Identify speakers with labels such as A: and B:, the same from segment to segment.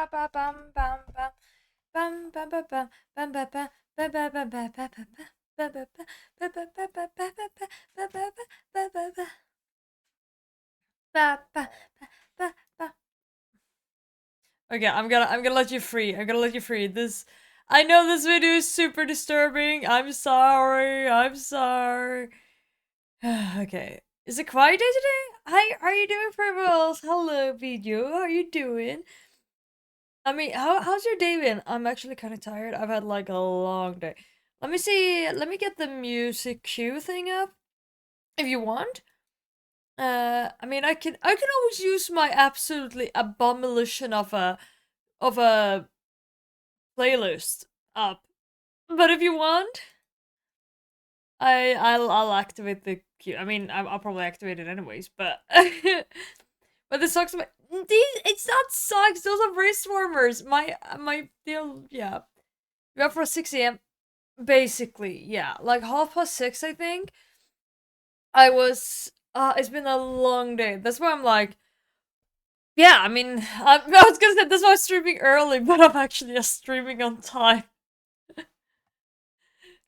A: Okay, I'm gonna let you free. I'm gonna let you free. I know this video is super disturbing. I'm sorry. I'm sorry. Okay. Is it quiet day today? Hi, how are you doing, Purples? Hello, video. How are you doing? I mean, how's your day been? I'm actually kind of tired. I've had like a long day. Let me see. Let me get the music cue thing up if you want. I mean, I can always use my absolutely abomination of a playlist up, but if you want, I'll activate the cue. I mean, I'll probably activate it anyways, but but the socks. It's not socks. Those are wrist warmers. My deal. Yeah, we're up for 6 a.m. Basically, yeah, like 6:30, I think. I was. It's been a long day. That's why I'm like, yeah. I mean, I was gonna say that's why I'm streaming early, but I'm actually just streaming on time.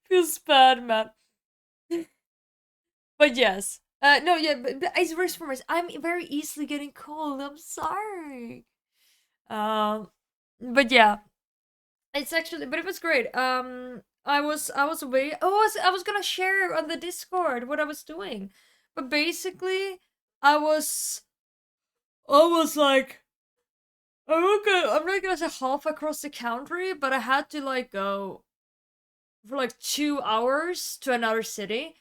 A: Feels bad, man. But yes. No, yeah, but it's wrist warmers. I'm very easily getting cold. I'm sorry. Um, but yeah, it's actually, but it was great. I was away. Oh, I was gonna share on the Discord what I was doing, but basically, I was almost like, okay, I'm not gonna say half across the country, but I had to like go for like 2 hours to another city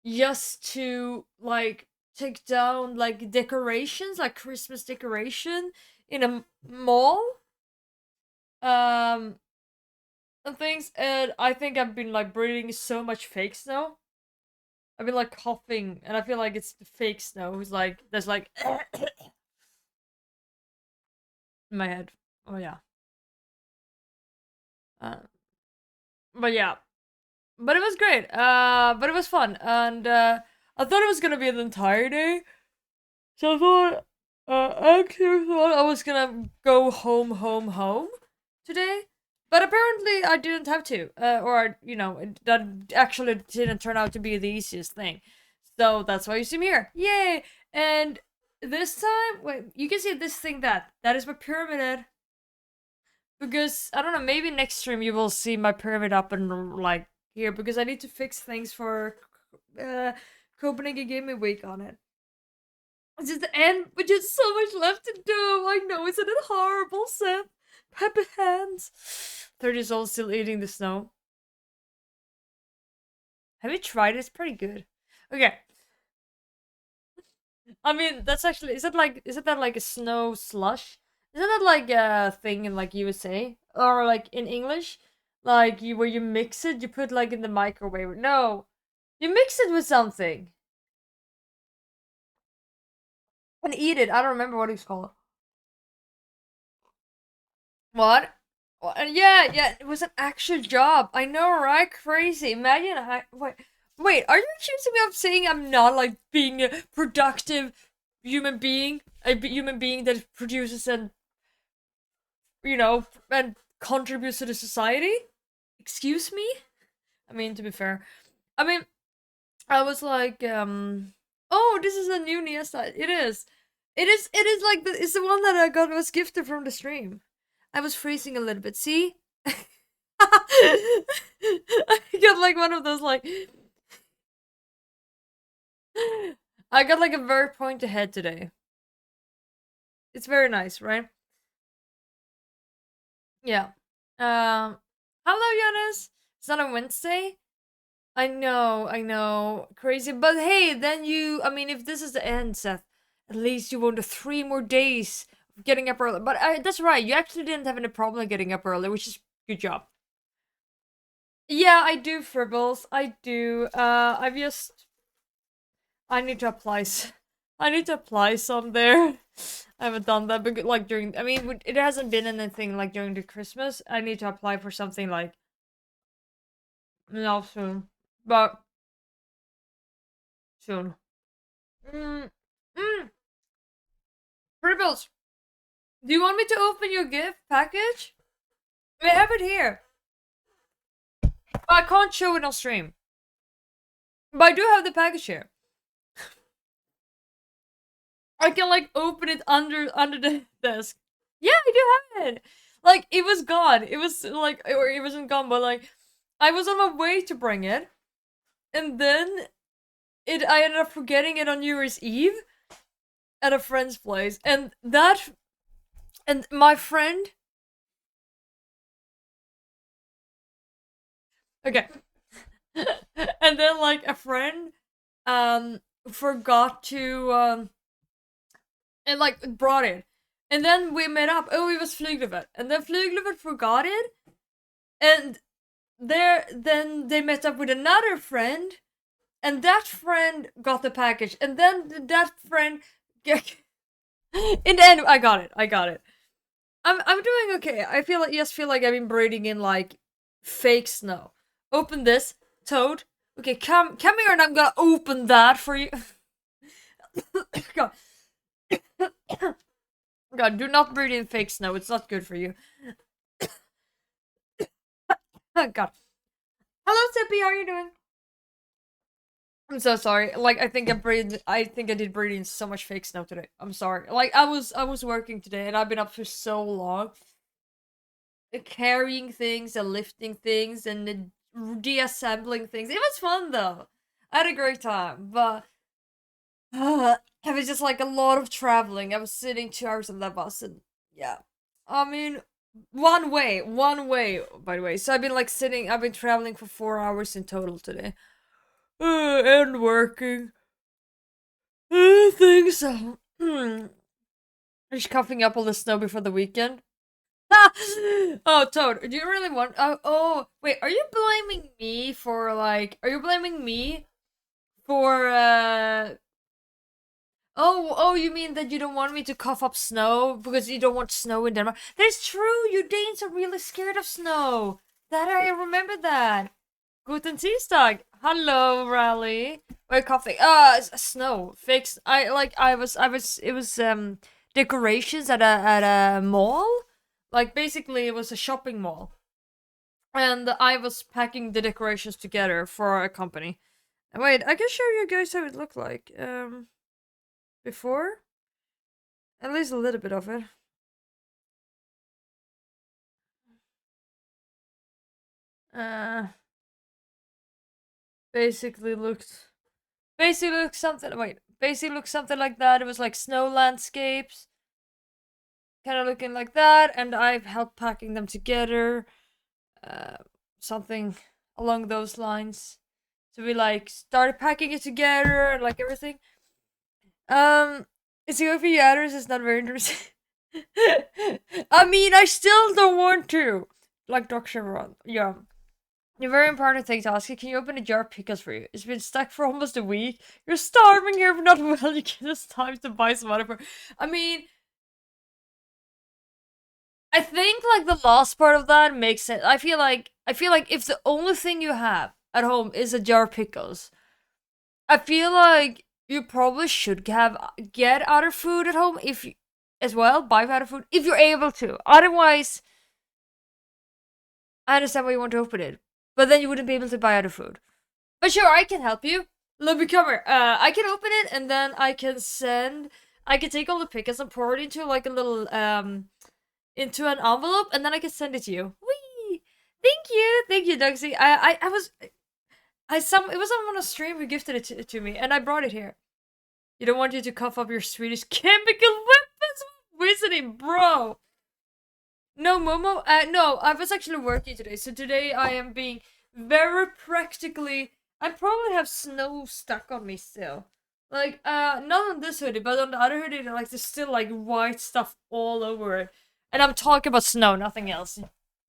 A: just to like take down like decorations, like Christmas decoration in a mall. Um, and things, and I think I've been like breathing so much fake snow. I've been like coughing, and I feel like it's the fake snow who's like there's like in my head. Oh yeah. Uh, but yeah, but it was great. But it was fun, and I thought it was gonna be an entire day. So I thought, I actually thought I was gonna go home today, but apparently I didn't have to, or that actually didn't turn out to be the easiest thing. So that's why you see me here, yay! And this time, wait, you can see this thing that is my pyramid. Because I don't know, maybe next stream you will see my pyramid up and like here because I need to fix things for uh Copenhagen Gaming Week on it. It's just the end, but just so much left to do. I know, isn't it horrible, Seth? Pepper hands. 30 years old, still eating the snow. Have you tried it? It's pretty good. Okay. I mean, that's actually, isn't that like a snow slush? Isn't that like a thing in like USA? Or like in English? Like where you mix it, you put like in the microwave. No. You mix it with something. And eat it. I don't remember what it's called. What? Yeah, yeah, it was an actual job. I know, right? Crazy. Imagine wait, are you accusing me of saying I'm not like being a productive human being? Human being that produces and and contributes to the society? Excuse me? I mean, to be fair. I mean, I was like, oh, this is a new Nia site. It is. It is like it's the one that I got was gifted from the stream. I was freezing a little bit. See? I got like one of those like I got like a very pointy head today. It's very nice, right? Yeah. Hello, Jonas. It's not a Wednesday. I know, crazy. But hey, then I mean, if this is the end, Seth, at least you won the 3 more days of getting up early. But that's right, you actually didn't have any problem getting up early, which is good job. Yeah, I do, Fribbles. I do. I need to apply. I need to apply some there. I haven't done that, but like during. I mean, it hasn't been anything like during the Christmas. I need to apply for something like soon, but soon. Mm, mm. Fribbles. Do you want me to open your gift package? I have it here. But I can't show it on stream. But I do have the package here. I can like open it under the desk. Yeah, I do have it. Like it was gone. It was like, or it wasn't gone, but like I was on my way to bring it, and then I ended up forgetting it on New Year's Eve at a friend's place, and my friend. Okay. And then like a friend forgot to and like brought it. And then we met up. Oh, it was Flyglevet. And then Flyglevet forgot it. And then they met up with another friend. And that friend got the package. And then that friend in the end, I got it. I'm doing okay. I feel like I've been breathing in like fake snow. Open this, Toad. Okay, come here, and I'm gonna open that for you. God. God, do not breathe in fake snow. It's not good for you. Oh, God. Hello, Tippy. How are you doing? I'm so sorry. Like, I think I did breathe in so much fake snow today. I'm sorry. Like, I was working today, and I've been up for so long, carrying things and lifting things and deassembling things. It was fun though. I had a great time, but it was just like a lot of traveling. I was sitting 2 hours on that bus, and yeah, I mean, one way, by the way. So I've been like sitting. I've been traveling for 4 hours in total today, and working. Things. Just coughing up all the snow before the weekend. Oh, Toad, do you really want? Wait, are you blaming me for like? Are you blaming me for Oh, you mean that you don't want me to cough up snow because you don't want snow in Denmark? That's true. You Danes are really scared of snow. That I remember that. Guten Dienstag. Hello, Rally. We're coughing. Snow. Fix. It was decorations at a mall. Like basically, it was a shopping mall, and I was packing the decorations together for a company. Wait, I can show you guys how it looked like. Before, at least a little bit of it. Uh, basically looked, basically looked something like that. It was like snow landscapes, kind of looking like that, and I've helped packing them together. Something along those lines. So we like started packing it together and like everything. It's good for you others. It's not very interesting. I mean, I still don't want to. Like Doc Chevron. Yeah. A very important thing to ask you. Can you open a jar of pickles for you? It's been stuck for almost a week. You're starving here, but not well. You give us time to buy some other. I mean, I think like the last part of that makes sense. I feel like if the only thing you have at home is a jar of pickles, I feel like you probably should get other food at home if you, as well, buy other food if you're able to. Otherwise, I understand why you want to open it, but then you wouldn't be able to buy other food. But sure, I can help you. Let me come here. I can open it and then I can take all the pickles and pour it into like a little into an envelope, and then I can send it to you. Whee! Thank you, Duxie. It was someone on a stream who gifted it to me, and I brought it here. You don't want you to cough up your Swedish chemical weapons wizarding, bro. No, Momo. No, I was actually working today, so today I am being very practically. I probably have snow stuck on me still. Like, not on this hoodie, but on the other hoodie, like there's still like white stuff all over it. And I'm talking about snow, nothing else.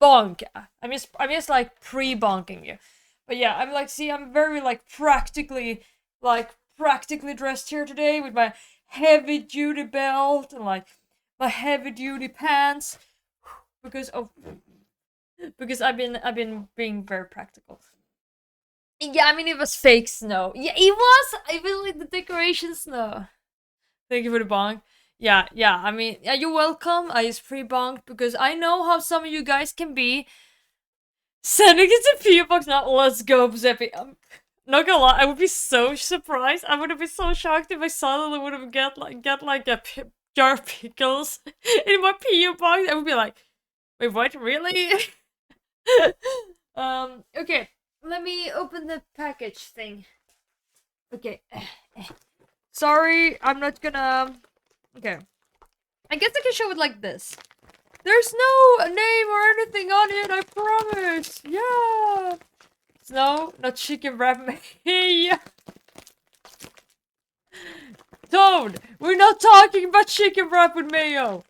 A: Bonk. I'm just like pre-bonking you. But yeah, I'm like, see, I'm very like practically dressed here today with my heavy duty belt and like my heavy duty pants because I've been being very practical. Yeah, I mean it was fake snow. Yeah, it was like the decoration snow. Thank you for the bonk. Yeah, yeah. I mean, yeah, you're welcome. I just pre-bonked because I know how some of you guys can be. Sending it to PO box now. Let's go, Giuseppe. Not gonna lie, I would be so surprised. I would have been so shocked if I suddenly would have get like a jar of pickles in my PO box. I would be like, wait, what? Really? Okay. Let me open the package thing. Okay. Sorry, I'm not gonna. Okay. I guess I can show it like this. There's no name or anything on it, I promise. Yeah. No, not chicken wrap me. Toad, we're not talking about chicken wrap with mayo.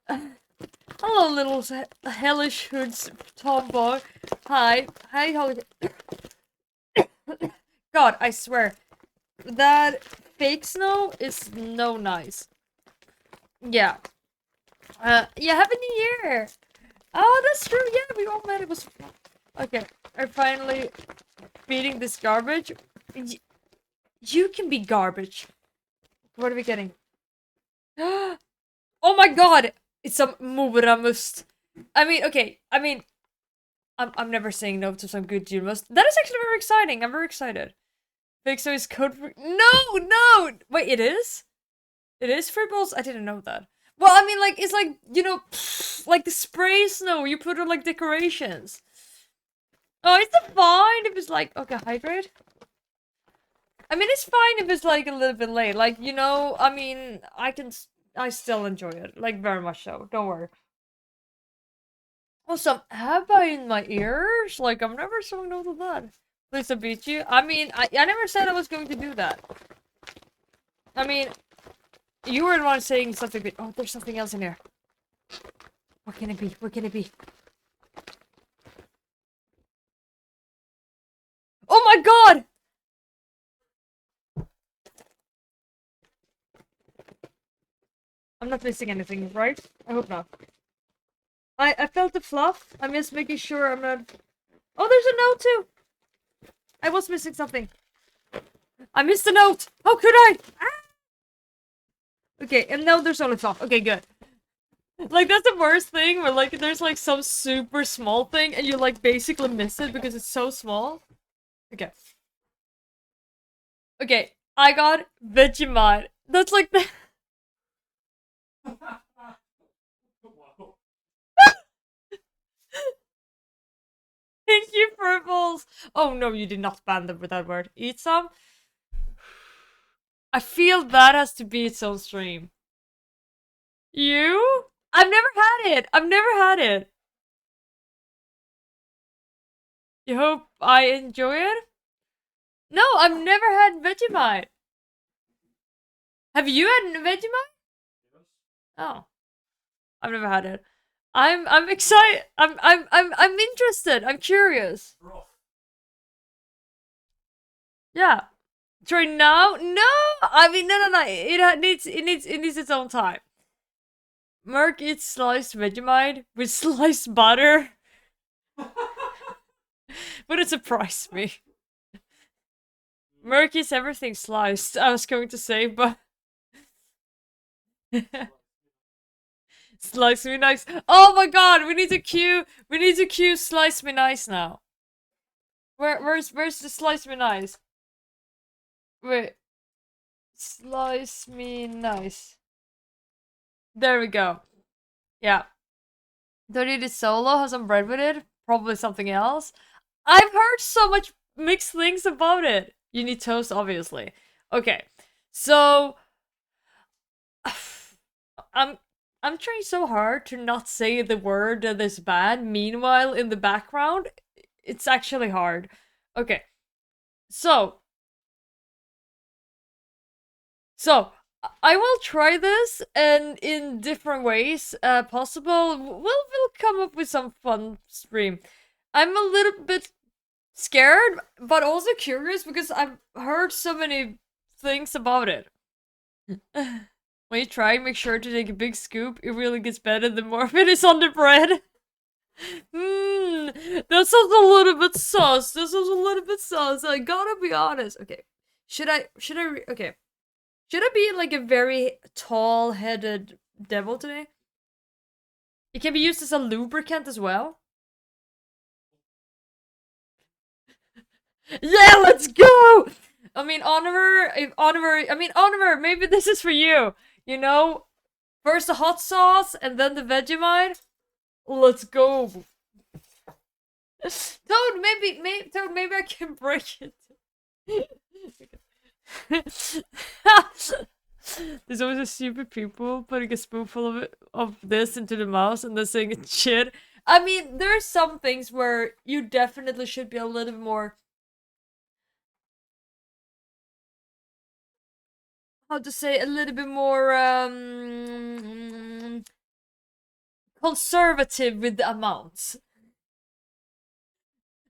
A: Hello, little hellish hoods tomboy. Hi, Holly. God, I swear, that fake snow is no nice. Yeah. Yeah, Happy New Year! Oh, that's true, yeah, we all met, it was fun. Okay, I'm finally feeding this garbage. You can be garbage. What are we getting? Oh my god! It's some Muramust. I mean, okay, I'm never saying no to some good Junmust. That is actually very exciting, I'm very excited. Fake snow is code for- No! Wait, it is? It is fruit balls? I didn't know that. Well, I mean, like, it's like, you know, like the spray snow you put on, like, decorations. Oh, it's fine if it's like, okay, hydrate? I mean, it's fine if it's, like, a little bit late. Like, you know, I mean, I still enjoy it. Like, very much so. Don't worry. Oh, some Abba in my ears? Like, I'm never saying no to that. Please don't beat you. I mean, I never said I was going to do that. I mean, you were the one saying something, but oh, there's something else in here. What can it be? What can it be? Oh my god! I'm not missing anything, right? I hope not. I felt the fluff. I'm just making sure I'm not... Oh, there's a note too! I was missing something. I missed a note! How could I? Ah! Okay, and now there's only fluff. Okay, good. Like, that's the worst thing, where, like, there's, like, some super small thing, and you, like, basically miss it because it's so small. Okay. Okay, I got Vegemite. That's, like, the... Thank you, Purples! Oh, no, you did not ban them with that word. Eat some? I feel that has to be its own stream. You? I've never had it! I've never had it! You hope I enjoy it? No, I've never had Vegemite. Have you had Vegemite? Oh, I've never had it. I'm excited. I'm interested. I'm curious. Yeah. Try now? No. I mean, no. It needs its own time. Merc eats sliced Vegemite with sliced butter. Would it surprise me? Merc eats everything sliced. I was going to say, but slice me nice. Oh my god, we need to queue slice me nice now. Where's the slice me nice? Wait. Slice me nice. There we go. Yeah. Don't eat it solo, have some bread with it. Probably something else. I've heard so much mixed things about it. You need toast, obviously. Okay. So I'm trying so hard to not say the word that is bad. Meanwhile, in the background, it's actually hard. Okay. So I will try this, and in different ways possible. We'll come up with some fun stream. I'm a little bit scared, but also curious because I've heard so many things about it. When you try, make sure to take a big scoop. It really gets better the more of it is on the bread. That sounds a little bit sus. That sounds a little bit sus. I gotta be honest. Okay, should I? Okay. Should I be like a very tall-headed devil today? It can be used as a lubricant as well. Yeah, let's go! I mean, Oliver, maybe this is for you. You know, first the hot sauce and then the Vegemite. Let's go. Toad, maybe I can break it. There's always a stupid people putting a spoonful of this into the mouse and then saying it's shit. I mean, there are some things where you definitely should be a little bit more, how to say, a little bit more conservative with the amounts.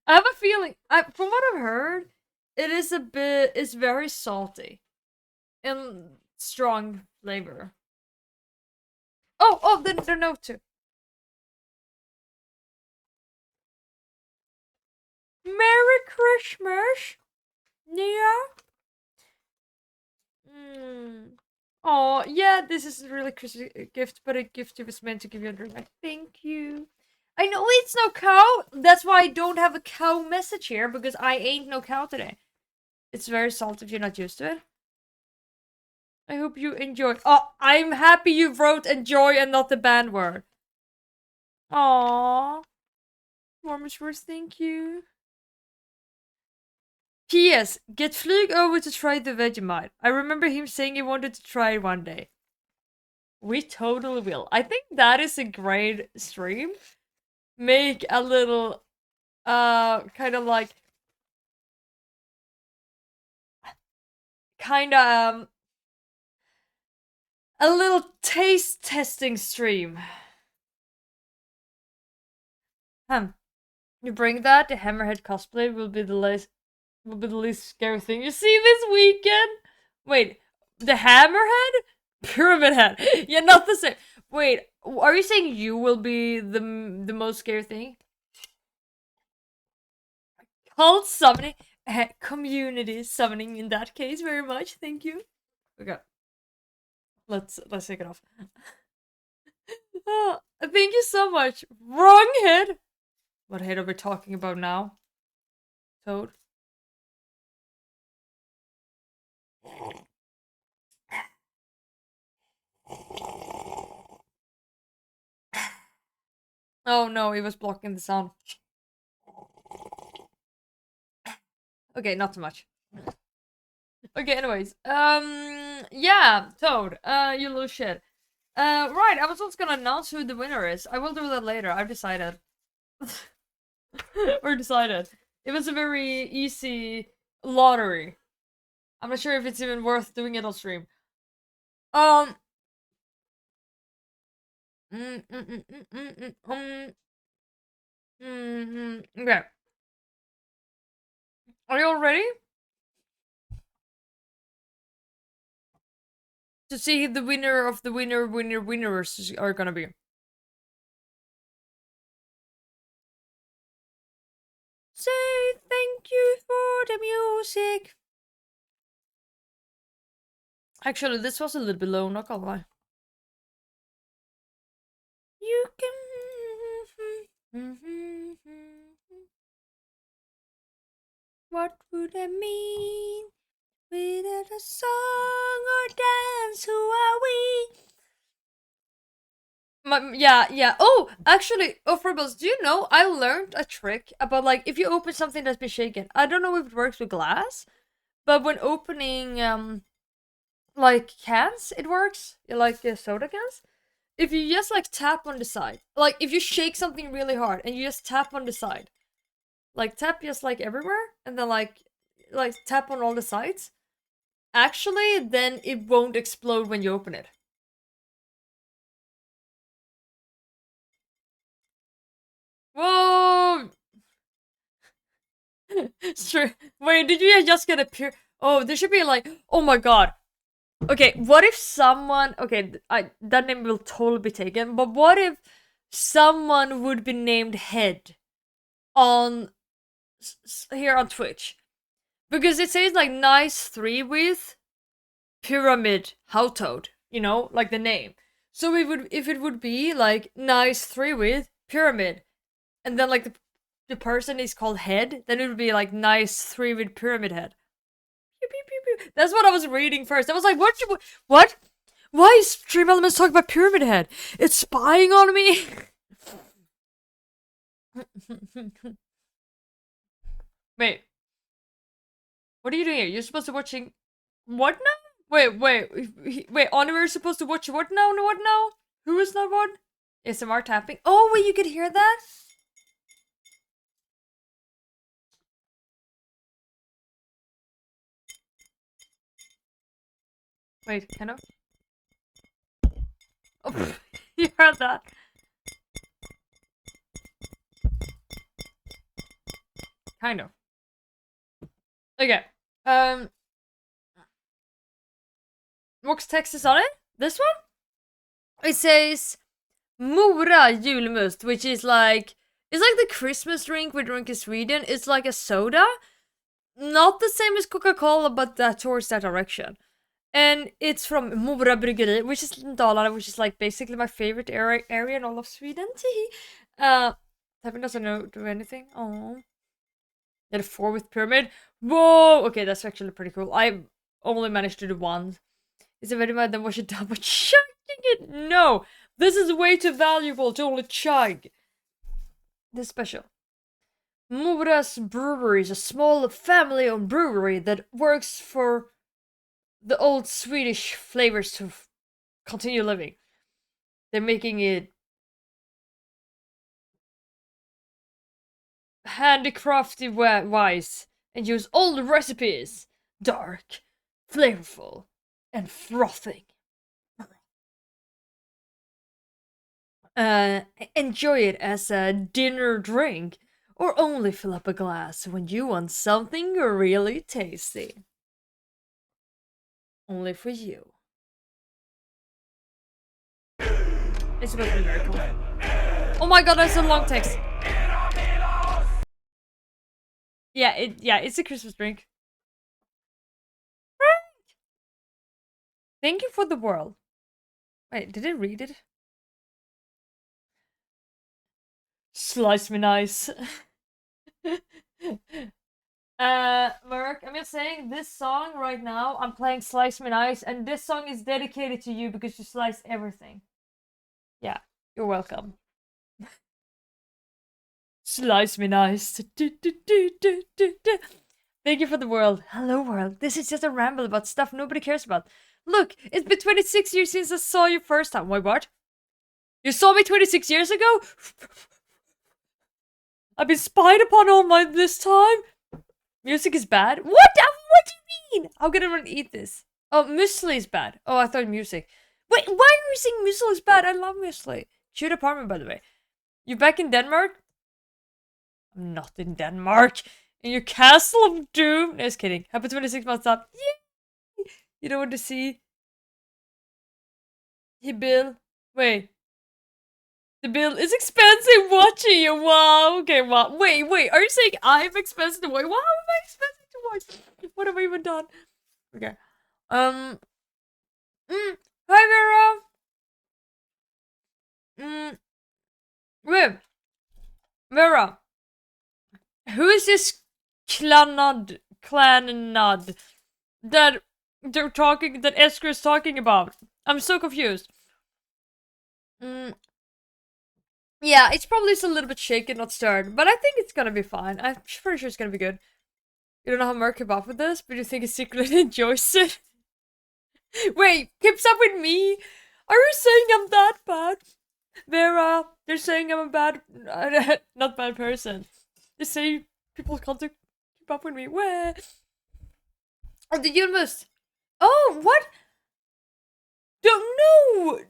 A: I have a feeling, from what I've heard, it's very salty and strong flavor. Oh, the note too. Merry Christmas, Nia. Oh, yeah, this is a really Christmas gift, but a gift it was meant to give you a drink. Thank you. I know it's no cow. That's why I don't have a cow message here, because I ain't no cow today. It's very salty if you're not used to it. I hope you enjoy. Oh, I'm happy you wrote enjoy and not the banned word. Aww. Warmest words, thank you. P.S. Get Flyg over to try the Vegemite. I remember him saying he wanted to try it one day. We totally will. I think that is a great stream. Make a little, kind of like, a little taste testing stream. You bring that, the Hammerhead cosplay will be the least scary thing you see this weekend. Wait, the Hammerhead? Pyramid Head. Yeah, not the same. Wait, are you saying you will be the most scary thing? Cult summoning, community summoning in that case. Very much, thank you. Okay, let's take it off. Oh, thank you so much. Wrong head. What head are we talking about now? Toad. Oh no, he was blocking the sound. Okay, not too much. Okay, anyways. Yeah, Toad. You little shit. Right, I was also gonna announce who the winner is. I will do that later. I've decided. We're decided. It was a very easy lottery. I'm not sure if it's even worth doing it on stream. Um. Okay. Are you all ready? To see the winner of the winners are gonna be. Say thank you for the music. Actually, this was a little bit low, not gonna lie. You can. What would I mean without a song or dance? Who are we? Yeah. Oh, actually, Fribbles, do you know I learned a trick about, like, if you open something that's been shaken. I don't know if it works with glass, but when opening like cans, it works. Like soda cans. If you just like tap on the side, like if you shake something really hard and you just tap on the side, like tap just like everywhere, and then like tap on all the sides. Actually, then it won't explode when you open it. Whoa! Sure. Wait, did you just get a pure? Oh, there should be like. Oh my god. Okay, what if someone? Okay, that name will totally be taken. But what if someone would be named Head on here on Twitch? Because it says like nice 3 with pyramid household, you know, like the name. So if it would be like nice three with pyramid, and then like the person is called head, then it would be like nice three with pyramid head. Pew, pew, pew, pew. That's what I was reading first. I was like, what? Why is Stream Elements talking about pyramid head? It's spying on me. Wait, what are you doing here? You're supposed to watching what now? Wait, Oliver is supposed to watch what now? What now? Who is that one? ASMR tapping. Oh, wait, you could hear that? Wait, kind of? Oh, you heard that? Kind of. Okay. What's text is on it? This one? It says Mora julmust, which is like, it's like the Christmas drink we drink in Sweden. It's like a soda. Not the same as Coca-Cola, but that towards that direction. And it's from Mora Bryggeri, which is in Dalarna, which is like basically my favorite area in all of Sweden. Typing doesn't do anything. Oh. Get a 4 with pyramid. Whoa! Okay, that's actually pretty cool. I only managed to do one. Is it very bad then wash it down by chugging it? No! This is way too valuable to only chug. This special. Mora's Brewery is a small family-owned brewery that works for the old Swedish flavors to continue living. They're making it handicrafted wise and use old recipes. Dark, flavorful, and frothing. Enjoy it as a dinner drink, or only fill up a glass when you want something really tasty. Only for you. It's supposed to be very cool. Oh my god, that's a long text. Yeah, it's a Christmas drink. Thank you for the world. Wait, did it read it? Slice me nice. Merc, I'm just saying, this song right now, I'm playing Slice Me Nice, and this song is dedicated to you because you slice everything. Yeah, you're welcome. Slice me nice. Thank you for the world. Hello, world. This is just a ramble about stuff nobody cares about. Look, it's been 26 years since I saw you first time. Wait, what? You saw me 26 years ago? I've been spied upon all this time? Music is bad? What? What do you mean? How can everyone eat this? Oh, muesli is bad. Oh, I thought music. Wait, why are you saying muesli is bad? I love muesli. Cute apartment, by the way. You back in Denmark? I'm not in Denmark. In your castle of doom. No, just kidding. Happy 26 months up. Yay! You don't want to see? Hey, Bill. Wait. The bill is expensive watching you. Wow. Okay, wow. Wait. Are you saying I'm expensive to watch? Wow, am I expensive to watch? What have I even done? Okay. Hi, Vera. Wait. Vera. Who is this clanad that they're talking, that Esker is talking about? I'm so confused. Yeah, it's probably just a little bit shaken, not stirred, but I think it's gonna be fine. I'm pretty sure it's gonna be good. You don't know how Merc came up with this, but you think he secretly enjoys it? Wait, keeps up with me? Are you saying I'm that bad? Vera, they're saying I'm a bad, not bad person. They say people can't keep up with me. Where? Oh, the Yulmust. Oh, what? Don't know.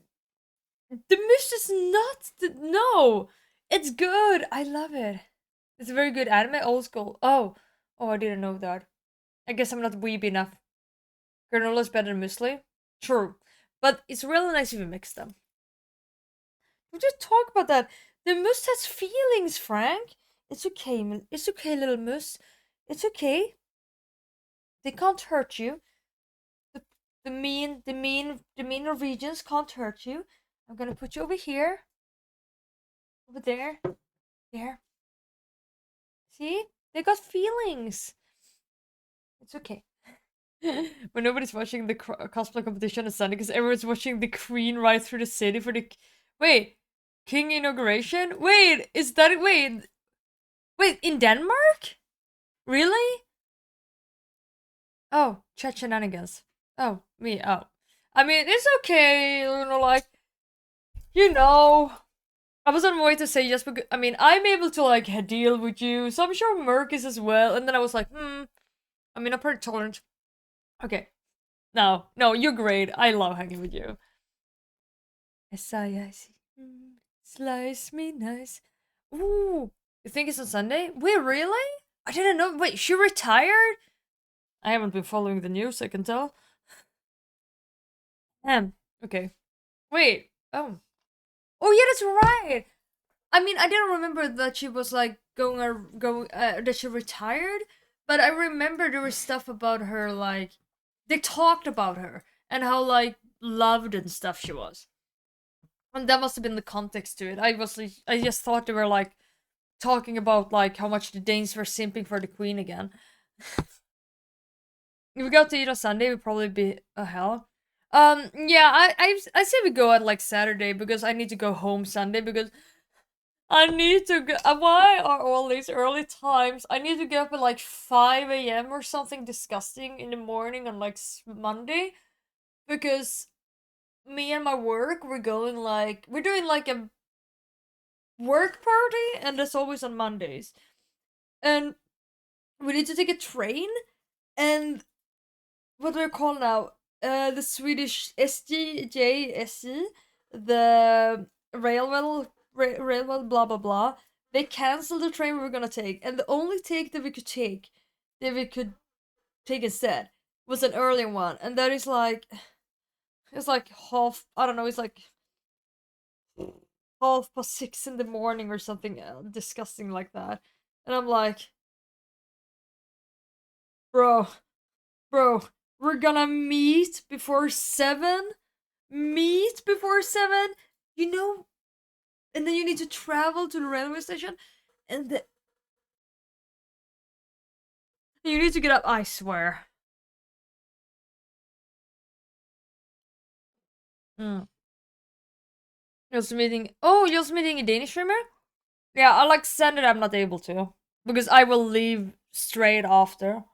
A: The mist is not. No, it's good. I love it. It's a very good anime, old school. Oh, I didn't know that. I guess I'm not weeb enough. Granola is better than muesli. True, but it's really nice if you mix them. We just talk about that. The must has feelings, Frank. It's okay. It's okay, little moose. It's okay. They can't hurt you. the mean Norwegians can't hurt you. I'm gonna put you over here, over there, there. See, they got feelings. It's okay. When nobody's watching the cosplay competition on Sunday because everyone's watching the Queen ride through the city for the wait, King inauguration. Wait, is that wait in Denmark? Really? Oh, chat shenanigans. Oh, me. Oh, I mean it's okay. Like you know. I was on my way to say yes because I mean I'm able to like deal with you, so I'm sure Merc is as well. And then I was like, I mean I'm pretty tolerant. Okay, no, you're great. I love hanging with you. S-I-I-C. Slice me nice. Ooh, you think it's on Sunday? Wait, really? I didn't know. Wait, she retired? I haven't been following the news, I can tell. Okay. Wait. Oh. Oh yeah, that's right. I mean, I didn't remember that she was like that she retired, but I remember there was stuff about her like they talked about her and how like loved and stuff she was. And that must have been the context to it. I just thought they were like talking about like how much the Danes were simping for the Queen again. If we go to eat on Sunday, we'd probably be a hell. Yeah, I say we go at like Saturday because I need to go home Sunday because I need to go. Why are all these early times? I need to get up at like 5 a.m. or something disgusting in the morning on like Monday because me and my work we're doing like a work party and that's always on Mondays. And we need to take a train and what do they call now? The Swedish SJ, the railway, blah blah blah. They canceled the train we were gonna take, and the only take that we could take instead, was an early one, and that is like, it's like half. I don't know. It's like 6:30 in the morning or something disgusting like that, and I'm like, bro, bro, we're gonna meet before 7. Meet before 7. You know, and then you need to travel to the railway station, and you need to get up. I swear. Mm. You're also meeting. Oh, you're also meeting a Danish streamer. Yeah, I like send it. I'm not able to because I will leave straight after.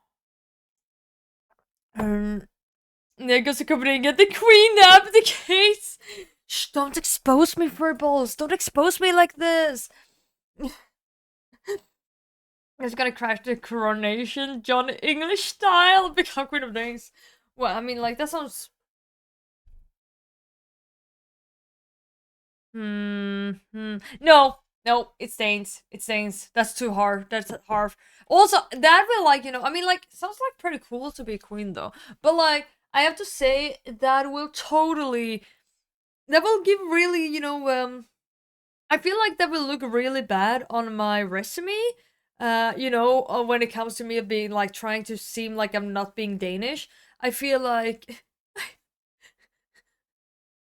A: There goes the company and get the Queen abdicates. Shh! Don't expose me, furballs. Don't expose me like this. It's gonna crash the coronation, John English style, become Queen of Danes. Well, I mean, like that sounds. No, no, it stains. It stains. That's too hard. That's hard. Also, that will like I mean, like sounds like pretty cool to be a queen though. But like, I have to say that will totally. That will give really I feel like that will look really bad on my resume. When it comes to me being like trying to seem like I'm not being Danish, I feel like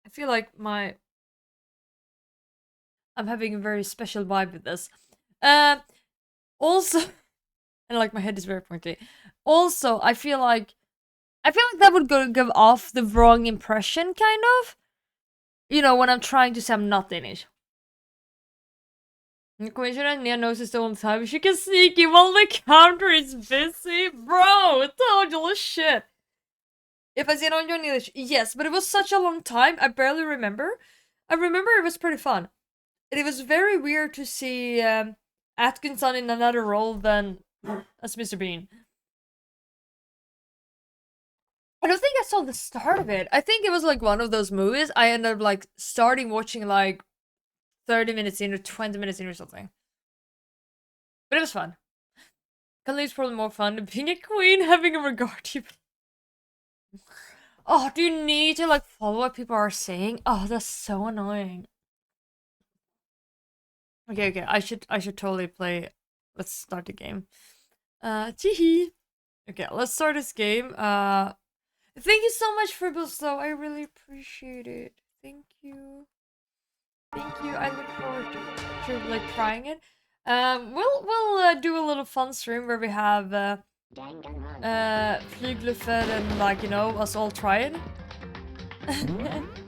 A: I feel like I'm having a very special vibe with this. Also, and like my head is very pointy. Also, I feel like that would give off the wrong impression, kind of. When I'm trying to say I'm not Danish. Commissioner Nia knows his own time. She can sneak in while the counter is busy. Bro, total shit. If I say it on your English, yes, but it was such a long time, I barely remember. I remember it was pretty fun. And it was very weird to see Atkinson in another role than as Mr. Bean. I don't think I saw the start of it. I think it was like one of those movies I ended up like starting watching like 30 minutes in or 20 minutes in or something. But it was fun. Khalid's probably more fun than being a queen, having a regard to you. Oh, do you need to like follow what people are saying? Oh, that's so annoying. Okay. I should totally play. Let's start the game. Teehee. Okay, let's start this game. Thank you so much for though. I really appreciate it. Thank you. Thank you. I look forward to like trying it. We'll do a little fun stream where we have Flygluffer and like, you know, us all try it.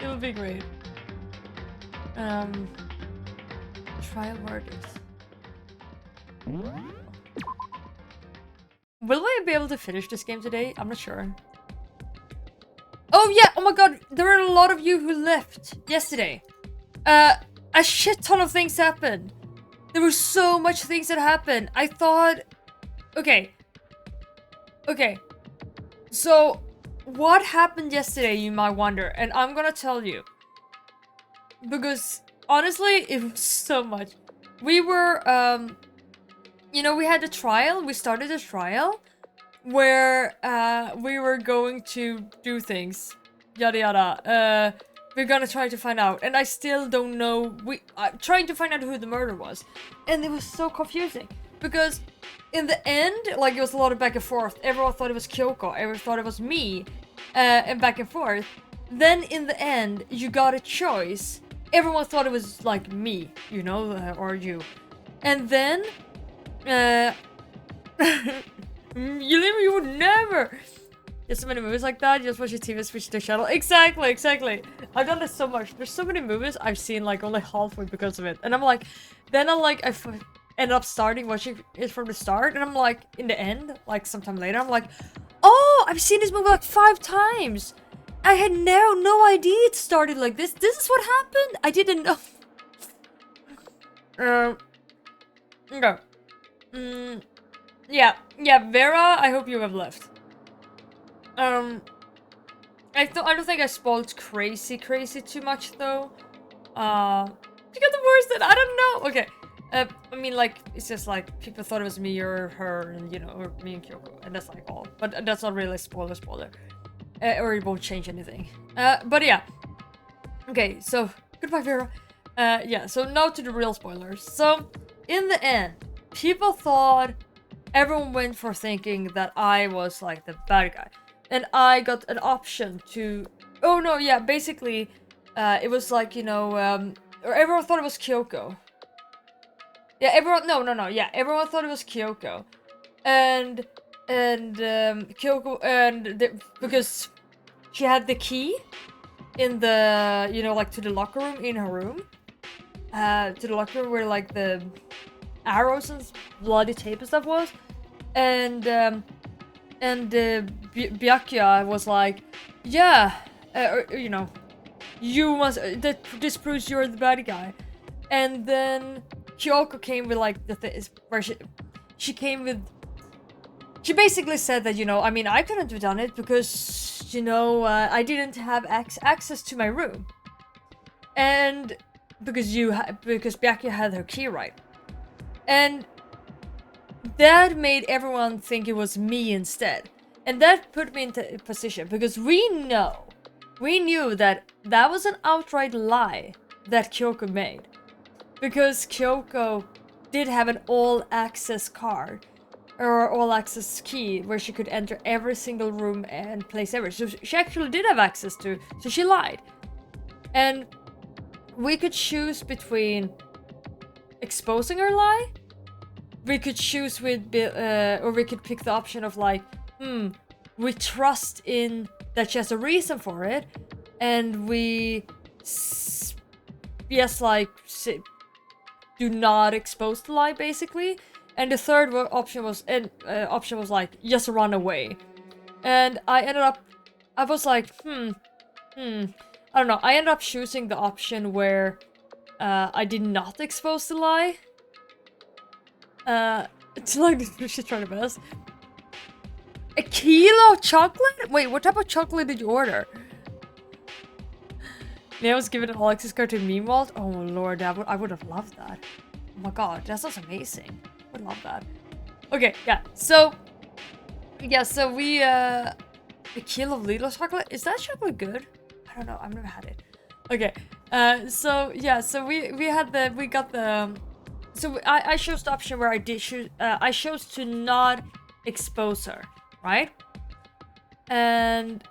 A: It'll be great. Trial verdicts. Will we be able to finish this game today? I'm not sure. Oh yeah, oh my god, there were a lot of you who left yesterday. A shit ton of things happened. There were so much things that happened. I thought... Okay. So, what happened yesterday, you might wonder. And I'm gonna tell you. Because, honestly, it was so much. We were, you know, we had a trial. We started a trial. Where, we were going to do things. Yada yada. We're gonna try to find out. And I still don't know. Trying to find out who the murderer was. And it was so confusing. Because in the end, like, it was a lot of back and forth. Everyone thought it was Kyoko. Everyone thought it was me. And back and forth. Then in the end, you got a choice. Everyone thought it was, like, me. You know, or you. And then... you would never. There's so many movies like that. Just watch your TV, switch the channel. Exactly. I've done this so much. There's so many movies I've seen like only halfway because of it, and I'm like, then I ended up starting watching it from the start, and I'm like, in the end, like sometime later, I'm like, oh, I've seen this movie like 5 times. I had no idea it started like this. This is what happened. I didn't know. Okay. Yeah, Vera, I hope you have left. I don't think I spoiled crazy too much though. You got the worst that I don't know. Okay. I mean, like, it's just like people thought it was me or her, and you know, or me and Kyoko, and that's like all. But that's not really spoiler. Or it won't change anything. But yeah. Okay, so goodbye, Vera. Yeah. So now to the real spoilers. So in the end, people thought. Everyone went for thinking that I was like the bad guy. And I got an option to... Oh no, yeah, basically, it was like, you know, or everyone thought it was Kyoko. Yeah, everyone... No, yeah, everyone thought it was Kyoko. And Kyoko... because she had the key in the, you know, like to the locker room in her room. To the locker room where like the... arrows and bloody tape and stuff was, and Byakuya was like, yeah, you know, you must, this proves you're the bad guy. And then Kyoko came with like the thing where she came with, she basically said that, you know, I mean, I couldn't have done it because, you know, I didn't have access to my room, and because Byakuya had her key, right? And that made everyone think it was me instead. And that put me into a position because we knew that was an outright lie that Kyoko made. Because Kyoko did have an all-access card or all-access key where she could enter every single room and place ever. So she actually did have access to, so she lied. And we could choose between exposing her lie. We could choose with, or we could pick the option of like, we trust in that she has a reason for it, and we, do not expose the lie, basically. And the third option was, like, just run away. And I was like, I don't know. I ended up choosing the option where, I did not expose the lie. It's like, we should try the best. A kilo of chocolate? Wait, what type of chocolate did you order? Mia was given an all-access card to Meme Vault? Oh lord, I would have loved that. Oh my god, that sounds amazing. I would love that. Okay, yeah, so... Yeah, so we, a kilo of Lidl chocolate? Is that chocolate good? I don't know, I've never had it. Okay, so, yeah, so we got the... So I chose the option where I chose to not expose her, right? And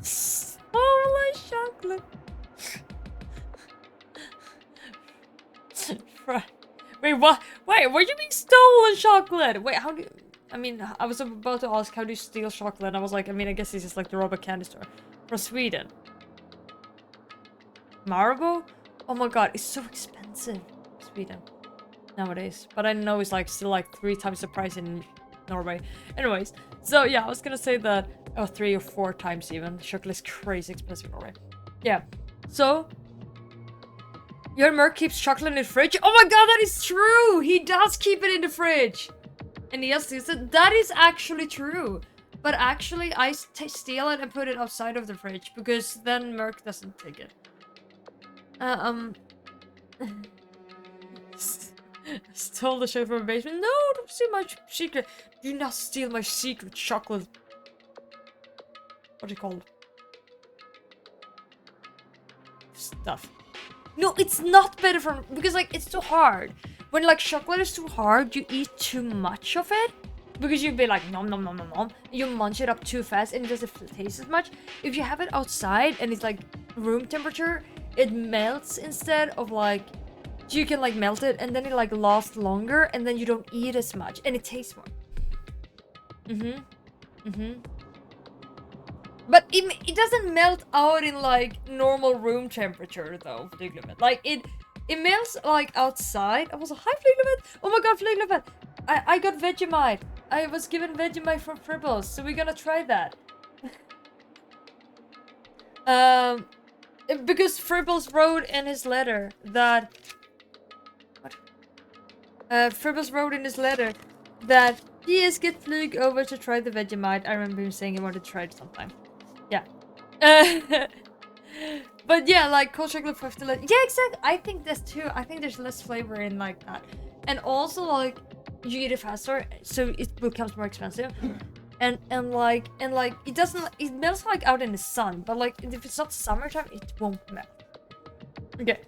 A: Stolen chocolate. Wait, what? Wait, what do you mean stolen chocolate? Wait, how do you... I mean, I was about to ask how do you steal chocolate, and I was like, I mean, I guess this is like the rubber candy store. From Sweden. Marabou? Oh my god, it's so expensive. Sweden. Nowadays. But I know it's like still like 3 times the price in Norway. Anyways, so yeah, I was gonna say that... Oh, 3 or 4 times even. Chocolate is crazy expensive in Norway. Yeah. So... Your Merc keeps chocolate in the fridge? Oh my god, that is true! He does keep it in the fridge! And yes, that is actually true. But actually, I steal it and put it outside of the fridge. Because then Merc doesn't take it. Stole the shit from my basement? No, don't steal my secret. Do not steal my secret chocolate. What's it called? Stuff. No, it's not better for... Because, like, it's too hard. When, like, chocolate is too hard, you eat too much of it. Because you'd be like, nom nom nom nom nom. You munch it up too fast and it doesn't taste as much. If you have it outside and it's, like, room temperature, it melts instead of, like... You can, like, melt it and then it, like, lasts longer and then you don't eat as much. And it tastes more. But it doesn't melt out in, like, normal room temperature, though, Flyglumet. Like, it melts, like, outside. I was like, hi, Flyglumet! Oh my god, Flyglumet! I got Vegemite. I was given Vegemite from Fribbles, so we're gonna try that. Because Fribbles wrote in his letter that... What? Fribbles wrote in his letter that yes, get Flyg over to try the Vegemite. I remember him saying he wanted to try it sometime. Yeah. But yeah, like cold chocolate 50 less. Yeah, exactly. I think that's too. I think there's less flavor in like that. And also like you eat it faster, so it becomes more expensive. And like it doesn't, it melts like out in the sun, but like if it's not summertime, it won't melt. Okay.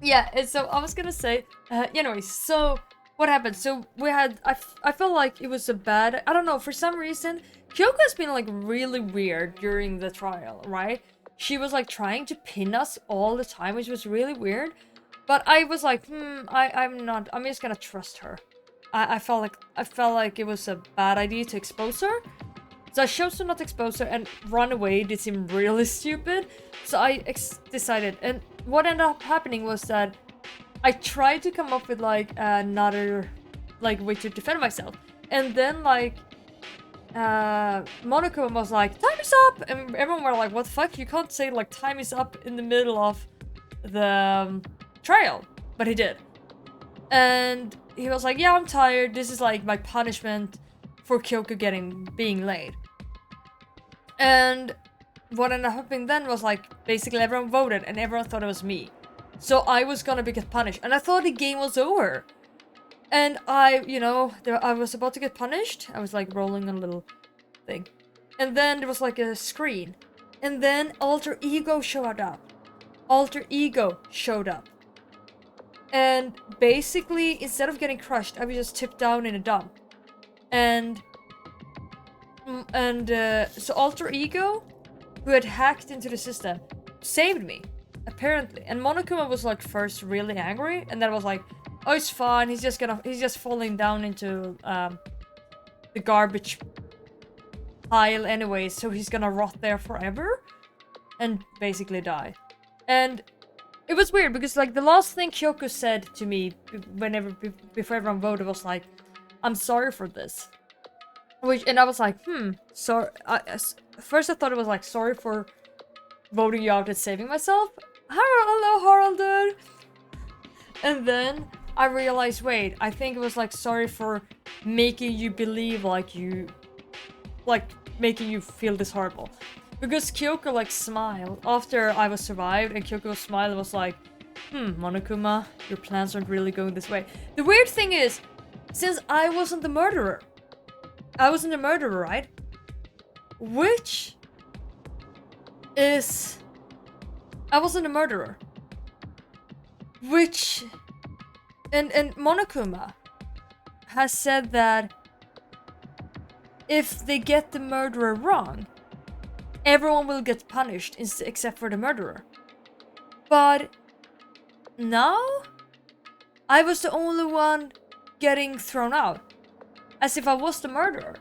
A: Yeah, and so I was gonna say, anyways, so what happened? So we had, I felt like it was a bad, I don't know, for some reason, Kyoko has been like really weird during the trial, right? She was like trying to pin us all the time, which was really weird. But I was like, I'm just gonna trust her. I felt like it was a bad idea to expose her. So I chose to not expose her, and run away did seem really stupid. So I decided, and what ended up happening was that I tried to come up with like another like way to defend myself. And then like Monokuma was like, time is up! And everyone were like, what the fuck? You can't say like time is up in the middle of the trial. But he did. And he was like, yeah, I'm tired. This is like my punishment for Kyoko being late. And what ended up happening then was like, basically everyone voted and everyone thought it was me. So I was gonna get punished. And I thought the game was over. And I was about to get punished. I was like rolling a little thing. And then there was like a screen. And then Alter Ego showed up. Alter Ego showed up. And basically, instead of getting crushed, I was just tipped down in a dump. And so Alter Ego, who had hacked into the system, saved me, apparently. And Monokuma was like first really angry, and then was like, oh, it's fine, he's just falling down into the garbage pile anyway, so he's gonna rot there forever and basically die. And it was weird because like the last thing Kyoko said to me before everyone voted was like, I'm sorry for this. And I was like, sorry. First I thought it was like, sorry for voting you out and saving myself. Hello, Haraldur. And then I realized, wait, I think it was like, sorry for making you believe making you feel this horrible. Because Kyoko like smiled after I was survived, and Kyoko smiled and was like, Monokuma, your plans aren't really going this way. The weird thing is, since I wasn't the murderer, right? Which is... I wasn't a murderer. Which... And Monokuma has said that if they get the murderer wrong, everyone will get punished except for the murderer. But now I was the only one getting thrown out, as if I was the murderer.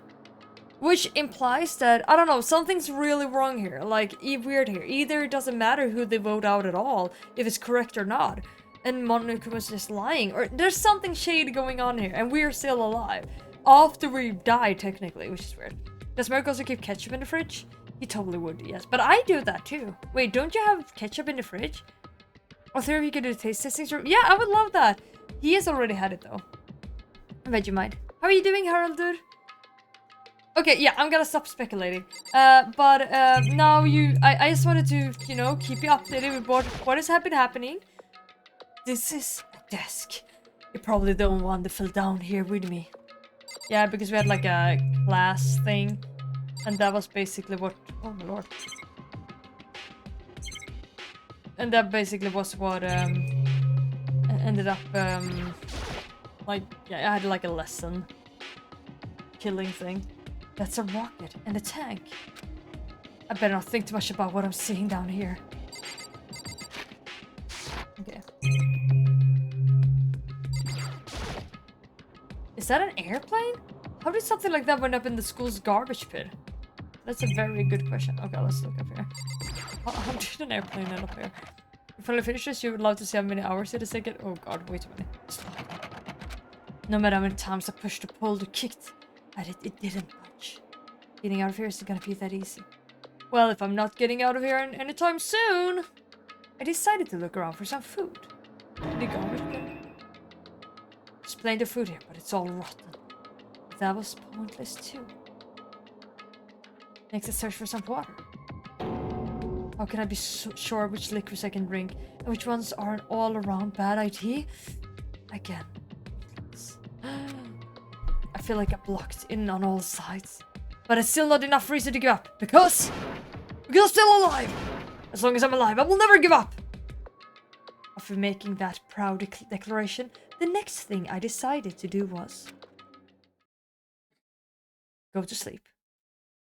A: Which implies that, I don't know, something's really wrong here, like, weird here. Either it doesn't matter who they vote out at all, if it's correct or not, and Monica was just lying, or there's something shady going on here, and we're still alive. After we died, technically, which is weird. Does Merc also keep ketchup in the fridge? He totally would, yes. But I do that too. Wait, don't you have ketchup in the fridge? Or if you could do taste testings? Yeah, I would love that. He has already had it though. Vegemite. How are you doing, Harold, dude? Okay, yeah, I'm gonna stop speculating. But now I just wanted to, you know, keep you updated with what has been happening. This is a desk. You're probably the only one that fell down here with me. Yeah, because we had like a class thing. And that was basically what... Oh my lord. And that basically was what ended up like, yeah, I had like a lesson killing thing. That's a rocket and a tank. I better not think too much about what I'm seeing down here. Okay. Is that an airplane? How did something like that end up in the school's garbage pit? That's a very good question. Okay, let's look up here. How did an airplane end up here? If I finish this, you would love to see how many hours it is taken. Oh god, way too many. No matter how many times I pushed or pulled or kicked at it, it didn't budge. Getting out of here isn't gonna be that easy. Well, if I'm not getting out of here anytime soon, I decided to look around for some food. The garbage bin. There's plenty of food here, but it's all rotten. That was pointless too. Next, let's search for some water. How can I be so sure which liquors I can drink and which ones are an all-around bad idea? Again, I feel like I'm blocked in on all sides, but it's still not enough reason to give up because I'm still alive. As long as I'm alive, I will never give up. After making that proud declaration, the next thing I decided to do was go to sleep.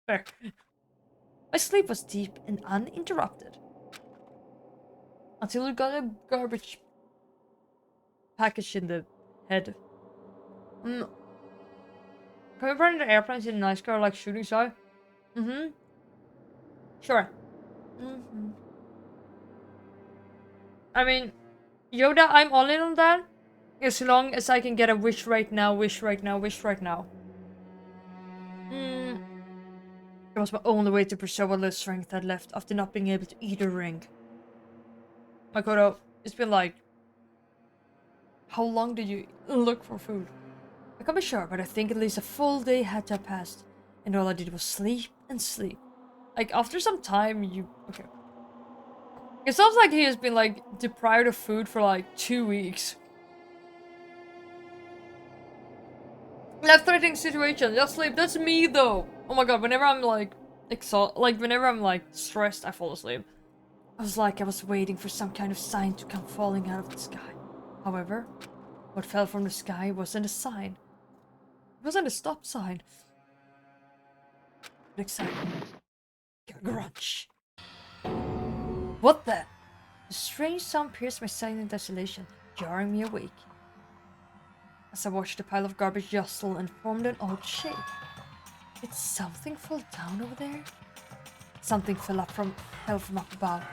A: Fair. My sleep was deep and uninterrupted. Until we got a garbage package in the head. Can we run the airplanes in a nice car like shooting star? Sure. I mean, Yoda, I'm all in on that. As long as I can get a wish right now, wish right now, wish right now. It was my only way to preserve what little strength I had left after not being able to eat or drink. Makoto, it's been like... How long did you look for food? I can't be sure, but I think at least a full day had to have passed. And all I did was sleep and sleep. Like, after some time, you... Okay. It sounds like he has been, like, deprived of food for, like, 2 weeks. Life-threatening situation, just sleep. That's me, though. Oh my god, whenever I'm, like, whenever I'm, like, stressed, I fall asleep. I was like I was waiting for some kind of sign to come falling out of the sky. However, what fell from the sky wasn't a sign. It wasn't a stop sign. But exactly. A grunge. What the? A strange sound pierced my silent desolation, jarring me awake. As I watched the pile of garbage jostle and formed an odd shape. Did something fall down over there? Something fell from up above.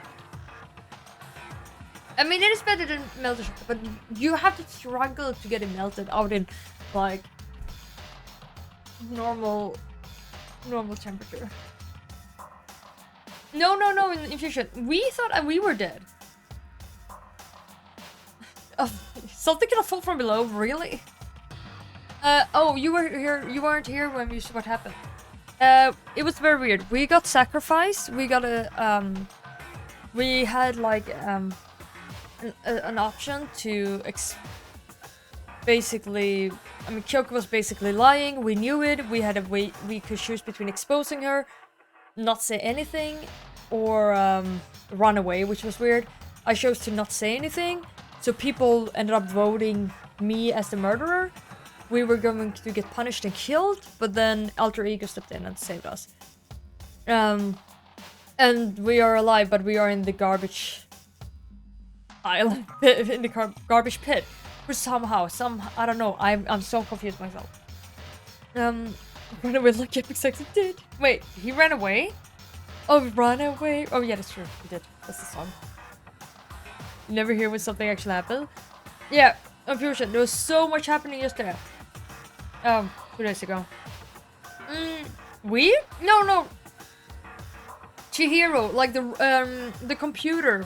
A: I mean, it is better than melted chocolate, but you have to struggle to get it melted out in, like, normal temperature. No, in fusion. We thought we were dead. Something gonna fall from below, really? Oh, you were here. You weren't here when we saw what happened. It was very weird. We got sacrificed. We got we had like an option to basically. I mean, Kyoko was basically lying. We knew it. We had a way. We could choose between exposing her, not say anything, or run away, which was weird. I chose to not say anything, so people ended up voting me as the murderer. We were going to get punished and killed, but then Alter Ego stepped in and saved us. And we are alive, but we are in the garbage pile, in the garbage pit. For somehow, I don't know. I'm so confused myself. Run away like Epic Sex did. Wait, he ran away? Oh, run away. Oh yeah, that's true. He did. That's the song. You never hear when something actually happened. Yeah, confusion. There was so much happening yesterday. 2 days ago. We? No. Chihiro, like the computer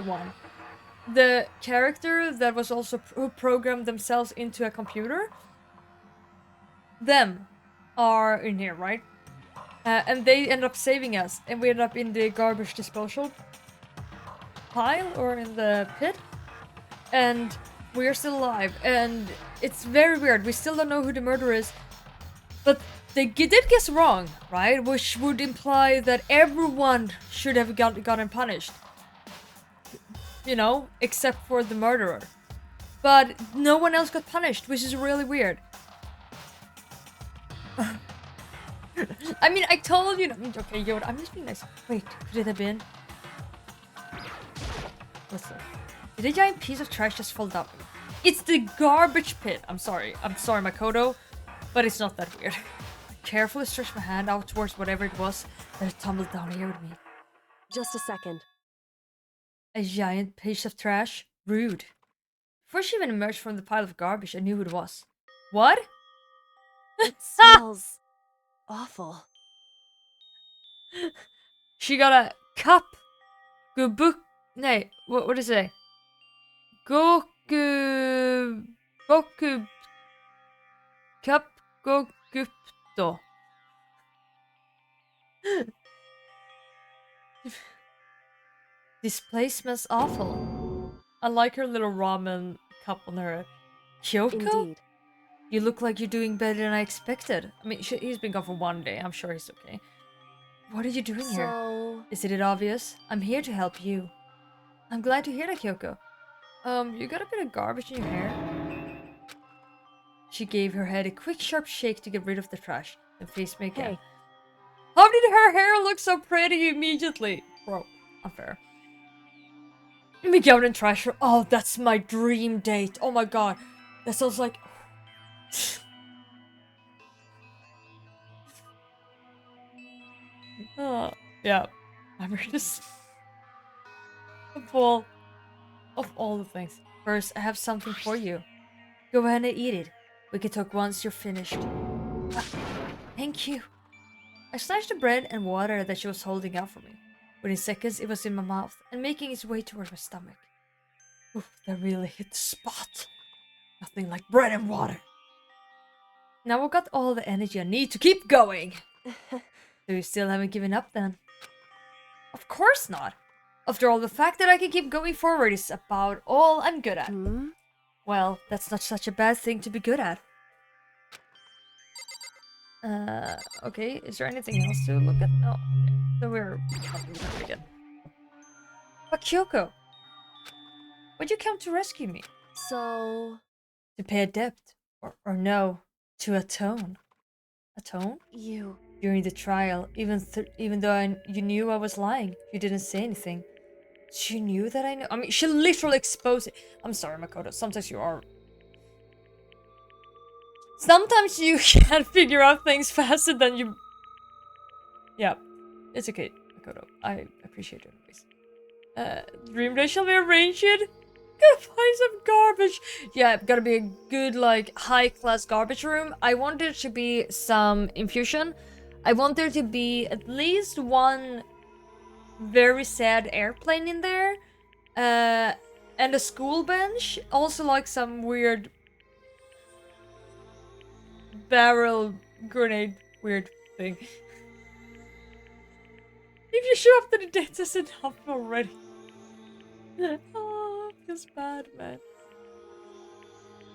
A: one. The character that was also who programmed themselves into a computer. Them are in here, right? And they end up saving us, and we end up in the garbage disposal pile or in the pit, and we are still alive. And it's very weird. We still don't know who the murderer is, but they did guess wrong, right? Which would imply that everyone should have gotten punished, you know, except for the murderer. But no one else got punished, which is really weird. I mean, I told you. Okay, Yoda, I'm just being nice. Wait, could it have been? What's that? Did a giant piece of trash just fall down? It's the garbage pit. I'm sorry, Makoto, but it's not that weird. I carefully stretched my hand out towards whatever it was that had tumbled down here with me.
B: Just a second.
A: A giant piece of trash? Rude. Before she even emerged from the pile of garbage, I knew who it was. What?
B: It smells awful.
A: She got a cup. Gubuk. Nay, what is it? Goku. Cup Gokupto. This place smells awful. I like her little ramen cup on her. Kyoko?
B: Indeed.
A: You look like you're doing better than I expected. I mean, he's been gone for 1 day. I'm sure he's okay. What are you doing here? Isn't it obvious? I'm here to help you. I'm glad to hear that, Kyoko. You got a bit of garbage in your hair. She gave her head a quick, sharp shake to get rid of the trash and face me again.
B: Hey.
A: How did her hair look so pretty immediately? Bro, unfair. Let me go out and trash her. Oh, that's my dream date. Oh my god. That sounds like... yeah. I'm just... full of all the things. First, I have something for you. Go ahead and eat it. We can talk once you're finished. Thank you. I snatched the bread and water that she was holding out for me. Within seconds, it was in my mouth and making its way towards my stomach. Oof, that really hit the spot. Nothing like bread and water. Now I've got all the energy I need to keep going. So you still haven't given up then? Of course not. After all, the fact that I can keep going forward is about all I'm good at. Well, that's not such a bad thing to be good at. Okay, is there anything else to look at? No. Okay. So we're probably again. But Kyoko, why'd you come to rescue me?
B: So...
A: To pay a debt? Or no, to atone. Atone?
B: You...
A: During the trial, even though you knew I was lying, you didn't say anything. She knew that I knew. I mean, she literally exposed it. I'm sorry, Makoto. Sometimes you are... Sometimes you can't figure out things faster than you... Yeah, it's okay, Makoto. I appreciate your advice. Dream day shall be arranged. Gotta find some garbage. Yeah, gotta be a good, like, high-class garbage room. I want there to be some infusion. I want there to be at least one very sad airplane in there. And a school bench. Also, like, some weird barrel grenade weird thing. If you show up to the date, that's enough already. Oh, it feels bad, man.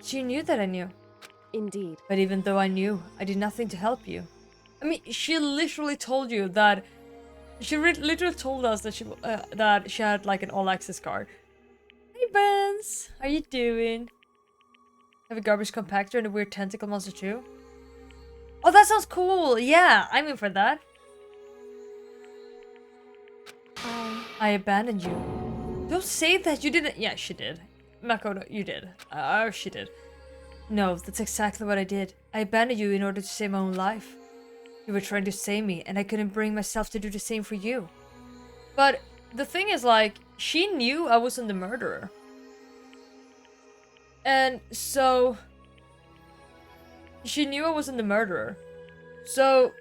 A: She knew that I knew.
B: Indeed.
A: But even though I knew, I did nothing to help you. I mean, she literally told you that... She literally told us that she had, like, an all-access card. Hey, Benz! How you doing? Have a garbage compactor and a weird tentacle monster too? Oh, that sounds cool! Yeah, I'm in for that. I abandoned you. Don't say that. You didn't. Yeah, she did. Makoto, you did. She did. No, that's exactly what I did. I abandoned you in order to save my own life. You were trying to save me, and I couldn't bring myself to do the same for you. But the thing is, like, she knew I wasn't the murderer. And so... She knew I wasn't the murderer. So...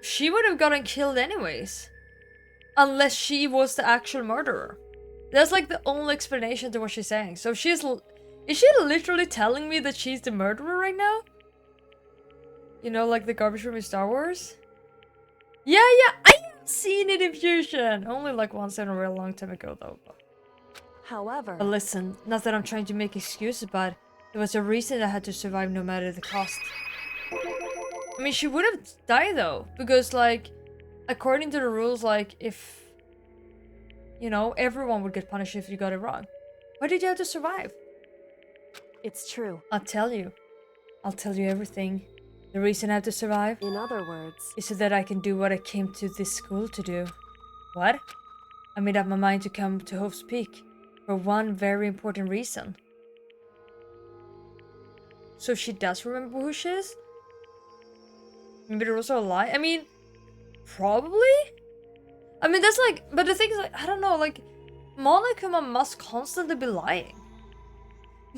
A: She would have gotten killed anyways. Unless she was the actual murderer. That's like the only explanation to what she's saying. So she's... Is she literally telling me that she's the murderer right now? You know, like the garbage room in Star Wars? Yeah, I have seen it in Fusion! Only like once in a real long time ago though.
B: However,
A: But listen, not that I'm trying to make excuses, but there was a reason I had to survive no matter the cost. I mean, she would have died though, because like, according to the rules, like, if... You know, everyone would get punished if you got it wrong. Why did you have to survive?
B: it's true.
A: I'll tell you. I'll tell you everything. The reason I have to survive
B: In other words,
A: is so that I can do what I came to this school to do. What? I made up my mind to come to Hope's Peak for one very important reason. So she does remember who she is? Maybe there was a lie? I mean, probably? I mean, that's like... But the thing is, like, I don't know, like... Monokuma must constantly be lying.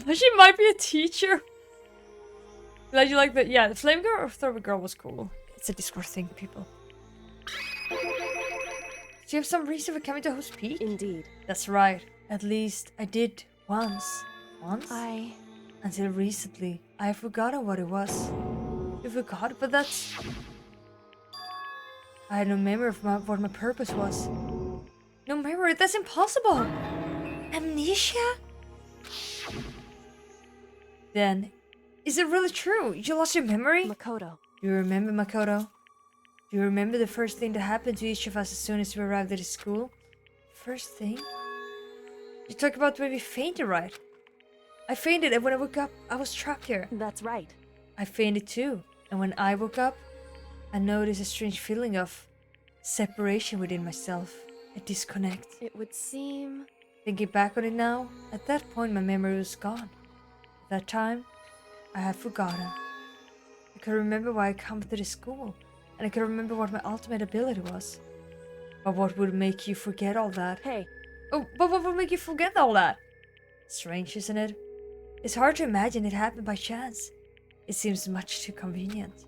A: But she might be a teacher. Like, you like the... Yeah, the Flame Girl or Thurber Girl was cool. It's a Discord thing, people. Do you have some reason for coming to Host Peak?
B: indeed.
A: That's right. At least I did once. Once? Until recently, I forgot what it was. You forgot? But that's... I had no memory of what my purpose was. No memory? That's impossible! Amnesia? Then, is it really true? You lost your memory?
B: Makoto.
A: Do you remember, Makoto? Do you remember the first thing that happened to each of us as soon as we arrived at the school? First thing? You talk about when we fainted, right? I fainted, and when I woke up, I was trapped here.
B: That's right.
A: I fainted too, and when I woke up, I noticed a strange feeling of separation within myself, a disconnect.
B: It would seem...
A: Thinking back on it now, at that point my memory was gone. At that time, I had forgotten. I could remember why I come to the school, and I could remember what my ultimate ability was. But what would make you forget all that?
B: Hey,
A: Oh, but what would make you forget all that? Strange, isn't it? It's hard to imagine it happened by chance. It seems much too convenient.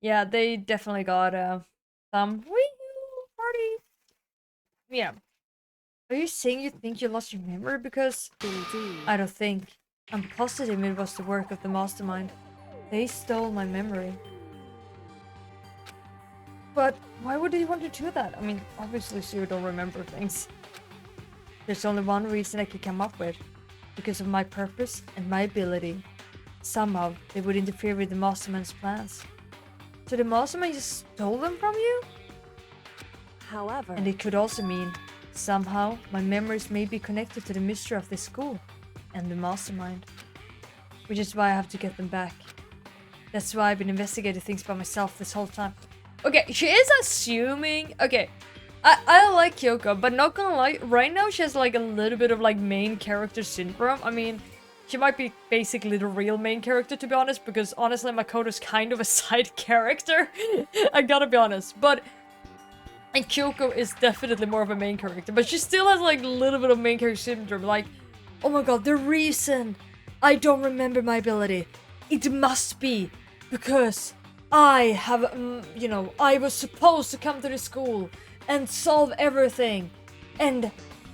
A: Yeah, they definitely got some wee party. Yeah. Are you saying you think you lost your memory? Because
B: indeed.
A: I don't think. I'm positive it was the work of the mastermind. They stole my memory. But why would they want to do that? I mean, obviously so you don't remember things. There's only one reason I could come up with. Because of my purpose and my ability. Somehow, they would interfere with the mastermind's plans. So the mastermind just stole them from you?
B: However,
A: And it could also mean, somehow, my memories may be connected to the mystery of this school and the mastermind. Which is why I have to get them back. That's why I've been investigating things by myself this whole time. Okay, she is assuming... Okay, I like Kyoko, but not gonna lie, right now she has like a little bit of like main character syndrome. I mean, she might be basically the real main character, to be honest, because honestly Makoto's kind of a side character. I gotta be honest, but... And Kyoko is definitely more of a main character, but she still has like a little bit of main character syndrome, like, oh my god, the reason I don't remember my ability, it must be because I have, you know, I was supposed to come to the school and solve everything, and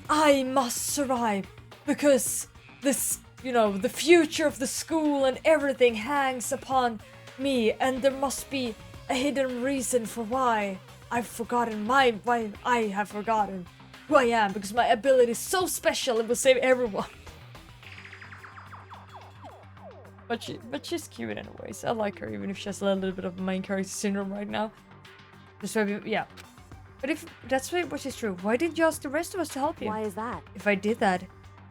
A: I must survive because this, you know, the future of the school and everything hangs upon me, and there must be a hidden reason for why I've forgotten why I have forgotten who I am, because my ability is so special it will save everyone. But she's cute anyways. I like her even if she has a little bit of main character syndrome right now. Just maybe, yeah. But if that's what is true, why didn't you ask the rest of us to help you?
B: why is that?
A: If I did that,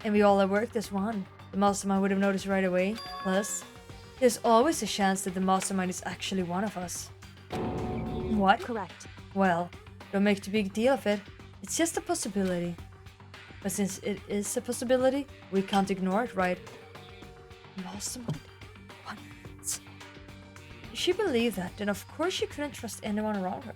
A: and we all had worked as one, the mastermind would have noticed right away. Plus, there's always a chance that the mastermind is actually one of us. What?
B: Correct.
A: Well, don't make too big deal of it. It's just a possibility. But since it is a possibility, we can't ignore it, right? Mastermind? What? If she believed that, then of course she couldn't trust anyone around her.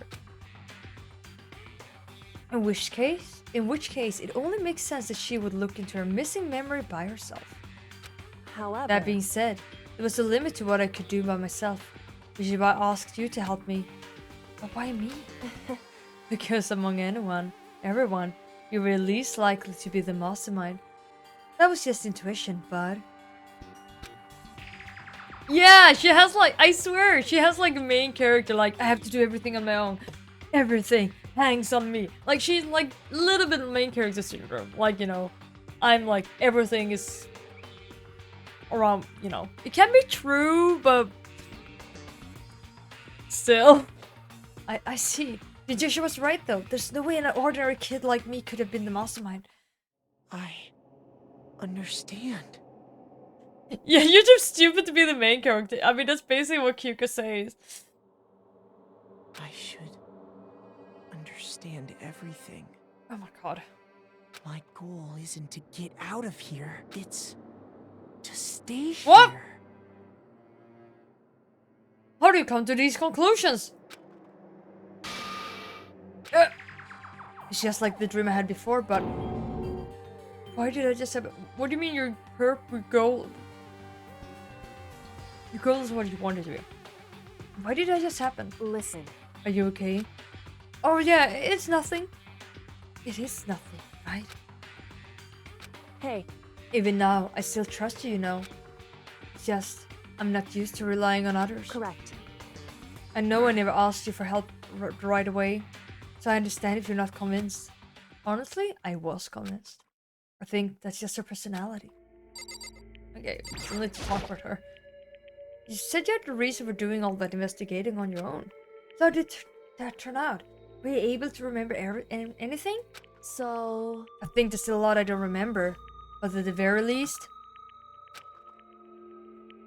A: In which case, it only makes sense that she would look into her missing memory by herself.
B: However,
A: That being said, there was a limit to what I could do by myself, which is why I asked you to help me. But why me? Because among everyone, you were least likely to be the mastermind. That was just intuition, but... Yeah, she has like, I swear, she has like a main character, like, I have to do everything on my own. Everything hangs on me. Like, she's like a little bit of main character syndrome. Like, you know, I'm like, everything is around, you know. It can be true, but still. I see. She was right though. There's no way an ordinary kid like me could have been the mastermind.
C: I understand.
A: Yeah, you're too stupid to be the main character. I mean, that's basically what Kyuka says.
C: I should understand everything.
A: Oh my god.
C: My goal isn't to get out of here. It's to stay
A: What?
C: here.
A: How do you come to these conclusions? It's just like the dream I had before, but... Why did I just have... What do you mean your goal... Your goal is what you wanted to be. Why did that just happen?
B: listen.
A: Are you okay? Oh yeah, it's nothing. It is nothing, right?
B: Hey,
A: Even now, I still trust you, you know. It's just, I'm not used to relying on others.
B: correct.
A: I know I never asked you for help right away, so I understand if you're not convinced. Honestly, I was convinced. I think that's just her personality. Okay, so let's talk about her. You said you had a reason for doing all that investigating on your own. So how did that turn out? Were you able to remember anything?
B: So,
A: I think there's still a lot I don't remember, but at the very least...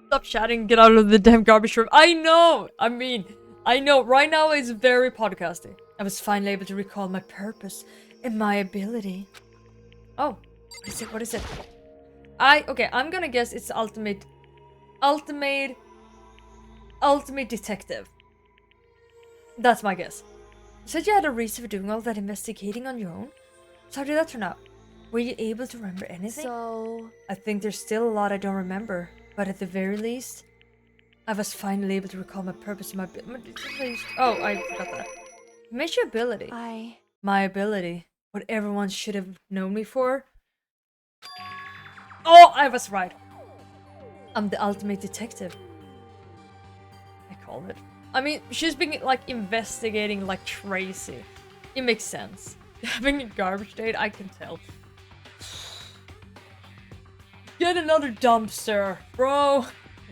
A: Stop chatting, get out of the damn garbage room. I know! I know, right now it's very podcasty. I was finally able to recall my purpose and my ability. Oh, what is it? Okay, I'm gonna guess it's ultimate detective. That's my guess. You said you had a reason for doing all that investigating on your own? So how did that turn out? Were you able to remember anything?
B: so...
A: I think there's still a lot I don't remember, but at the very least, I was finally able to recall my purpose and my oh, I forgot that. You mentioned your ability. My ability. What everyone should have known me for. Oh, I was right. I'm the ultimate detective. I called it. I mean, she's been like investigating like crazy. It makes sense. Having a garbage date, I can tell. Get another dumpster, bro.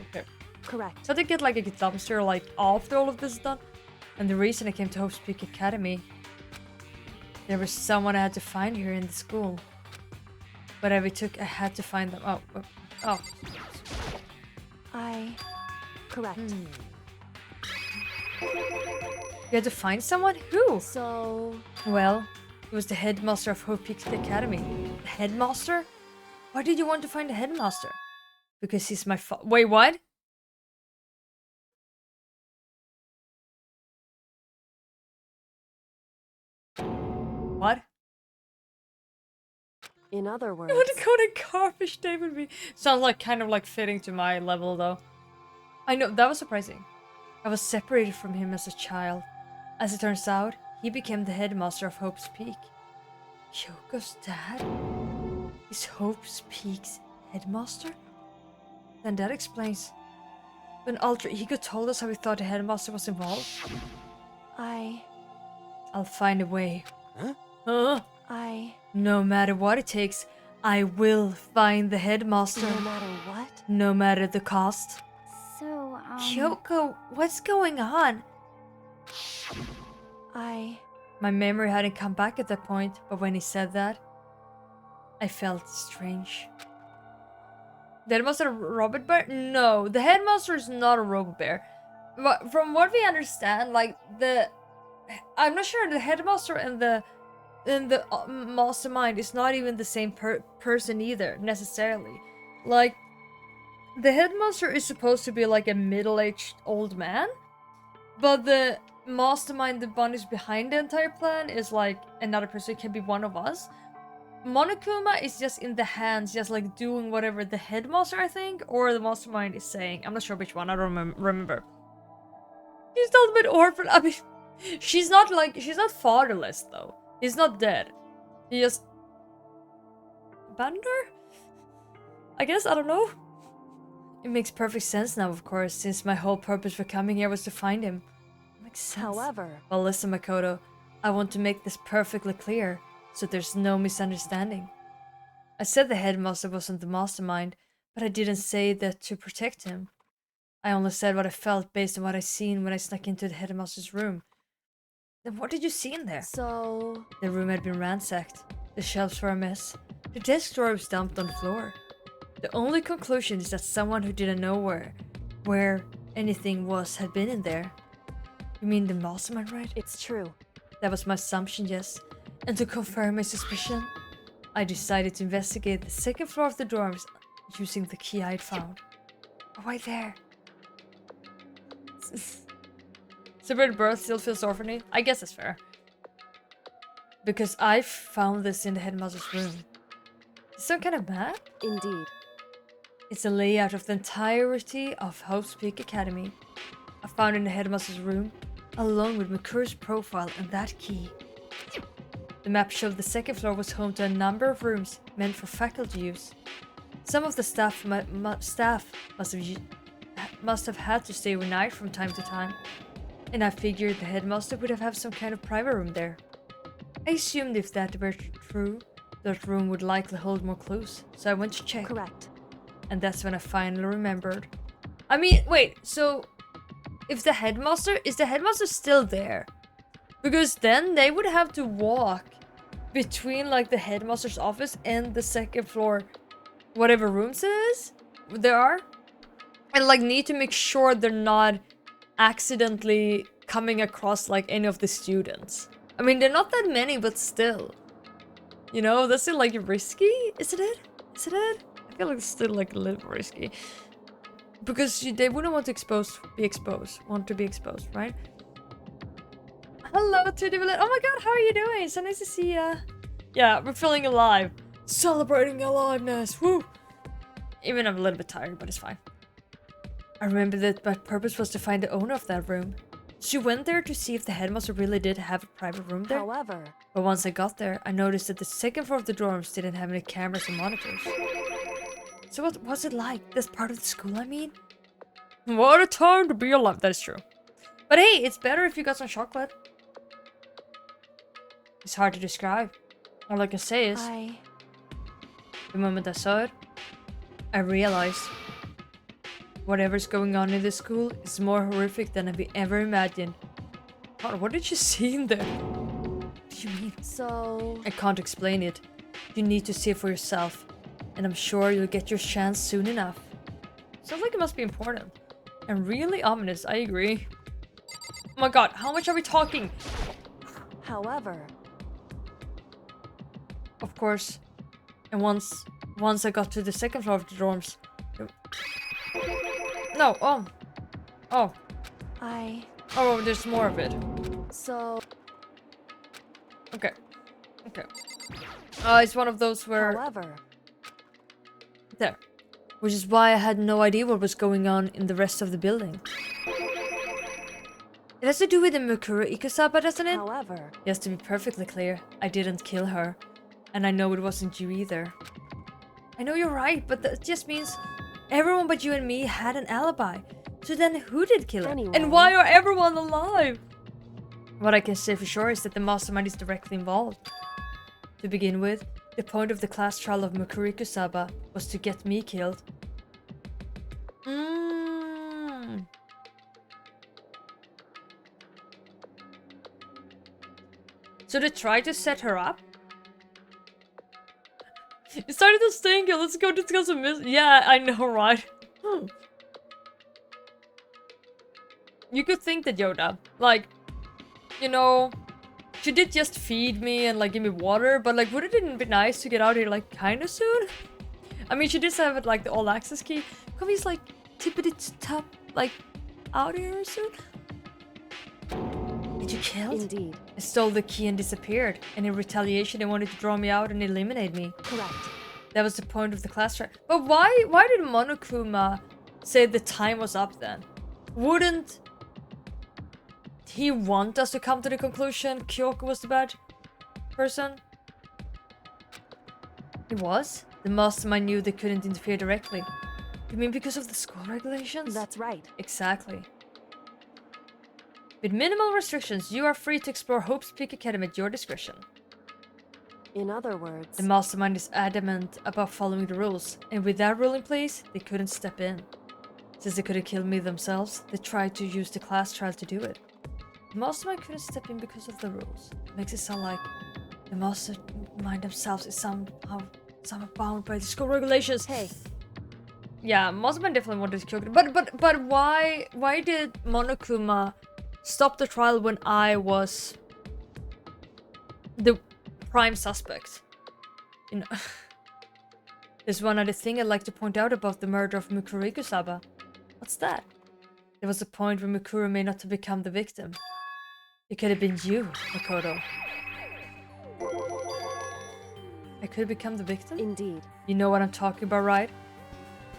A: Okay.
B: correct.
A: So they get like a dumpster like after all of this is done. And the reason I came to Hope's Peak Academy, there was someone I had to find here in the school. Whatever it took, I had to find them. Oh.
B: Correct.
A: You had to find someone? Who?
B: So,
A: Well, it was the headmaster of Hope Peak Academy. The headmaster? Why did you want to find the headmaster? Because he's my Wait, what? What?
B: in other words,
A: You want to go to garbage day with me? Sounds like kind of like fitting to my level though. I know, that was surprising. I was separated from him as a child. As it turns out, he became the headmaster of Hope's Peak. Kyoko's dad? Is Hope's Peak's headmaster? Then that explains. When Alter Ego told us how he thought the headmaster was involved. I'll find a way.
C: Huh?
A: No matter what it takes, I will find the headmaster.
B: no matter what?
A: No matter the cost.
D: So,
A: Kyoko, what's going on? My memory hadn't come back at that point, but when he said that, I felt strange. The headmaster a robot bear? No, the headmaster is not a robot bear. But from what we understand, like I'm not sure the headmaster and the and the mastermind is not even the same person either, necessarily. Like, the headmaster is supposed to be like a middle-aged old man, but the mastermind, the one who's behind the entire plan, is like another person. It can be one of us. Monokuma is just in the hands, just like doing whatever the headmaster, I think, or the mastermind is saying. I'm not sure which one, I don't remember. She's not a bit orphan. I mean, she's not fatherless though. He's not dead. He just abandoned her? I guess, I don't know. It makes perfect sense now, of course, since my whole purpose for coming here was to find him. Makes sense.
B: However,
A: Well, listen, Makoto, I want to make this perfectly clear, so there's no misunderstanding. I said the headmaster wasn't the mastermind, but I didn't say that to protect him. I only said what I felt based on what I seen when I snuck into the headmaster's room. Then what did you see in there?
B: so
A: The room had been ransacked. The shelves were a mess. The desk drawer was dumped on the floor. The only conclusion is that someone who didn't know where anything was had been in there. You mean the mastermind, right?
B: it's true.
A: That was my assumption, yes. And to confirm my suspicion, I decided to investigate the second floor of the dorms using the key I'd found. Right there. Separate birth still feels orphany? I guess that's fair. Because I found this in the headmaster's room. Some kind of map?
B: Indeed.
A: It's a layout of the entirety of Hope's Peak Academy. I found it in the headmaster's room, along with Makuru's profile and that key. The map showed the second floor was home to a number of rooms meant for faculty use. Some of the staff must have had to stay overnight from time to time, and I figured the headmaster would have some kind of private room there. I assumed if that were true, that room would likely hold more clues, so I went to check.
B: Correct.
A: And that's when I finally remembered. I mean, wait, so if the headmaster still there? Because then they would have to walk between like the headmaster's office and the second floor, whatever rooms it is there are, and like need to make sure they're not accidentally coming across like any of the students. I mean, they're not that many, but still, you know, that's still like risky. Is it? I feel like it's still like a little risky because they wouldn't want to be exposed, right? Hello, Tudibulet. Oh my god, how are you doing? So nice to see ya. Yeah, we're feeling alive. Celebrating aliveness. Woo! Even I'm a little bit tired, but it's fine. I remember that my purpose was to find the owner of that room. She went there to see if the headmaster really did have a private room there.
B: However,
A: But once I got there, I noticed that the second floor of the dorms didn't have any cameras or monitors. So what was it like? This part of the school, I mean? What a time to be alive. That is true. But hey, it's better if you got some chocolate. It's hard to describe. All I can say is, the moment I saw it, I realized whatever's going on in this school is more horrific than I've ever imagined. What did you see in there? What do you mean?
B: so
A: I can't explain it. You need to see it for yourself. And I'm sure you'll get your chance soon enough. Sounds like it must be important. And really ominous, I agree. Oh my god, how much are we talking?
B: however,
A: Of course. And once I got to the second floor of the dorms. No, oh, there's more of it.
B: so
A: Okay. It's one of those where
B: however,
A: there. Which is why I had no idea what was going on in the rest of the building. It has to do with the Mikuru Ikusaba, doesn't it?
B: however,
A: Yes, to be perfectly clear, I didn't kill her. And I know it wasn't you either. I know you're right, but that just means everyone but you and me had an alibi. So then who did kill her?
B: Anyway.
A: And why are everyone alive? What I can say for sure is that the mastermind is directly involved. To begin with, the point of the class trial of Mikuru Ikusaba was to get me killed. So they tried to set her up? It started to stink. Let's go discuss a Yeah, I know, right? You could think that Yoda, like, you know, she did just feed me and like give me water, but like would it be nice to get out here like kind of soon? I mean, she did have it like the all access key. Can we just like tippity top like out here soon? Did you kill?
B: Indeed.
A: I stole the key and disappeared, and in retaliation they wanted to draw me out and eliminate me.
B: Correct.
A: That was the point of the class trial. But why did Monokuma say the time was up then? Wouldn't he want us to come to the conclusion Kyoko was the bad person? He was? The mastermind knew they couldn't interfere directly. You mean because of the school regulations?
B: That's right.
A: Exactly. With minimal restrictions, you are free to explore Hope's Peak Academy at your discretion.
B: In other words,
A: The mastermind is adamant about following the rules, and with that rule in place, they couldn't step in. Since they could have killed me themselves, they tried to use the class trial to do it. The mastermind couldn't step in because of the rules. It makes it sound like the mastermind themselves is somehow bound by the school regulations.
B: hey,
A: Yeah, mastermind definitely wanted to kill it. But why did Monokuma stop the trial when I was the prime suspect? You know, there's one other thing I'd like to point out about the murder of Mukuro Ikusaba. What's that? There was a point where Mukuro may not have become the victim. It could have been you, Makoto. I could have become the victim?
B: indeed.
A: You know what I'm talking about, right?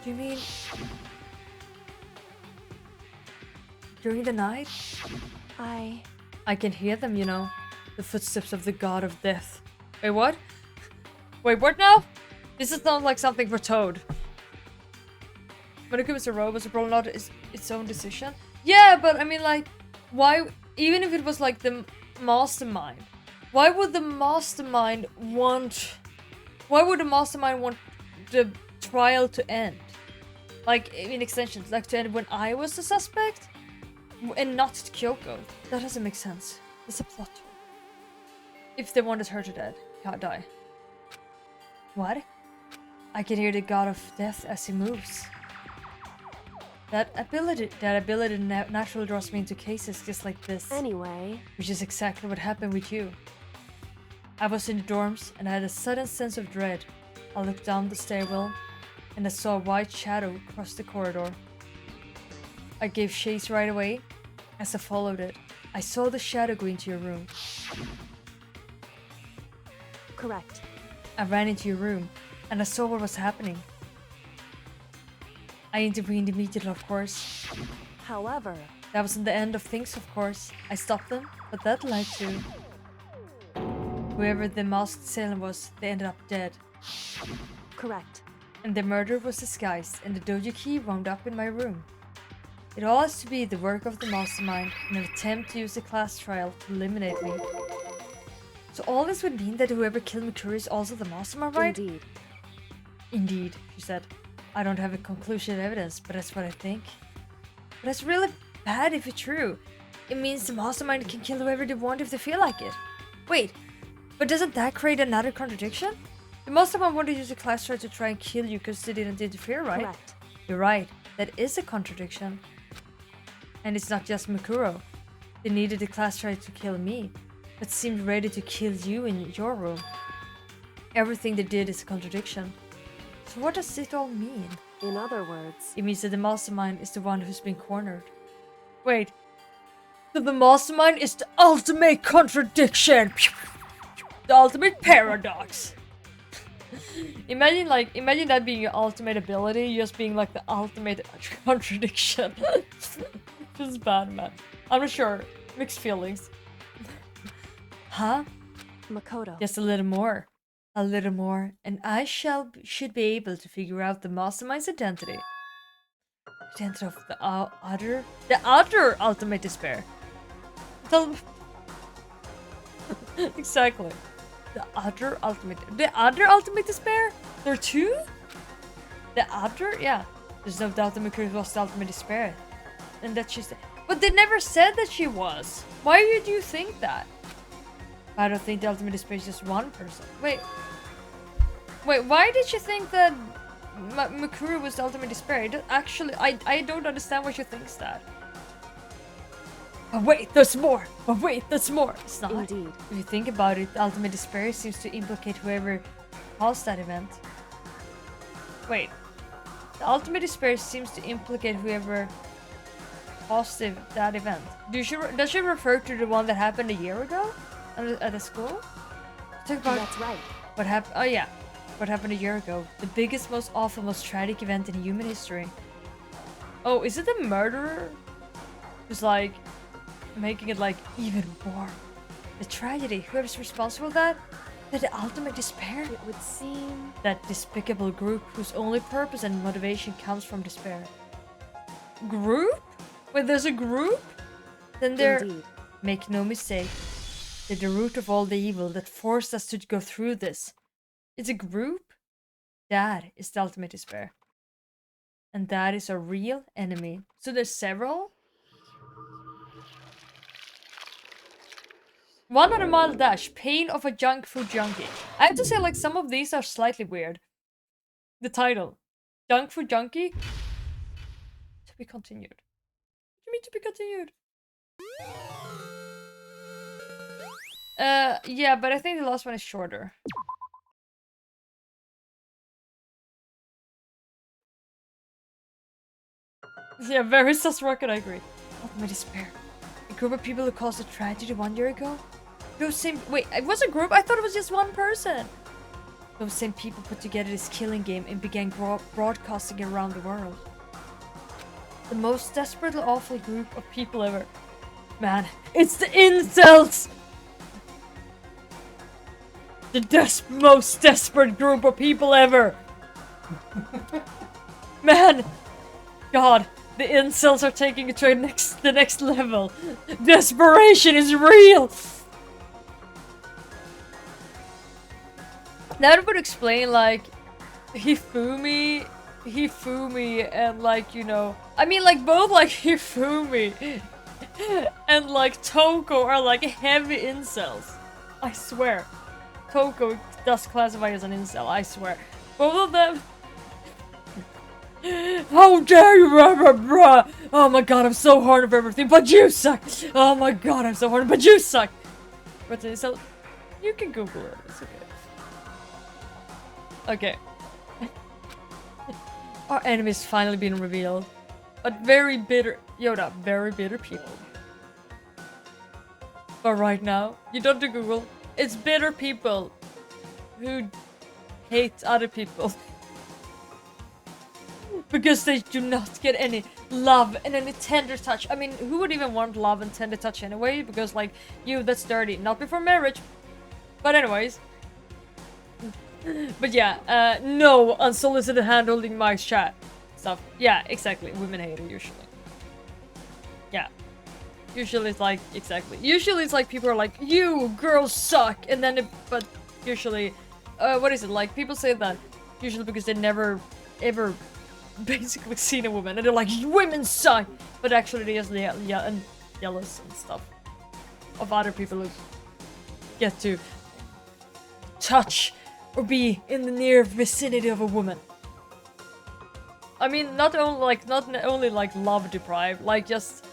A: Do you mean during the night? I can hear them, you know. The footsteps of the god of death. Wait, what? Wait, what now? This is not like something for Toad. When it comes to robots, it's probably not its own decision. Yeah, but I mean, like, why? Even if it was like the mastermind, why would the mastermind want? Why would the mastermind want the trial to end? Like, in extensions, like to end when I was the suspect? And not Kyoko. That doesn't make sense. It's a plot hole. If they wanted her to die. What? I can hear the god of death as he moves. That ability naturally draws me into cases just like this.
B: Anyway,
A: Which is exactly what happened with you. I was in the dorms and I had a sudden sense of dread. I looked down the stairwell and I saw a white shadow cross the corridor. I gave chase right away. As I followed it, I saw the shadow go into your room.
B: correct.
A: I ran into your room and I saw what was happening. I intervened immediately, of course.
B: However,
A: That wasn't the end of things, of course. I stopped them, but that led to... Whoever the masked assailant was, they ended up dead.
B: correct.
A: And the murder was disguised, and the dojo key wound up in my room. It all has to be the work of the mastermind in an attempt to use the class trial to eliminate me. So all this would mean that whoever killed Mikuri is also the mastermind, right?
B: Indeed.
A: Indeed, she said. I don't have a conclusive evidence, but that's what I think. But that's really bad if it's true. It means the mastermind can kill whoever they want if they feel like it. Wait, but doesn't that create another contradiction? The mastermind wanted to use the class trial to try and kill you because they didn't interfere, right?
B: Correct.
A: You're right. That is a contradiction. And it's not just Mikuro. They needed the class trial to kill me, but seemed ready to kill you in your room. Everything they did is a contradiction. So what does it all mean?
B: In other words,
A: It means that the mastermind is the one who's been cornered. Wait. So the mastermind is the ultimate contradiction! The ultimate paradox! Imagine that being your ultimate ability, just being like the ultimate contradiction. This is bad, man. I'm not sure. Mixed feelings. Huh?
B: Makoto.
A: Just a little more. A little more, and I should be able to figure out the mastermind's identity. Identity of the other ultimate despair. Exactly. The other ultimate despair? There are two? The other? Yeah. There's no doubt that Mikuri was the ultimate despair. And that she's... But they never said that she was. Why do you think that? I don't think the ultimate despair is just one person. Wait, why did you think that Mikuru was the ultimate despair? Actually, I don't understand why she thinks that. But wait, there's more! But wait, there's more! It's not.
B: Indeed.
A: If you think about it, the ultimate despair seems to implicate whoever caused that event. Wait. The ultimate despair seems to implicate whoever caused that event. Does she refer to the one that happened a year ago? At the school? Talk about
B: That's right.
A: what happened. Oh yeah. What happened a year ago. The biggest, most awful, most tragic event in human history. Oh, is it the murderer? Who's like making it like even more. The tragedy, whoever's responsible for that? The ultimate despair?
B: It would seem.
A: That despicable group whose only purpose and motivation comes from despair. Group? Wait, there's a group? Then they're...
B: Indeed.
A: Make no mistake. They're the root of all the evil that forced us to go through this. It's a group? That is the ultimate despair. And that is a real enemy. So there's several? 100-mile dash. Pain of a junk food junkie. I have to say, like, some of these are slightly weird. The title. Junk food junkie? To be continued. What do you mean to be continued? Yeah, but I think the last one is shorter. Yeah, very sus rocket, I agree. Ultimate despair. A group of people who caused a tragedy 1 year ago? Those same- wait, it was a group? I thought it was just one person! Those same people put together this killing game and began broadcasting it around the world. The most desperately awful group of people ever. Man, it's the incels! The most desperate group of people ever! Man! God, the incels are taking it to the next level. Desperation is real! That would explain, like, Hifumi, and, like, you know... I mean, like, both, like, Hifumi and, like, Toko are, like, heavy incels. I swear. Toko does classify as an incel, I swear. Both of them... How dare you, bruh! Oh my god, I'm so horny for everything, but you suck! Oh my god, I'm so horny, but you suck! What's an incel? You can Google it, it's okay. Okay. Our enemy's finally been revealed. But very bitter... Yoda, very bitter people. But right now, you don't do Google. It's bitter people who hate other people. Because they do not get any love and any tender touch. I mean, who would even want love and tender touch anyway? Because, like, that's dirty. Not before marriage. But anyways. But yeah, no unsolicited hand-holding my chat stuff. Yeah, exactly. Women hate it usually. Yeah. Usually it's like, exactly. Usually it's like people are like, you girls suck! And then, but usually, what is it? Like, people say that usually because they never, ever basically seen a woman. And they're like, women suck! But actually they just jealous and stuff of other people who get to touch or be in the near vicinity of a woman. I mean, not only like love deprived, like just,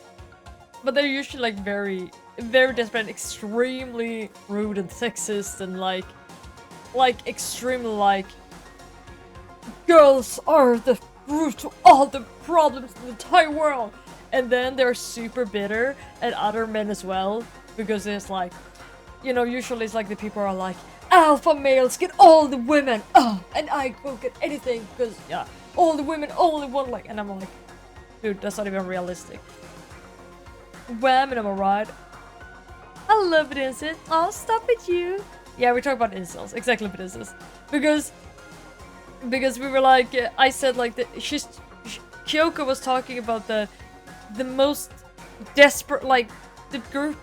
A: but they're usually like very, very desperate, extremely rude and sexist, and like extremely like, girls are the root to all the problems in the entire world, and then they're super bitter at other men as well, because it's like, you know, usually it's like the people are like, alpha males get all the women, and I won't get anything because, yeah, all the women only want, like, and I'm like, dude, that's not even realistic. Wham, am I right? I love it, incel. I'll stop at you. Yeah, we talk about incels, exactly what this is. Because we were like, I said like, Kyoko was talking about the most desperate, like, the group.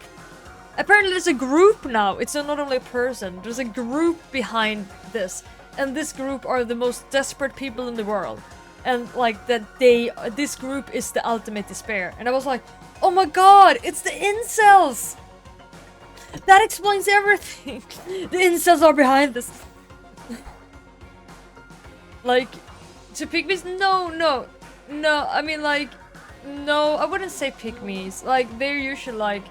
A: Apparently there's a group now, it's not only a person, there's a group behind this. And this group are the most desperate people in the world. And like that this group is the ultimate despair. And I was like, oh my god, it's the incels! That explains everything! The incels are behind this. Like, to pick this, no, I mean like, no, I wouldn't say pick-me's. Like, they're usually like,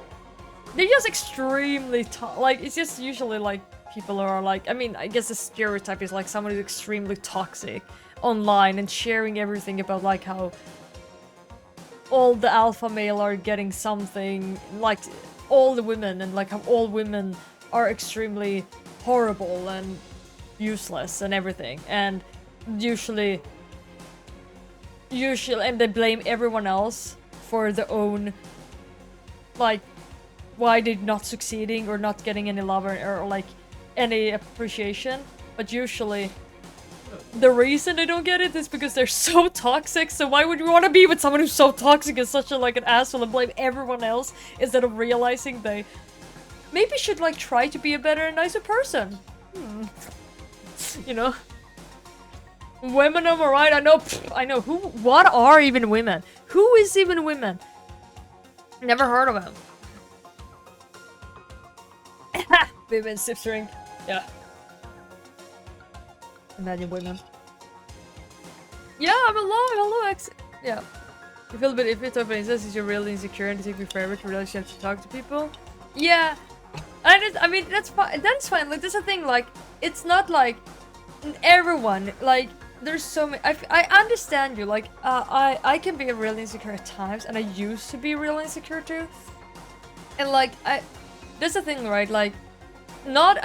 A: they're just extremely like, it's just usually like people who are like, I mean, I guess the stereotype is like someone who's extremely toxic online and sharing everything about like how all the alpha male are getting something, like all the women, and like how all women are extremely horrible and useless and everything, and usually and they blame everyone else for their own, like, why they're not succeeding or not getting any love or like any appreciation. But usually the reason they don't get it is because they're so toxic. So why would you want to be with someone who's so toxic and such a like an asshole and blame everyone else instead of realizing they maybe should like try to be a better and nicer person? You know? Women, am I right? I know. What are even women? Who is even women? Never heard of them. Women sip drink. Yeah. Imagine women. Yeah, I'm alone. Hello, X. Yeah. You feel a bit iffy talking about this. Is you're really insecure and it takes me forever to realize you have to talk to people. Yeah. I mean, that's fine. That's fine. Like, that's the thing. Like, it's not like everyone. Like, there's so many. I understand you. Like, I can be really insecure at times, and I used to be really insecure too. And like, that's the thing, right? Like, not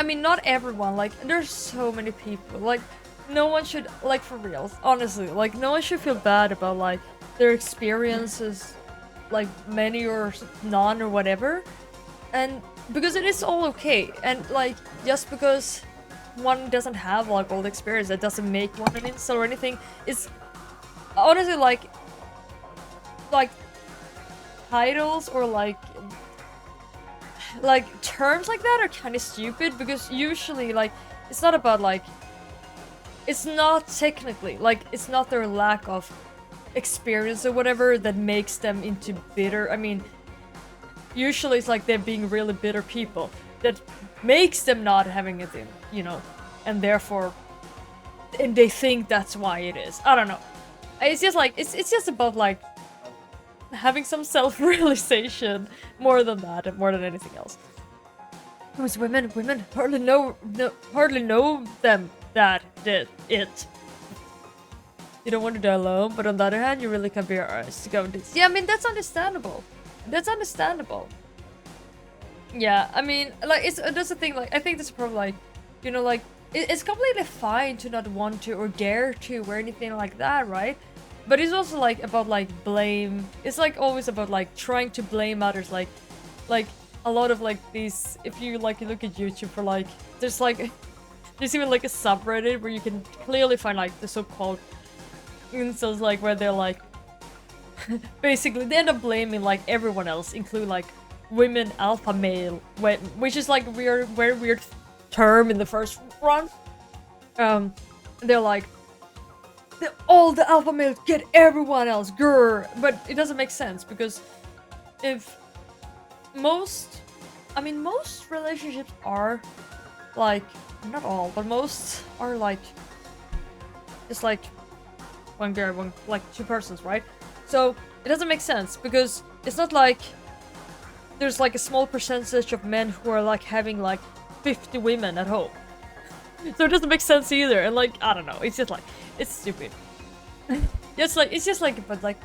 A: everyone. Like, there's so many people. Like, no one should, like, for real, honestly, like, no one should feel bad about like their experiences, like many or none or whatever, and because it is all okay. And like, just because one doesn't have like all the experience, that doesn't make one an incel or anything. It's honestly like titles or like terms like that are kind of stupid, because usually like it's not about like, it's not technically like, it's not their lack of experience or whatever that makes them into bitter. I mean, usually it's like they're being really bitter people that makes them not having it in, you know, and therefore, and they think that's why it is. I don't know. It's just like, it's just about like having some self-realization more than that, and more than anything else. Because women hardly know them that did it. You don't want to die alone, but on the other hand, you really can be arsed to go with this. Yeah, I mean, that's understandable. That's understandable. Yeah, I mean, like, that's the thing, like, I think that's probably, like, you know, like, it's completely fine to not want to or dare to or anything like that, right? But it's also, like, about, like, blame. It's, like, always about, like, trying to blame others, like, a lot of, like, these, if you, like, look at YouTube for, like, there's, like, there's even, like, a subreddit where you can clearly find, like, the so-called incels, like, where they're, like, basically, they end up blaming, like, everyone else, including, like, women alpha male, which is, like, very weird term in the first run. They're like, all the alpha males get everyone else, grr. But it doesn't make sense, because if most relationships are, like, not all, but most are, like, just, like, one girl, one, like, two persons, right? So, it doesn't make sense, because it's not like there's, like, a small percentage of men who are, like, having, like, 50 women at home. So it doesn't make sense either, and, like, I don't know, it's just, like, it's stupid. It's just, like, but, like,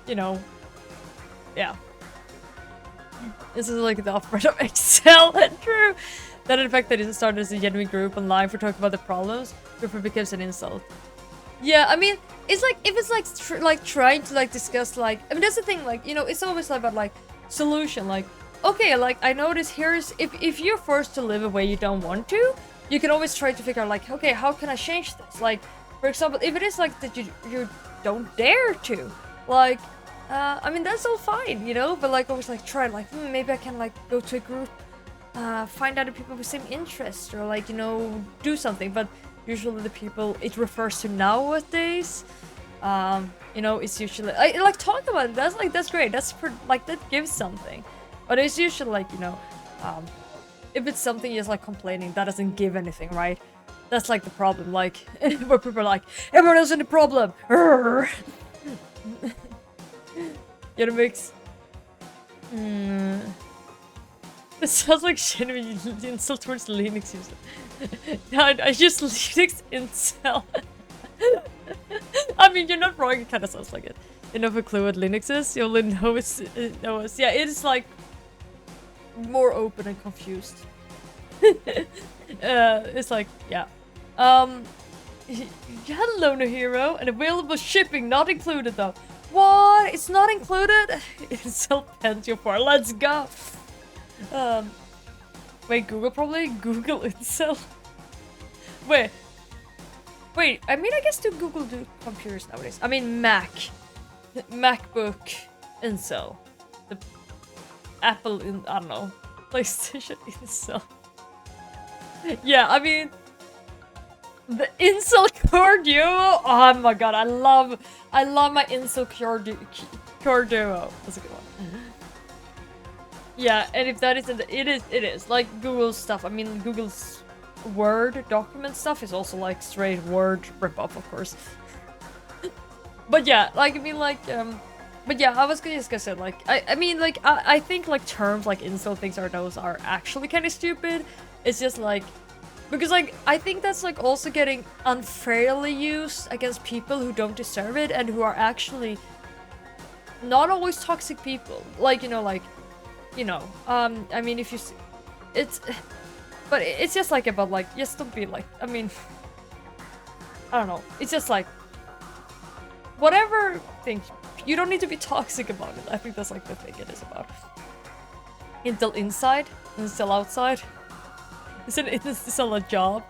A: you know, yeah. This is, like, the off-brand of Excel, and true. That in fact that it started as a genuine group online for talking about the problems, before it becomes an insult. Yeah, I mean, it's like, if it's like trying to like discuss, like, I mean, that's the thing, like, you know, it's always about like solution, like, okay, like, I notice here's, if you're forced to live a way you don't want to, you can always try to figure out, like, okay, how can I change this? Like, for example, if it is like that you don't dare to, like, I mean, that's all fine, you know, but like always like try, like, maybe I can like go to a group, find other people with same interest, or like, you know, do something. But usually the people it refers to nowadays, you know, it's usually like talk about it. That's great. That's like that gives something, but it's usually like, you know, if it's something just like complaining, that doesn't give anything, right? That's like the problem. Like where people are like, everyone else in the problem. Get a mix. It sounds like shit when you insult towards Linux user. I use Linux incel. I mean, you're not wrong, it kind of sounds like it. You don't have a clue what Linux is, you only know it's... yeah, it is like... more open and confused. It's like, yeah. Hello, no hero, and available shipping not included though. What? It's not included? Incel Pentium 4, let's go! Wait, Google probably? Google Incel? Wait, I mean, I guess Google do computers nowadays. I mean, MacBook Incel. The Apple, I don't know, PlayStation Incel. Yeah, I mean, the Incel Core Duo. Oh my god, I love my Incel Core Duo. That's a good one. Yeah, and if that isn't, it is like Google's stuff. I mean, Google's Word document stuff is also like straight Word ripoff, of course. But yeah, like I mean, like but yeah, I was just gonna say, like, I mean, like, I think, like, terms like incel things are actually kind of stupid. It's just, like, because, like, I think that's, like, also getting unfairly used against people who don't deserve it and who are actually not always toxic people. Like, I mean, if you see, but it's just, like, about, like, just don't be, like, I mean, I don't know. It's just, like, whatever thing. You don't need to be toxic about it. I think that's like the thing it is about. Intel inside, Intel outside. Is it a job?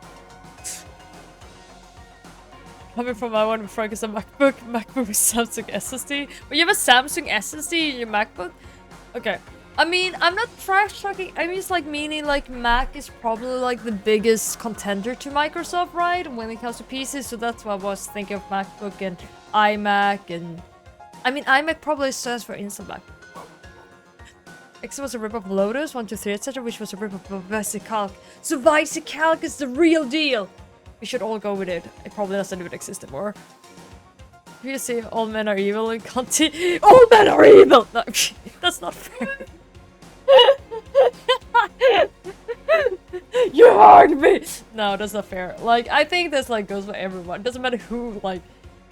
A: Coming from my one before I guess a MacBook with Samsung SSD. But you have a Samsung SSD in your MacBook? Okay. I mean, I'm not trash talking. I mean, it's like meaning like Mac is probably like the biggest contender to Microsoft, right? When it comes to PCs. So that's why I was thinking of MacBook and iMac and... I mean, iMac probably stands for Instant Mac. X was a rip-off of Lotus, 1, 2, 3, etc., which was a rip-off of VisiCalc. So VisiCalc is the real deal! We should all go with it. It probably doesn't even exist anymore. You see, all men are evil and continue. All men are evil! No, that's not fair. You heard me! No, that's not fair. Like, I think this like goes for everyone. It doesn't matter who, like,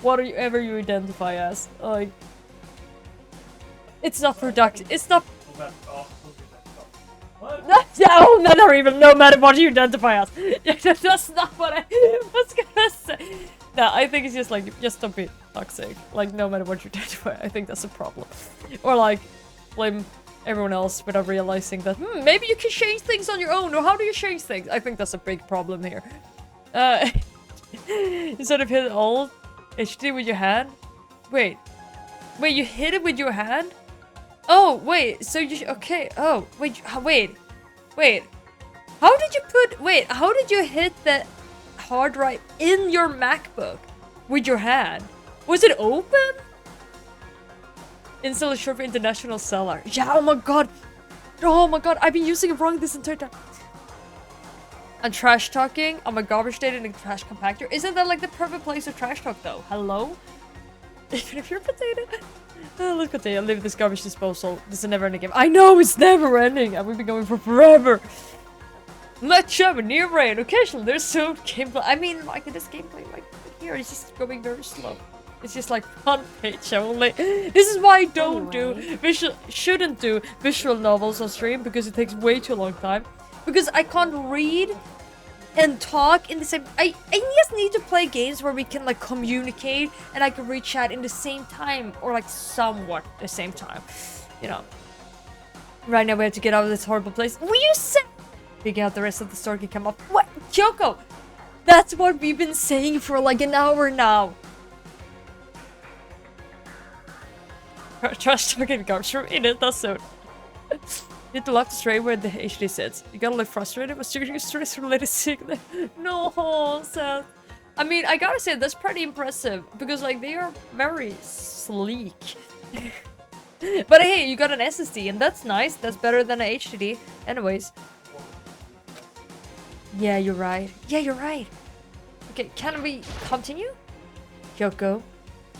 A: whatever you identify as. Like, it's not productive. It's not. Yeah, all men are evil, no matter what you identify as. That's not what I was gonna say. No, I think it's just like, just don't be toxic. Like, no matter what you identify, I think that's a problem. Or like, blame everyone else without realizing that, maybe you can change things on your own, or how do you change things? I think that's a big problem here. Instead of hitting alt HD with your hand? Wait, you hit it with your hand? Oh, wait, so you, okay, oh, wait, how did you hit the hard drive in your MacBook with your hand? Was it open? Install a short for international seller. Yeah, oh my god, I've been using it wrong this entire time. And trash talking on my garbage data in a trash compactor. Isn't that like the perfect place to trash talk though? Hello? Even if you're a potato. Let's continue. Leave this garbage disposal. This is a never-ending game. I know it's never-ending, and we've been going for forever. Let's have a new rain. Occasionally, there's some gameplay. I mean, like in this gameplay, like here, it's just going very slow. It's just like one page only. This is why I shouldn't do visual novels on stream because it takes way too long time. Because I can't read and talk in the same... I just need to play games where we can like communicate and I can read chat in the same time, or like somewhat the same time, you know. Right now we have to get out of this horrible place. Will you say... Figure out the rest of the story can come up. What? Kyoko! That's what we've been saying for like an hour now. Trash talking garbage from in it, that's so... Need to lock the tray where the HD sits. You gotta look frustrated with your stress-related sickness. No, Seth. I mean, I gotta say, that's pretty impressive. Because, like, they are very sleek. But hey, you got an SSD, and that's nice. That's better than an HDD. Anyways. Yeah, you're right. Okay, can we continue? Kyoko,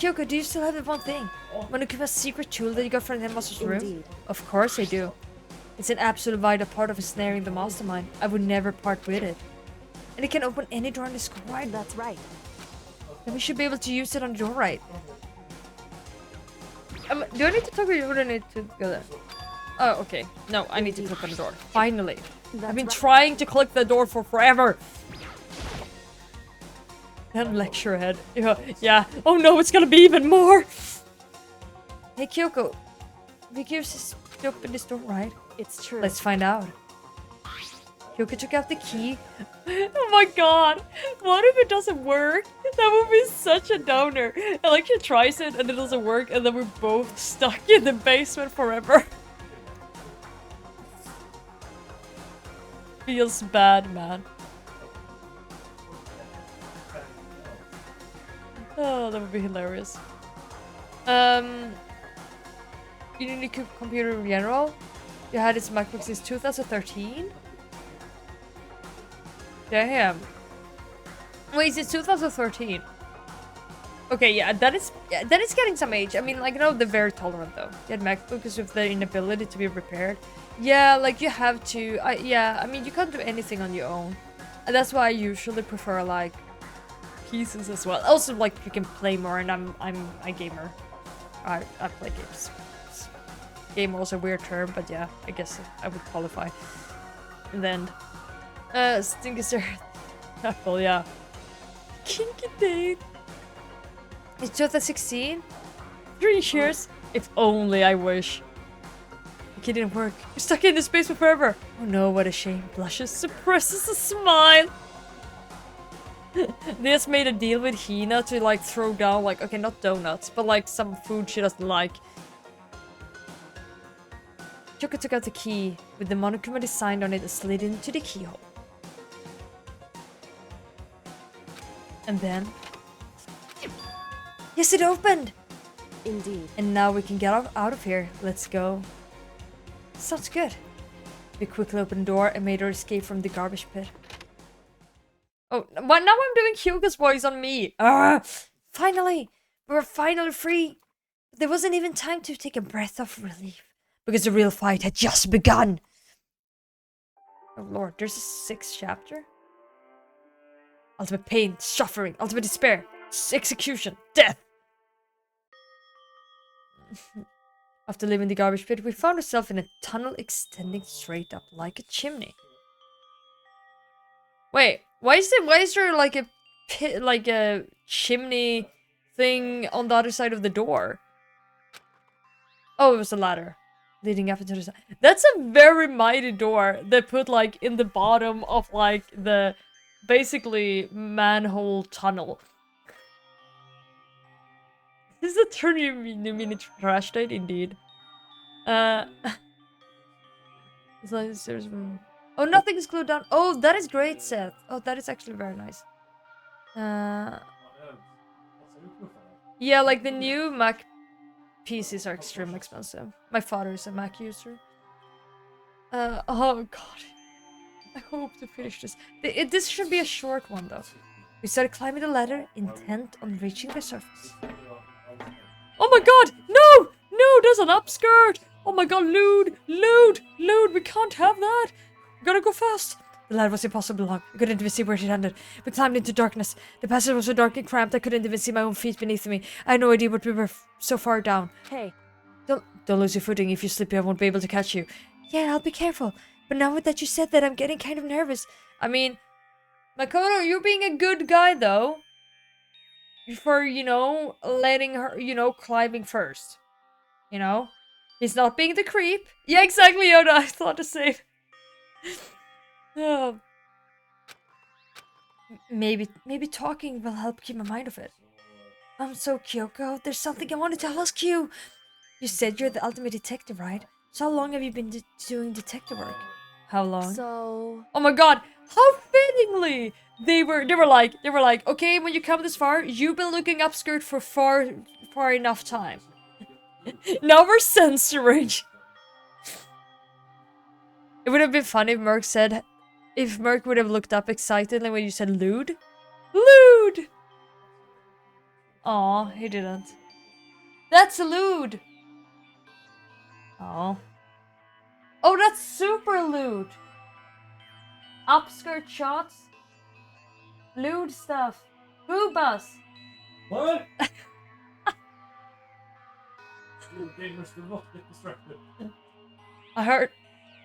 A: Kyoko, do you still have the one thing? Monokuma's secret tool that you got from the master's room?
B: Indeed.
A: Of course I do. It's an absolute vital part of ensnaring the mastermind. I would never part with it. And it can open any door in the school, right?
B: That's right.
A: Then we should be able to use it on the door, right? Do I need to talk with you or do I need to go there? Oh, okay. No, I need to click on the door. Finally. I've been trying to click the door for forever. Then lecture ahead. Yeah. Oh no, it's gonna be even more. Hey, Kyoko. We can just open this door, right?
B: It's true.
A: Let's find out. Kyoko took out the key. Oh my god. What if it doesn't work? That would be such a downer. And like she tries it and it doesn't work and then we're both stuck in the basement forever. Feels bad, man. Oh, that would be hilarious. You need a computer in general? You had this MacBook since 2013? Damn. Wait, since 2013? Okay, yeah, that is getting some age. I mean, like, no, they're very tolerant though. You had MacBooks with the inability to be repaired. Yeah, like you have to. Yeah, I mean, you can't do anything on your own, and that's why I usually prefer like pieces as well. Also, like you can play more, and I'm a gamer. I play games. Gamer was a weird term, but yeah, I guess I would qualify. And then, Stinker Apple, yeah. Kinky date. It's 2016. 3 years. If only I wish. It didn't work. You're stuck in this space forever. Oh no, what a shame. Blushes, suppresses a smile. They just made a deal with Hina to like throw down like, okay, not donuts, but like some food she doesn't like. Kyoko took out the key with the Monokuma design on it and slid into the keyhole. And then... Yes, it opened!
B: Indeed.
A: And now we can get out of here. Let's go. Sounds good. We quickly opened the door and made our escape from the garbage pit. Oh, well, now I'm doing Kyoko's voice on me. Finally! We were finally free. There wasn't even time to take a breath of relief. Because the real fight had just begun. Oh lord, there's a 6th chapter? Ultimate pain, suffering, ultimate despair, execution, death! After leaving the garbage pit, we found ourselves in a tunnel extending straight up like a chimney. Wait, why is there like a pit, like a chimney thing on the other side of the door? Oh, it was a ladder leading up into the side. That's a very mighty door they put like in the bottom of like the basically manhole tunnel. This is a turn you mini trash date indeed. It's like there's oh, nothing is glued down. Oh, that is great, Seth. Oh, that is actually very nice. Yeah, like the new Mac PCs are extremely expensive. My father is a Mac user. Oh god. I hope to finish this. This should be a short one though. We started climbing the ladder, intent on reaching the surface. Oh my god! No! No, there's an upskirt! Oh my god, lewd! Lewd! Lewd! We can't have that! We gotta go fast! The ladder was impossible long. I couldn't even see where it ended. We climbed into darkness. The passage was so dark and cramped I couldn't even see my own feet beneath me. I had no idea what we were so far down.
B: Hey.
A: Don't lose your footing. If you slip, I won't be able to catch you. Yeah, I'll be careful. But now that you said that, I'm getting kind of nervous. I mean, Makoto, you're being a good guy, though. For, you know, letting her, you know, climbing first. You know? He's not being the creep. Yeah, exactly, Yoda. I thought the same. Oh. Maybe talking will help keep my mind off it. So, Kyoko, there's something I wanted to ask you. You said you're the ultimate detective, right? So how long have you been doing detective work? How long?
B: So...
A: Oh my god, how fittingly! They were like, okay, when you come this far, you've been looking up skirt for far enough time. Now we're censoring. It would have been funny if Merc would have looked up excitedly when you said lewd. Lewd! Aw, he didn't. That's lewd! Oh. Oh, that's super lewd! Upskirt shots. Lewd stuff. Boobas!
D: What? You gamers do not get distracted.
A: I heard.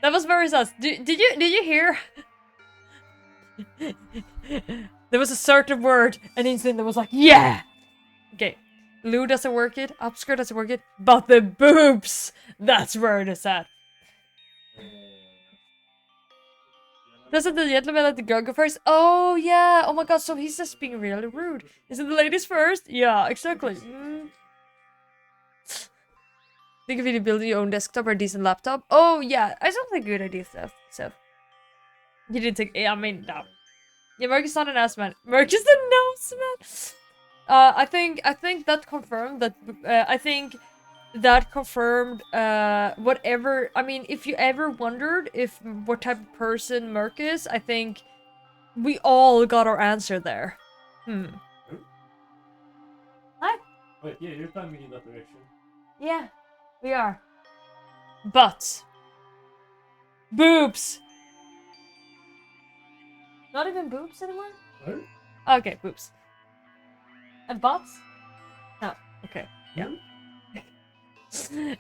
A: That was very sus. Did you hear? There was a certain word, and instantly there was like, yeah! Okay. Lewd doesn't work it, upskirt doesn't work it, but the boobs! That's where it is at. Doesn't the gentleman let the girl go first? Oh, yeah. Oh my god, so he's just being really rude. Isn't the ladies first? Yeah, exactly. Think of you building your own desktop or a decent laptop? Oh, yeah. I don't think good idea stuff. So. You didn't take. I mean, no. Yeah, Merc is not an ass man. Merc is the nose man. I think that confirmed that. I think that confirmed. Whatever. I mean, if you ever wondered if what type of person Merc is, I think we all got our answer there. Hi.
D: Wait, yeah, you're timing in that direction.
A: Yeah, we are. But boobs. Not even boobs anymore?
D: No?
A: Okay, boobs. And butts? No. Okay. Yeah.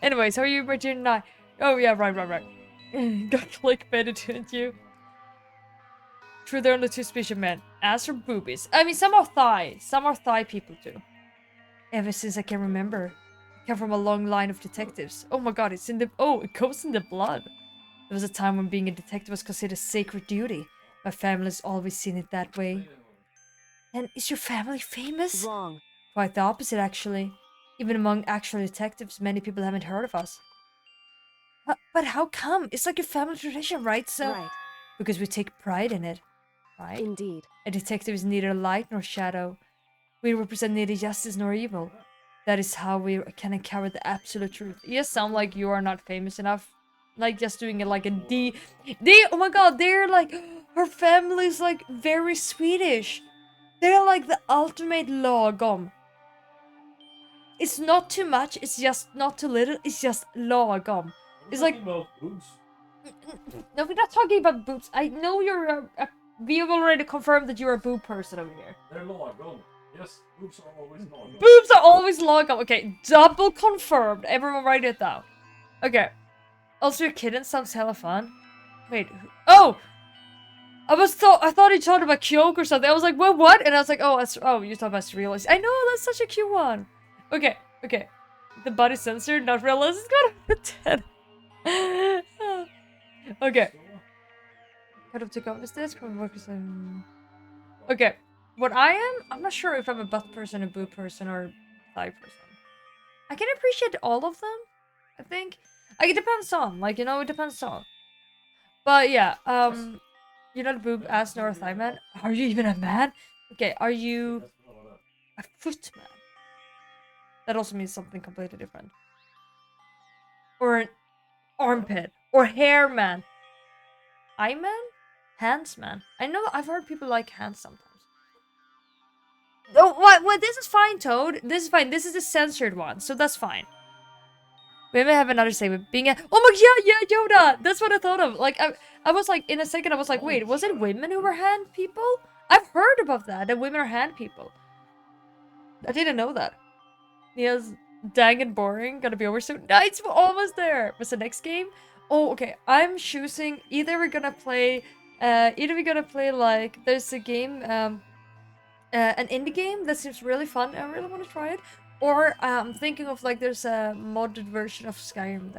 A: Anyways, how are you, Virginia? Oh yeah, right. Got clickbaited, didn't you? True, they're only two species of men. Ass or boobies? I mean, some are thigh. Some are thigh people too. Ever since I can remember. I come from a long line of detectives. Oh my god, it's in the... Oh, it goes in the blood. There was a time when being a detective was considered sacred duty. My family's always seen it that way. And is your family famous?
B: Wrong.
A: Quite the opposite, actually. Even among actual detectives, many people haven't heard of us. But how come? It's like a family tradition, right? So,
B: Right.
A: because we take pride in it, right?
B: Indeed.
A: A detective is neither light nor shadow. We represent neither justice nor evil. That is how we can uncover the absolute truth. You sound like you are not famous enough. Like just doing it like a oh my god, they're like, her family's like very Swedish. They're like the ultimate lagom. It's not too much, it's just not too little, it's just lagom. It's like,
D: about boobs.
A: no, we're not talking about boobs. I know you're we have already confirmed that you're a boob person over here.
D: They're lagom. Yes, boobs are always lagom.
A: Boobs are always lagom. Okay, double confirmed. Everyone write it down. Okay. Also, your kitten sounds hella fun. Wait. Oh! I thought he talked about Kyok or something. I was like, what? And I was like, oh, you talking about surrealist. I know, that's such a cute one. Okay. The body sensor, not realized. It's got a 10. Okay. Kind of took off his desk from workers. Okay. What I am, I'm not sure if I'm a butt person, a boob person, or thigh person. I can appreciate all of them, I think. Like, it depends on, like, you know, it depends on. But yeah, you're not a boob, ass, nor a thigh man. Are you even a man? Okay, are you a foot man? That also means something completely different. Or an armpit. Or hair man. Eye man? Hands man. I know, I've heard people like hands sometimes. Oh, what? This is fine, Toad. This is fine. This is the censored one, so that's fine. We may have another segment. Being a... Oh my god, yeah, Yoda! That's what I thought of. Like, I was like, in a second, I was like, wait, was it women who were hand people? I've heard about that women are hand people. I didn't know that. Yes, dang and boring. Gonna be over soon. No, it's almost there. What's the next game? Oh, okay. I'm choosing... Either we're gonna play... like... There's a game, an indie game that seems really fun. I really want to try it. Or I'm thinking of like there's a modded version of Skyrim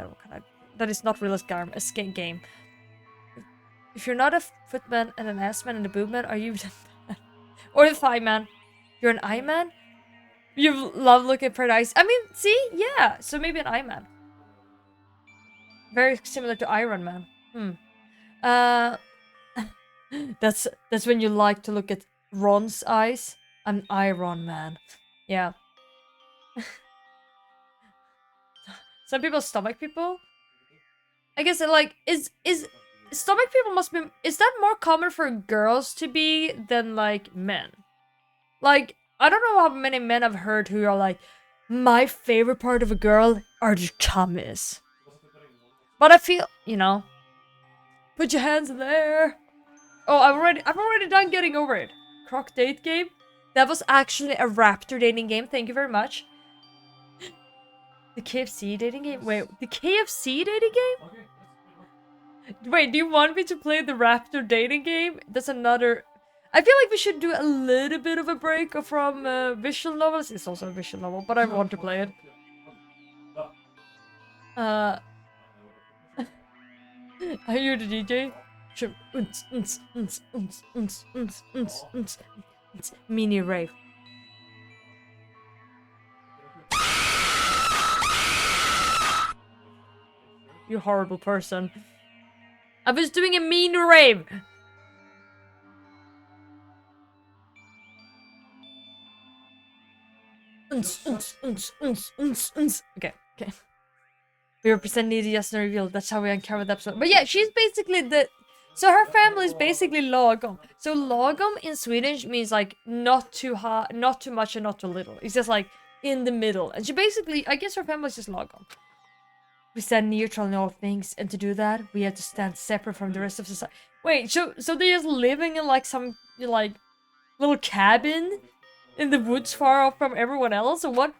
A: that is not really a Skyrim, a game. If you're not a footman and an assman and a boobman, are you the man? Or the thigh man? You're an eye man? You love looking at paradise. I mean, see, yeah. So maybe an eye man. Very similar to Iron Man. That's when you like to look at Ron's eyes. An Iron Man. Yeah. Some people stomach people. I guess it like is stomach people must be, is that more common for girls to be than like men? Like I don't know how many men I've heard who are like, my favorite part of a girl are the tummies. But I feel, you know, put your hands in there. Oh, I've already done getting over it. Croc date game. That was actually a raptor dating game. Thank you very much. The KFC dating game? Wait, the KFC dating game?
D: Okay, yes,
A: Wait, do you want me to play the raptor dating game? That's another... I feel like we should do a little bit of a break from visual novels. It's also a visual novel, but I want to play it. Are you the DJ? Sure. Mini rave. You horrible person. I was doing a mini rave. Okay, okay. We represent needy just and revealed. That's how we uncover the episode. But yeah, she's basically the... So her family is basically lagom. So lagom in Swedish means like not too high, not too much and not too little. It's just like in the middle. And she basically, I guess her family is just lagom. We stand neutral in all things, and to do that, we have to stand separate from the rest of society. Wait, so they're just living in like some like little cabin in the woods far off from everyone else, or what?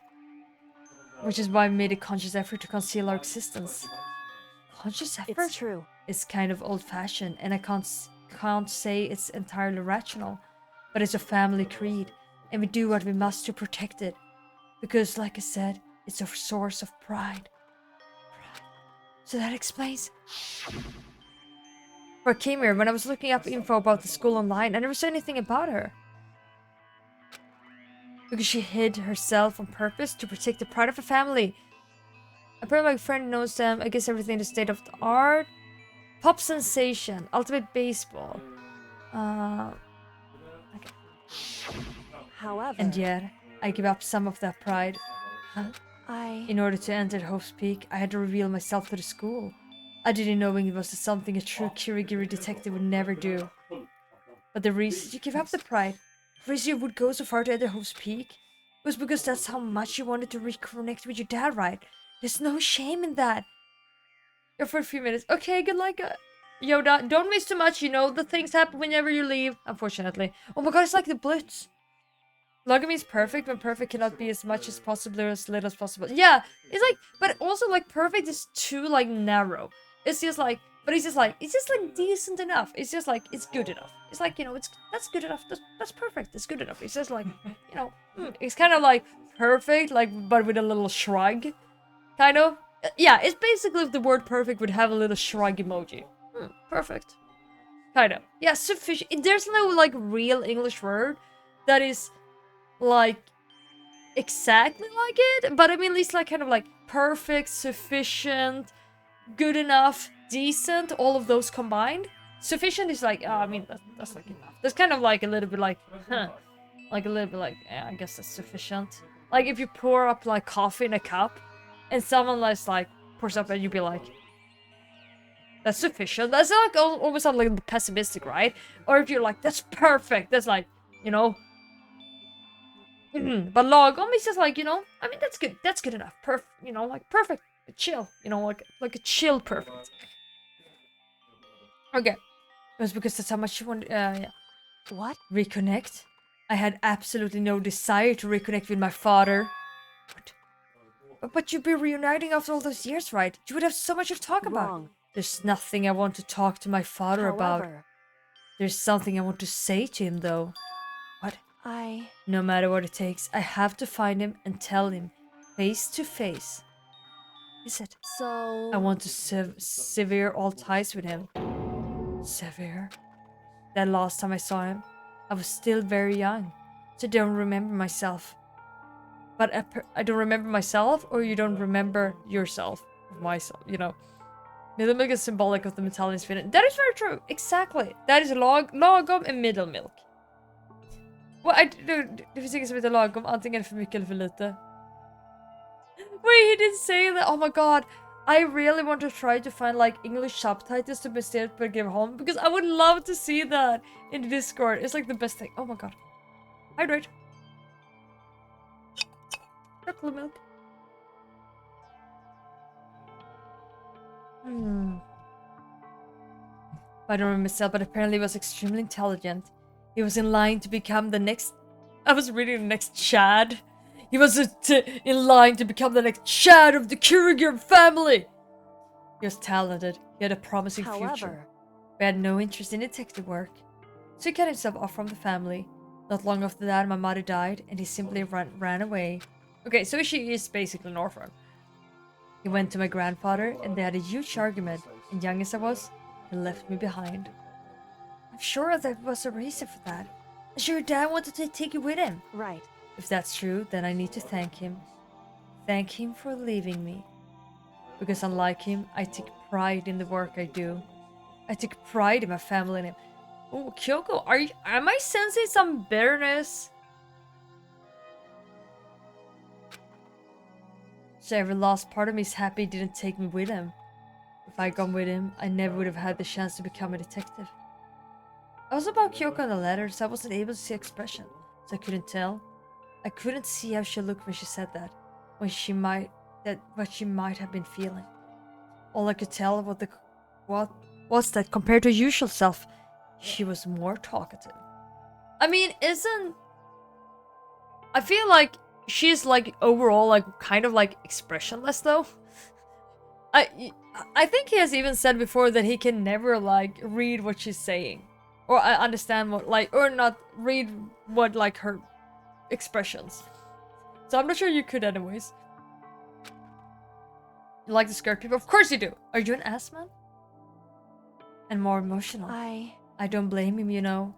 A: Which is why we made a conscious effort to conceal our existence. Conscious effort?
B: It's true.
A: It's kind of old-fashioned, and I can't say it's entirely rational, but it's a family creed, and we do what we must to protect it, because, like I said, it's a source of pride. So that explains. For I came here, when I was looking up info about the school online, I never saw anything about her. Because she hid herself on purpose to protect the pride of her family. Apparently my friend knows them. I guess everything is state of the art. Pop sensation. Ultimate baseball. Okay.
B: However,
A: And yet, I give up some of that pride. In order to enter Hope's Peak, I had to reveal myself to the school. I didn't know it was something a true Kirigiri detective would never do. But the reason you give up the pride, the reason you would go so far to enter Hope's Peak, was because that's how much you wanted to reconnect with your dad, right? There's no shame in that. For a few minutes. Okay, good luck, Yoda. Don't miss too much, you know, the things happen whenever you leave, unfortunately. Oh my god, it's like the Blitz. Logamy is perfect when perfect cannot be as much as possible or as little as possible. Yeah, it's like, but also like perfect is too like narrow. It's just like, but it's just like decent enough. It's just like, it's good enough. It's like, you know, that's good enough. That's perfect. It's good enough. It's just like, you know, it's kind of like perfect, like, but with a little shrug. Kind of. Yeah, it's basically if the word perfect would have a little shrug emoji. Perfect. Kind of. Yeah, sufficient. There's no like real English word that is like exactly like it, but I mean at least like kind of like perfect, sufficient, good enough, decent, all of those combined. Sufficient is like, I mean that's like enough. That's kind of like a little bit like, like a little bit like, yeah, I guess that's sufficient. Like if you pour up like coffee in a cup, and someone else like pours up and you'd be like, that's sufficient. That's like almost sound like pessimistic, right? Or if you're like, that's perfect. That's like, you know. But lagom is just like, you know, I mean that's good. That's good enough. Perfect, you know, like perfect, chill. You know, like a chill perfect. Okay, it was because that's how much you want. Yeah.
B: what?
A: Reconnect. I had absolutely no desire to reconnect with my father. But you'd be reuniting after all those years, right? You would have so much to talk about.
B: Wrong.
A: There's nothing I want to talk to my father about.
B: However,
A: There's something I want to say to him, though. What? No matter what it takes, I have to find him and tell him, face to face. Is it?
B: So...
A: I want to sever all ties with him. Sever? That last time I saw him, I was still very young, so I don't remember myself. But I don't remember myself, or you don't remember yourself. Myself, you know. Middle milk is symbolic of the Italian spinach. That is very true. Exactly. That is lagom and middle milk. Well, det finns inget som heter lagom. Antingen för mycket eller för lite. Wait, he didn't say that. Oh my god. I really want to try to find like English subtitles to Mysteriet på Greveholm, because I would love to see that in the Discord. It's like the best thing. Oh my god. Hydrate. Chocolate milk. I don't remember myself, but apparently he was extremely intelligent. He was in line to become the next. I was reading the next Chad. He was in line to become the next Chad of the Kurigan family. He was talented. He had a promising future.
B: However,
A: But had no interest in detective work. So he cut himself off from the family. Not long after that, my mother died, and he simply ran away. Okay, so she is basically an orphan. He went to my grandfather, and they had a huge argument. And young as I was, he left me behind. I'm sure there was a reason for that. I'm sure Dad wanted to take you with him.
B: right.
A: If that's true, then I need to thank him. Thank him for leaving me. Because unlike him, I take pride in the work I do. I take pride in my family and him. Oh, Kyoko, am I sensing some bitterness? So every last part of me is happy he didn't take me with him. If I'd gone with him, I never would have had the chance to become a detective. I was about Kyoko in the letter, so I wasn't able to see expression, so I couldn't tell. I couldn't see how she looked when she said that, what she might have been feeling. All I could tell was that compared to her usual self, she was more talkative. I mean, I feel like she's like overall like kind of like expressionless though. I think he has even said before that he can never like read what she's saying, or understand what like, or not read what like her expressions. So I'm not sure you could anyways. You like to scare people? Of course you do. Are you an ass man? And more emotional. I don't blame him, you know.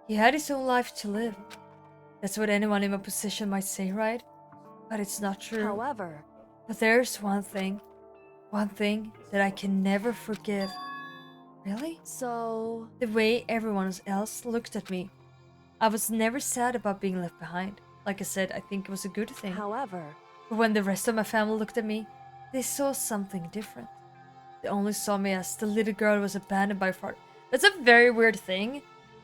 A: He had his own life to live. That's what anyone in my position might say, right? But it's not true.
B: However,
A: But there's one thing that I can never forgive. Really?
B: so
A: The way everyone else looked at me. I was never sad about being left behind. Like I said, I think it was a good thing.
B: however,
A: But when the rest of my family looked at me, they saw something different. They only saw me as the little girl who was abandoned by father. That's a very weird thing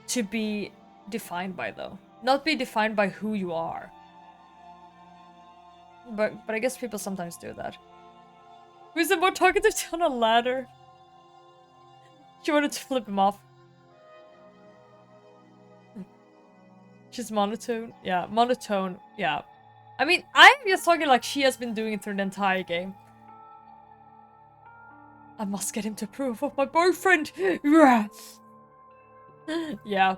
A: to be defined by, though. Not be defined by who you are. But I guess people sometimes do that. Who's the more talkative on a ladder? She wanted to flip him off. She's monotone. Yeah, monotone. Yeah. I mean, I'm just talking like she has been doing it through the entire game. I must get him to approve of my boyfriend. Yeah. Yeah.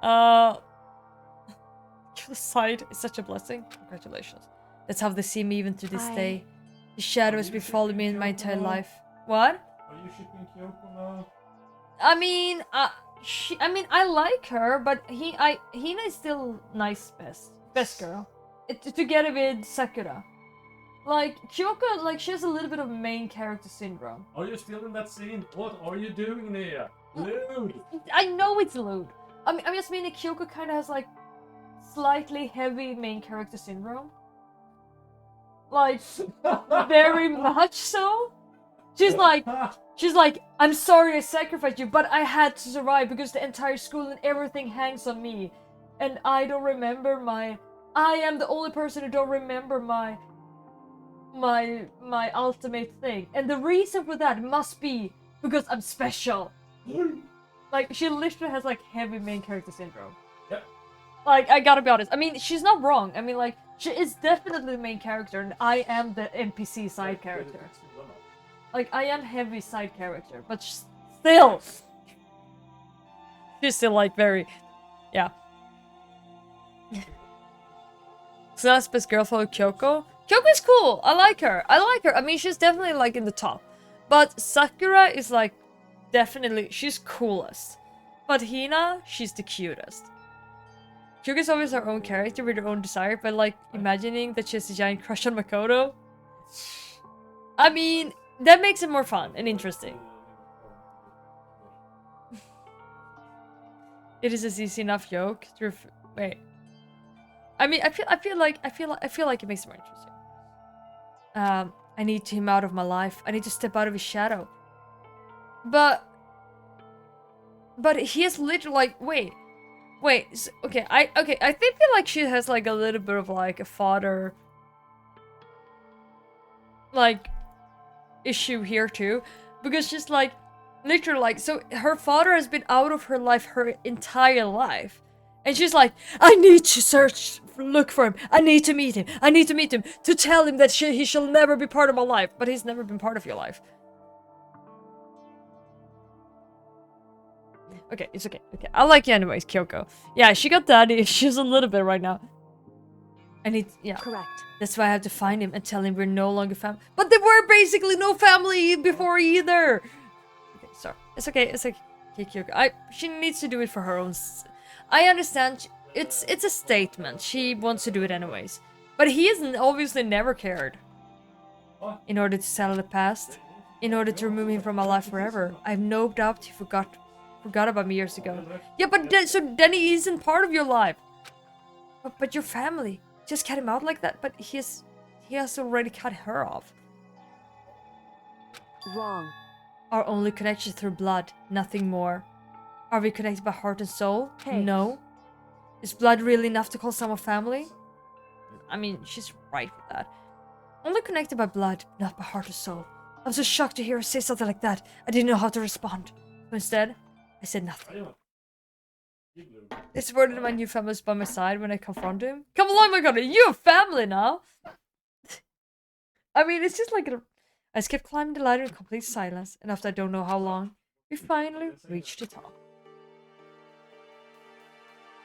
A: The side is such a blessing. Congratulations. That's how they see me even to this day. The shadow has been following me in my entire life. What?
D: Are you shipping Kyoko now?
A: I mean, I like her, but Hina is still nice best girl. Together with Sakura. Like, Kyoko, like, she has a little bit of main character syndrome.
D: Are you still in that scene? What are you doing there? Dude!
A: I know it's lewd. I mean, I'm just meaning Kyoko kind of has, like, slightly heavy main character syndrome. Like, very much so. She's like, I'm sorry I sacrificed you, but I had to survive because the entire school and everything hangs on me. And I don't remember I am the only person who don't remember my ultimate thing. And the reason for that must be because I'm special. Like, she literally has, like, heavy main character syndrome.
D: Yep.
A: Like, I gotta be honest. I mean, she's not wrong. I mean, like, she is definitely the main character, and I am the NPC side character. Like, I am heavy side character, but still! She's still, like, very... Yeah. So that's best girl for Kyoko. Kyoko is cool! I like her. I mean, she's definitely, like, in the top. But Sakura is, like, definitely... She's coolest. But Hina, she's the cutest. Kyoko is always her own character with her own desire, but, like, imagining that she has a giant crush on Makoto... I mean... That makes it more fun and interesting. It is a easy enough joke to wait. I mean, I feel like it makes it more interesting. I need him out of my life. I need to step out of his shadow. But he is literally like, wait. Okay, I feel like she has like a little bit of like a father like issue here too, because she's like literally like, so her father has been out of her life her entire life, and she's like, I need to look for him, I need to meet him, I need to meet him to tell him that he shall never be part of my life. But he's never been part of your life. Okay, it's okay. Okay, I like you anyways, Kyoko. Yeah, she got daddy issues a little bit right now. Yeah.
B: Correct.
A: That's why I have to find him and tell him we're no longer family. But they were basically no family before either. Okay, sorry. It's okay. It's okay, Kyoko. She needs to do it for her own. I understand. It's a statement. She wants to do it anyways. But he has obviously never cared. In order to settle the past, in order to remove him from my life forever, I have no doubt he forgot about me years ago. Yeah, but then he isn't part of your life. But your family just cut him out like that. But he has already cut her off.
B: Wrong.
A: Our only connection through blood, nothing more. Are we connected by heart and soul?
B: Hey.
A: No. Is blood really enough to call someone family? I mean, she's right with that. Only connected by blood, not by heart or soul. I'm so shocked to hear her say something like that. I didn't know how to respond. So instead, I said nothing. It's worded my new family is by my side when I confront him. Come along, my god, you have family now! I mean, it's just like I kept climbing the ladder in complete silence, and after I don't know how long, we finally reached the top.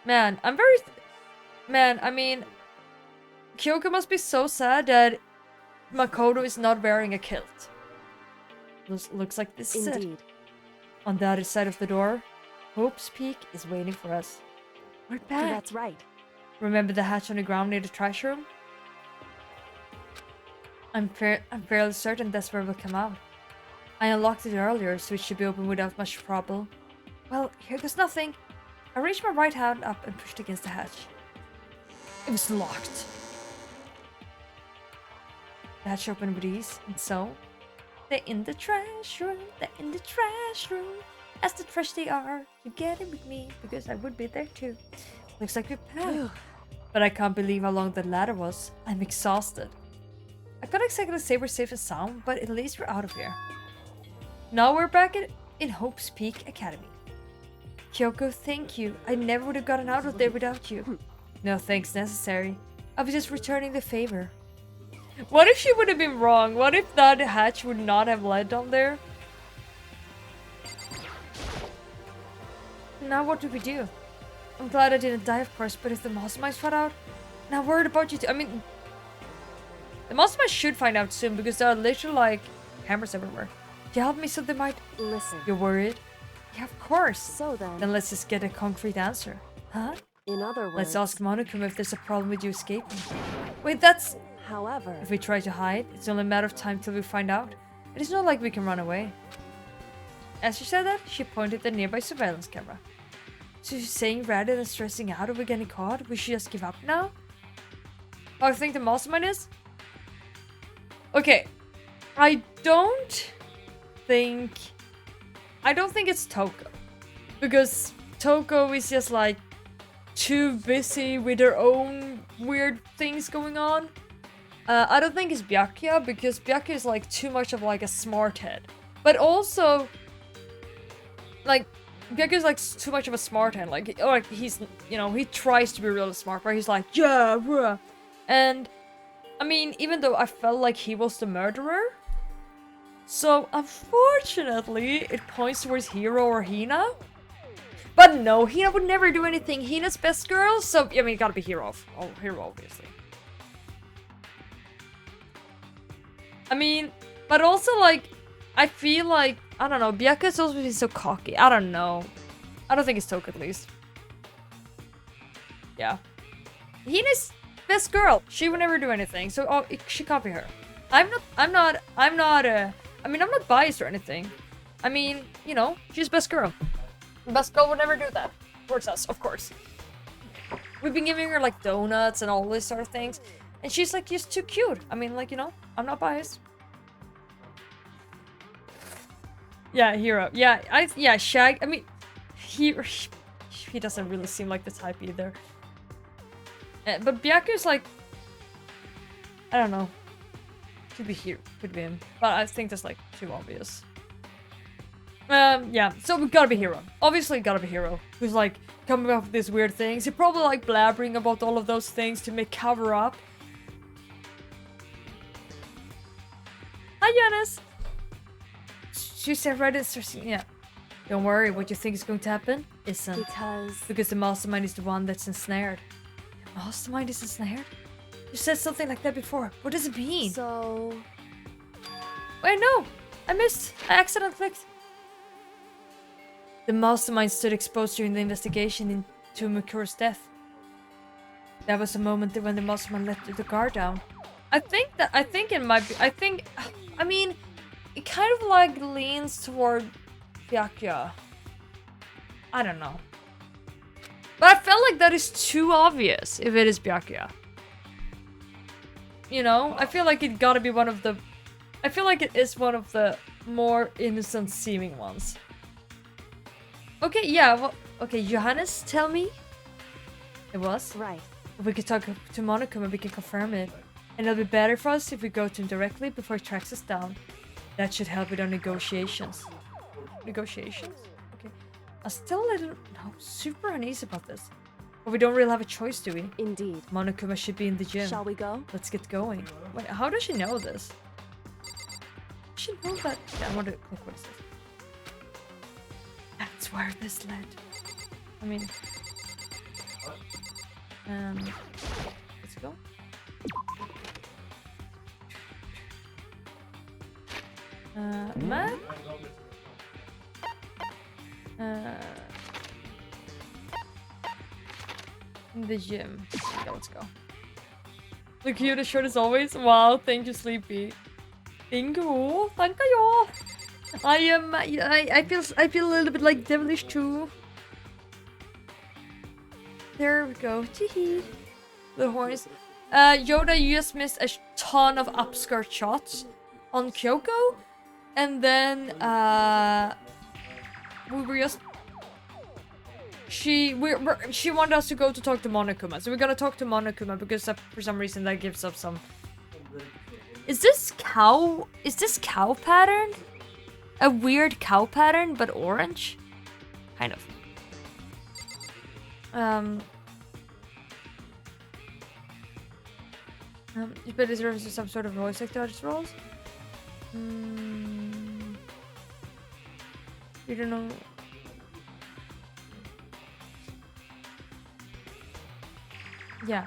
A: Man, I mean, Kyoko must be so sad that Makoto is not wearing a kilt. Looks like this is it.
B: Indeed.
A: On the other side of the door, Hope's Peak is waiting for us. We're back.
B: That's right.
A: Remember the hatch on the ground near the trash room? I'm fairly certain that's where we'll come out. I unlocked it earlier, so it should be open without much trouble. Well, here goes nothing. I reached my right hand up and pushed against the hatch. It was locked. The hatch opened with ease, and so... They're in the trash room, they're in the trash room. As the trash they are, you get it with me, because I would be there too. Looks like we're back. But I can't believe how long that ladder was. I'm exhausted. I can't exactly say we're safe and sound, but at least we're out of here. Now we're back in Hope's Peak Academy. Kyoko, thank you. I never would have gotten out of there without you. No thanks necessary. I was just returning the favor. What if she would have been wrong? What if that hatch would not have led down there? Now what do we do? I'm glad I didn't die, of course, but if the masterminds find out... Now worried about you too. I mean... The masterminds should find out soon, because there are literally, like, cameras everywhere. You help me so they might...
B: Listen.
A: You're worried? Yeah, of course.
B: So then...
A: Then let's just get a concrete answer. Huh?
B: In other words...
A: Let's ask Monokuma if there's a problem with you escaping. Wait, that's...
B: However...
A: If we try to hide, it's only a matter of time till we find out. It is not like we can run away. As she said that, she pointed at the nearby surveillance camera. So she's saying rather than stressing out over getting caught, we should just give up now? How I think the mastermind is? Okay. I don't think it's Toko. Because Toko is just like too busy with her own weird things going on. I don't think it's Byakuya, because Byakuya is like too much of like a smart head. But also, like, Byakuya is like too much of a smart head. Like he's, you know, he tries to be really smart, but he's like, yeah, bruh. And, I mean, even though I felt like he was the murderer, so unfortunately, it points towards Hiro or Hina. But no, Hina would never do anything. Hina's best girl, so, I mean, it gotta be Hiro. Oh, Hiro, obviously. I mean, but also, like, I feel like, I don't know, Byakuya's also been so cocky. I don't know. I don't think it's Toku, at least. Yeah. Hina's best girl. She would never do anything, so she can't be her. I'm not biased or anything. I mean, you know, she's best girl. Best girl would never do that. Towards us, of course. We've been giving her, like, donuts and all these sort of things. And she's, like, just too cute. I mean, like, you know, I'm not biased. Yeah, Hiro. Yeah, Shag. I mean, he doesn't really seem like the type either. But Byakuya's like, I don't know. Could be him. But I think that's like too obvious. Yeah, so we gotta be hero. Obviously gotta be hero. Who's like coming up with these weird things. He probably like blabbering about all of those things to make cover up. Hi, Janice! She said Reddit, yeah. Don't worry, what you think is going to happen isn't. Because the mastermind is the one that's ensnared. The mastermind is ensnared? You said something like that before. What does it mean?
B: So...
A: Wait, no! I missed. I accidentally clicked. The mastermind stood exposed during the investigation into Mukura's death. That was the moment when the mastermind let the guard down. I think it might be, I mean, it kind of like leans toward Byakuya. I don't know. But I felt like that is too obvious if it is Byakuya. You know, I feel like it gotta be one of the... I feel like it is one of the more innocent seeming ones. Okay, yeah, well, okay, Johannes, tell me. It was?
B: Right.
A: We could talk to Monokuma and we can confirm it. And it'll be better for us if we go to him directly before he tracks us down. That should help with our negotiations. Negotiations? Okay. I'm still a little... No, super uneasy about this. But we don't really have a choice, do we?
B: Indeed.
A: Monokuma should be in the gym.
B: Shall we go?
A: Let's get going. Wait, how does she know this? She knows that... Yeah, I want to click what it says. That's where this led. I mean... let's go. Map? In the gym. Okay, let's go. The cutest shirt as always. Wow, thank you, Sleepy. Thank you. Thank you. I feel a little bit like devilish too. There we go. Teehee. The horns. Yoda, you just missed a ton of upskirt shots on Kyoko. And then, we were just... She wanted us to go to talk to Monokuma. So we're gonna talk to Monokuma because for some reason that gives up some... Is this cow pattern? A weird cow pattern, but orange? Kind of. You bet this reference to some sort of voice actor artist roles? You don't know. Yeah.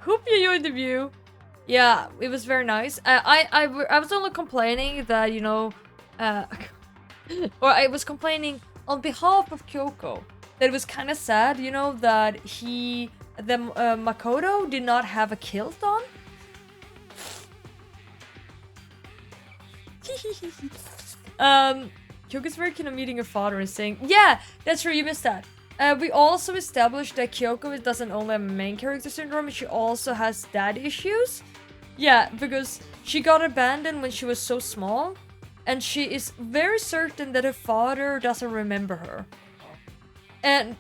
A: Hope you enjoyed the view. Yeah, it was very nice. I was only complaining that, you know, or I was complaining on behalf of Kyoko that it was kind of sad, you know, that Makoto did not have a kilt on. Kyoko's very keen on meeting her father and saying, yeah, that's true, you missed that. We also established that Kyoko doesn't only have main character syndrome, she also has dad issues. Yeah, because she got abandoned when she was so small, and she is very certain that her father doesn't remember her. And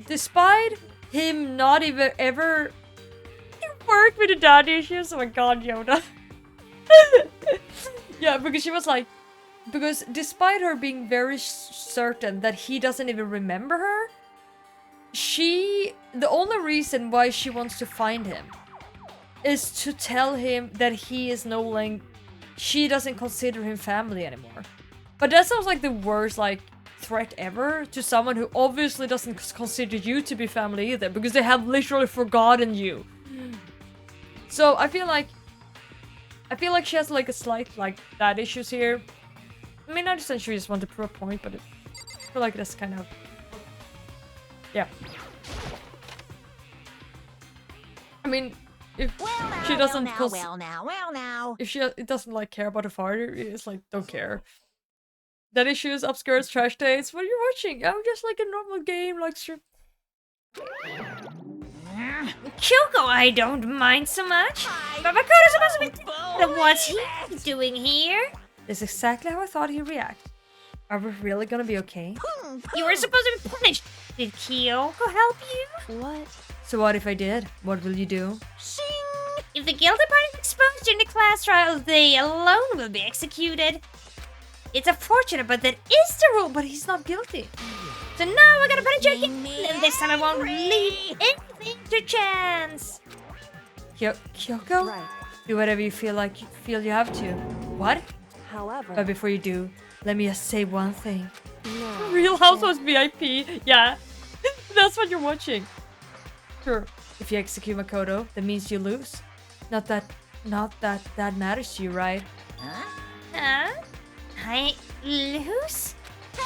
A: despite him not even ever work with the dad issues, oh my god, Yoda. Yeah, because she was like, because despite her being very certain that he doesn't even remember her, the only reason why she wants to find him is to tell him that he is no longer, she doesn't consider him family anymore. But that sounds like the worst, like, threat ever to someone who obviously doesn't consider you to be family either, because they have literally forgotten you. So I feel like she has like a slight like dad issues here. I mean, I understand she just want to prove a point, but I feel like that's kind of, yeah. I mean, if she doesn't, if she doesn't like care about her father, it's like don't care. That issues, upskirts, trash days. What are you watching? Oh, just like a normal game, like
E: Kyoko, I don't mind so much. But Makoto's supposed to be... What's he doing here?
A: That's exactly how I thought he'd react. Are we really gonna be okay?
E: You were supposed to be punished. Did Kyoko help you?
B: What?
A: So what if I did? What will you do?
B: Shing!
E: If the guilty party is exposed during the class trial, they alone will be executed. It's unfortunate, but that is the rule, but he's not guilty. So now we're gonna punish you again, and this time I won't leave anything to chance.
A: Kyoko?
B: Right.
A: Do whatever you feel you have to. What?
B: However,
A: But before you do, let me just say one thing.
B: no.
A: Real Housewives VIP. Yeah. That's what you're watching. Sure. If you execute Makoto, that means you lose. Not that matters to you, right?
E: Huh? I lose?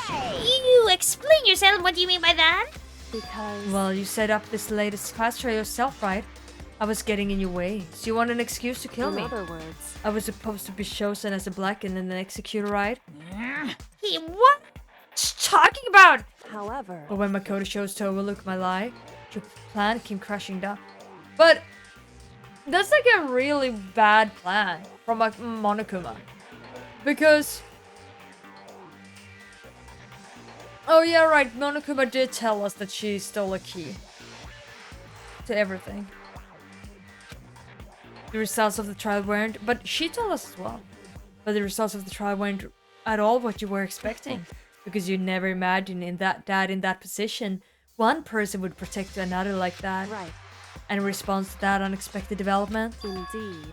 E: You explain yourself. What do you mean by that?
B: Because
A: Well, you set up this latest class trial yourself, right? I was getting in your way, so you want an excuse to kill
B: in
A: me.
B: other words,
A: I was supposed to be chosen as a black and then executed, right?
E: What? Talking about?
B: however,
A: But when Makoto chose to overlook my lie, your plan came crashing down. But that's like a really bad plan from Monokuma. Because... Oh yeah, right, Monokuma did tell us that she stole a key. To everything. The results of the trial weren't... But she told us as well. But the results of the trial weren't at all what you were expecting. Because you never imagined in that position, one person would protect another like that.
B: right,
A: And in response to that unexpected development,
B: indeed.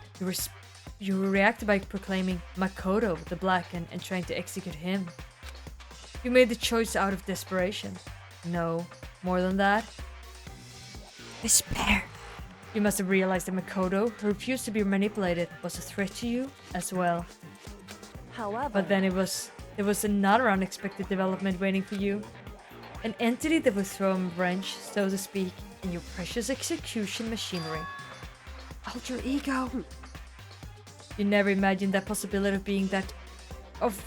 A: you reacted by proclaiming Makoto the Black and trying to execute him. You made the choice out of desperation. No, more than that. Despair. You must have realized that Makoto, who refused to be manipulated, was a threat to you as well.
B: However,
A: But then there was another unexpected development waiting for you. An entity that would throw a wrench, so to speak, in your precious execution machinery. Alter ego. You never imagined that possibility of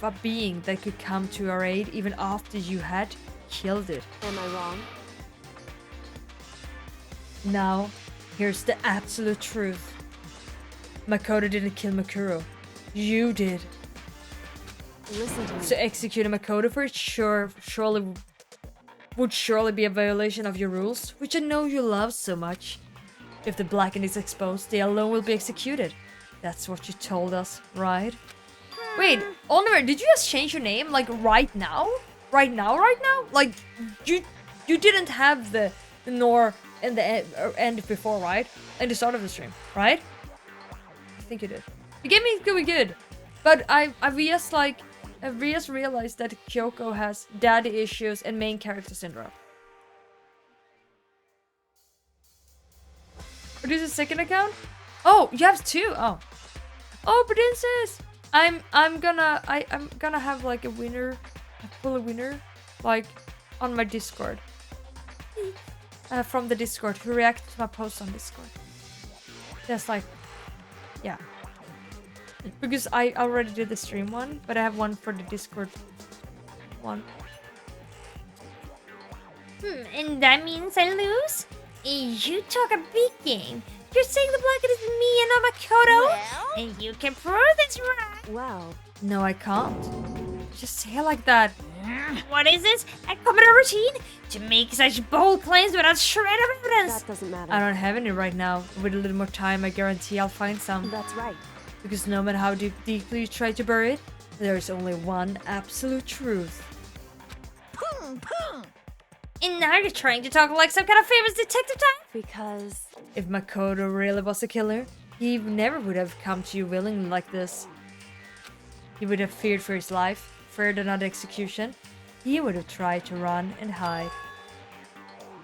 A: a being that could come to our aid even after you had killed it.
B: am I wrong?
A: Now, here's the absolute truth. Makoto didn't kill Makuro. You did.
B: Listen to me.
A: So executing Makoto for it would surely be a violation of your rules, which I know you love so much. If the Blackened is exposed, they alone will be executed. That's what you told us, right? Wait, Oliver, did you just change your name like right now? Right now? Like you didn't have the nor in the end before, right? In the start of the stream, right? I think you did. You gave me going good, but I just realized that Kyoko has daddy issues and main character syndrome. Or this is a second account? Oh, you have two. Oh, princess. I'm gonna have like a winner, like on my Discord. From the Discord, who reacted to my post on Discord. That's like, yeah. Because I already did the stream one, but I have one for the Discord one.
E: And that means I lose? You talk a big game. You're saying the Blackhead is me and not Makoto? And you can prove this right.
B: Well,
A: No, I can't. Just say it like that.
E: What is this? A common routine? To make such bold claims without a shred of evidence?
B: that doesn't matter.
A: I don't have any right now. With a little more time, I guarantee I'll find some.
B: That's right.
A: Because no matter how deeply you try to bury it, there's only one absolute truth.
E: And now you're trying to talk like some kind of famous detective type?
B: Because
A: If Makoto really was a killer, he never would have come to you willingly like this. He would have feared for his life, feared another execution. He would have tried to run and hide.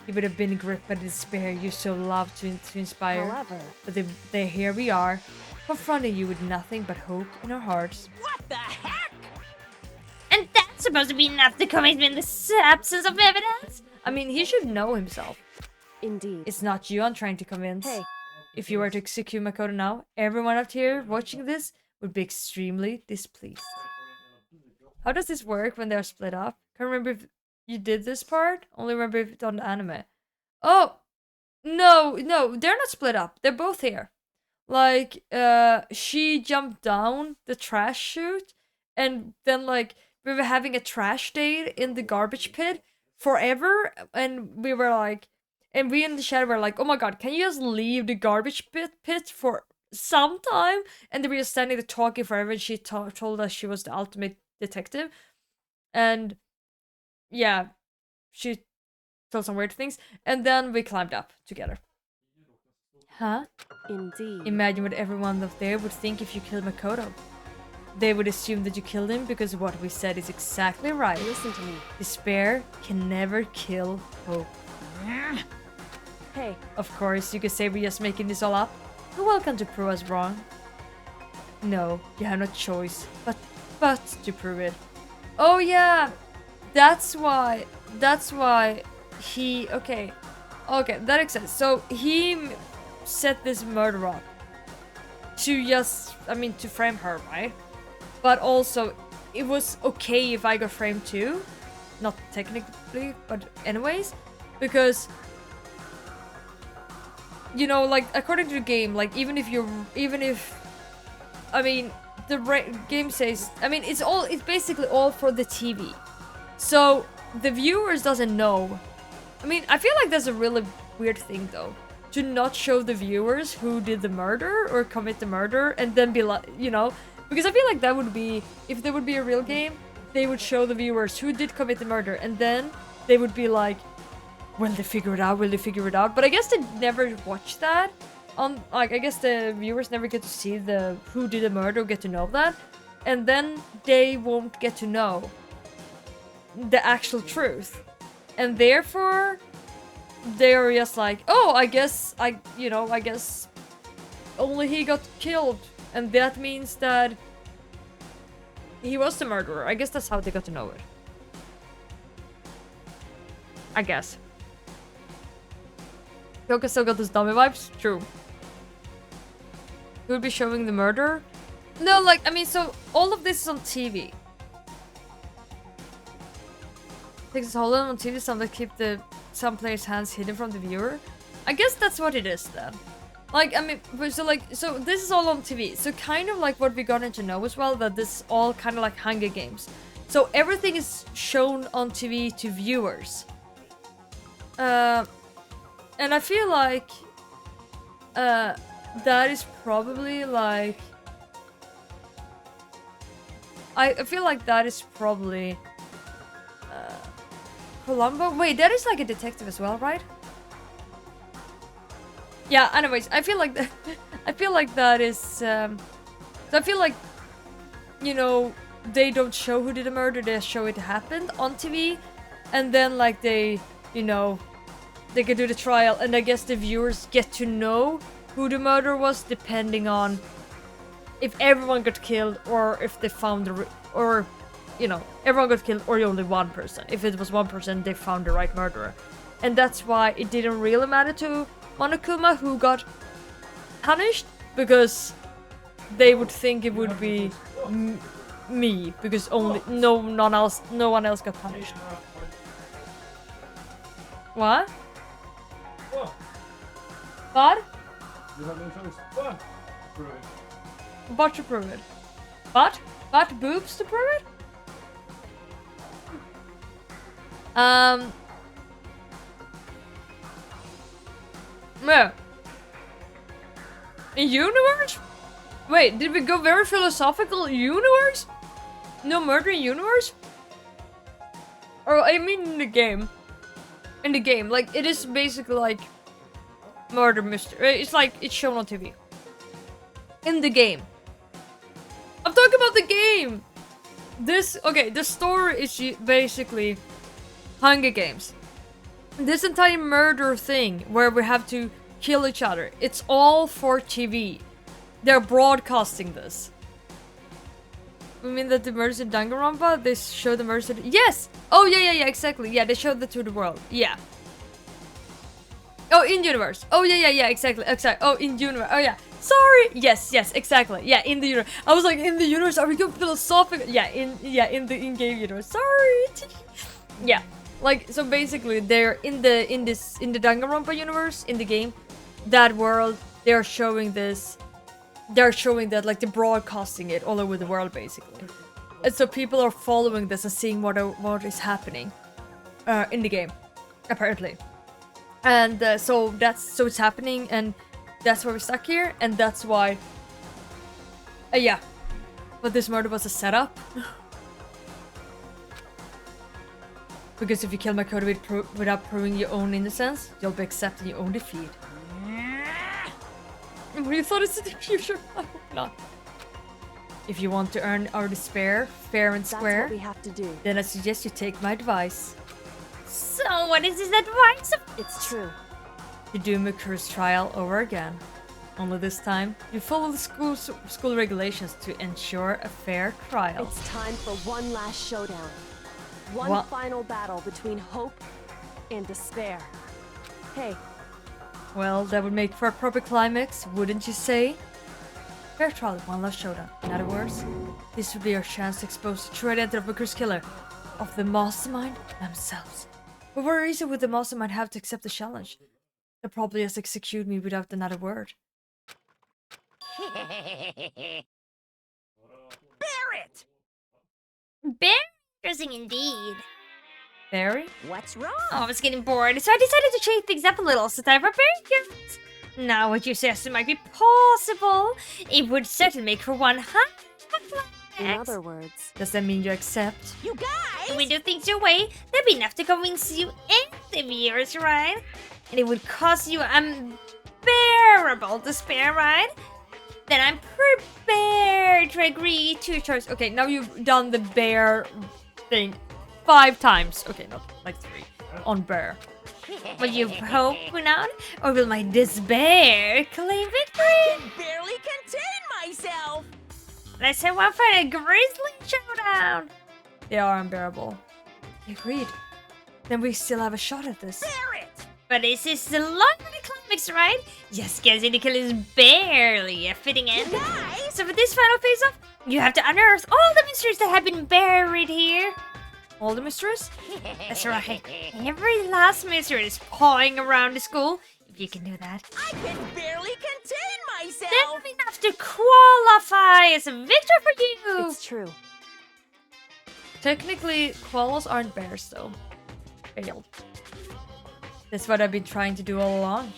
A: He would have been gripped by the despair you so love to inspire.
B: however,
A: But here we are, confronting you with nothing but hope in our hearts.
E: And that's supposed to be enough to convince me in the absence of evidence?
A: I mean, he should know himself.
B: indeed.
A: It's not you I'm trying to convince.
B: Hey,
A: If you were to execute Makoto now, everyone out here watching this would be extremely displeased. How does this work when they're split up? Can't remember if you did this part. Only remember if it's on the anime. Oh! No, they're not split up. They're both here. Like, she jumped down the trash chute, and then, like, we were having a trash day in the garbage pit forever, and we were like, and we in the chat were like, oh my god, can you just leave the garbage pit for some time, and they were just standing there talking forever, and she told us she was the ultimate detective. And yeah, she told some weird things, and then we climbed up together. Huh?
B: Indeed.
A: Imagine what everyone up there would think if you killed Makoto. They would assume that you killed him because what we said is exactly right.
B: Listen to me.
A: Despair can never kill hope.
B: Hey,
A: Of course, you could say we're just making this all up. You're welcome to prove us wrong. No, you have no choice but to prove it. Oh yeah, that's why he, okay, that makes sense. So he set this murder up to just, to frame her, right? But also, it was okay if I got framed too. Not technically, but anyways. Because, you know, like, according to the game, like, even if, the game says, it's basically all for the TV. So, the viewers doesn't know. I feel like that's a really weird thing, though. To not show the viewers who did the murder or commit the murder, and then be like, you know, because I feel like that would be, if there would be a real game, they would show the viewers who did commit the murder, and then they would be like, will they figure it out? But I guess they never watch that. I guess the viewers never get to see the who did the murder, or get to know that, and then they won't get to know the actual truth, and therefore they're just like, oh, I guess only he got killed, and that means that he was the murderer. I guess that's how they got to know it. I guess. Yoka still got those dummy vibes? True. He would be showing the murder? No, like, so all of this is on TV. Takes his hold on TV, some that keep some players' hands hidden from the viewer. I guess that's what it is then. Like, so this is all on TV. So kind of like what we got to know as well, that this is all kind of like Hunger Games. So everything is shown on TV to viewers. And I feel like that is probably like, I feel like that is probably Columbo? Wait, that is like a detective as well, right? Yeah, anyways, I feel like that is so I feel like, you know, they don't show who did the murder, they show it happened on TV, and then like they, you know, they could do the trial, and I guess the viewers get to know who the murderer was depending on if everyone got killed, or if they found or, you know, everyone got killed or only one person. If it was one person, they found the right murderer. And that's why it didn't really matter to Monokuma who got punished, because they would think it would be me, because no one else got punished. What? What?
D: You have no choice but to prove it.
A: But to prove it. But boobs to prove it? No. In universe? Wait, did we go very philosophical? Universe? No murder in universe? Or I mean in the game. In the game, like, it is basically like murder mystery. It's like, it's shown on TV. In the game. I'm talking about the game! The story is basically Hunger Games. This entire murder thing where we have to kill each other, it's all for TV. They're broadcasting this. You mean that the murders in Danganronpa, they show the murders yes! Oh yeah, exactly. Yeah, they showed that to the world. Yeah. Oh, in universe. Oh yeah, exactly. Oh, in universe. Oh yeah. Sorry. Yes, exactly. Yeah, in the universe. I was like, in the universe, are we going philosophical? Yeah, in the in-game universe. Sorry. Yeah. Like, so basically they're in the Danganronpa universe, in the game, that world, they're showing this. They're showing that, like, they're broadcasting it all over the world, basically. And so people are following this and seeing what is happening in the game, apparently. And so it's happening, and That's why we're stuck here, and that's why. Yeah. But this murder was a setup. Because if you kill my code without proving your own innocence, you'll be accepting your own defeat. What you thought is the future? I hope not. If you want to earn our despair, fair and square,
B: That's what we have to do.
A: then I suggest you take my advice.
E: So what is his advice?
B: It's true.
A: You do Makuru's trial over again. Only this time, you follow the school regulations to ensure a fair trial.
B: It's time for one last showdown. One
A: What?
B: final battle between hope and despair. Hey,
A: Well, that would make for a proper climax, wouldn't you say? Fair trial, one last showdown. In other words, this would be our chance to expose the true identity of Makuru's killer, of the mastermind themselves. But what reason would the mastermind have to accept the challenge? They'll probably just execute me without another word.
C: Barrett!
E: Embarrassing indeed.
A: Barry?
C: What's wrong?
E: Oh, I was getting bored, so I decided to change things up a little so that I prepared it. Now what you suggest might be possible. It would certainly make for one
B: in
E: climax.
B: other words,
A: Does that mean you accept?
C: You guys!
E: If we do things your way, that'd be enough to convince you and the viewers, right? And it would cause you unbearable despair, right? Then I'm prepared to agree to your choice. Okay, now you've done the bear thing 5 times. Okay, not like 3. On bear. Will you hope out, or will my despair claim victory?
C: Barely contain myself!
E: Let's have one for a grisly showdown.
A: They are unbearable. Agreed. Then we still have a shot at this.
C: Barrett!
E: But this is the likely climax, right? Just getting the kill is barely a fitting end.
C: Guys!
E: So for this final face-off, you have to unearth all the mysteries that have been buried here.
A: All the mysteries?
E: That's right. Every last mystery is pawing around the school. If you can do that,
C: I can barely contain myself!
E: that'll be enough to qualify as a victor for you.
B: it's true.
A: Technically, koalas aren't bears, though. Failed. That's what I've been trying to do all along.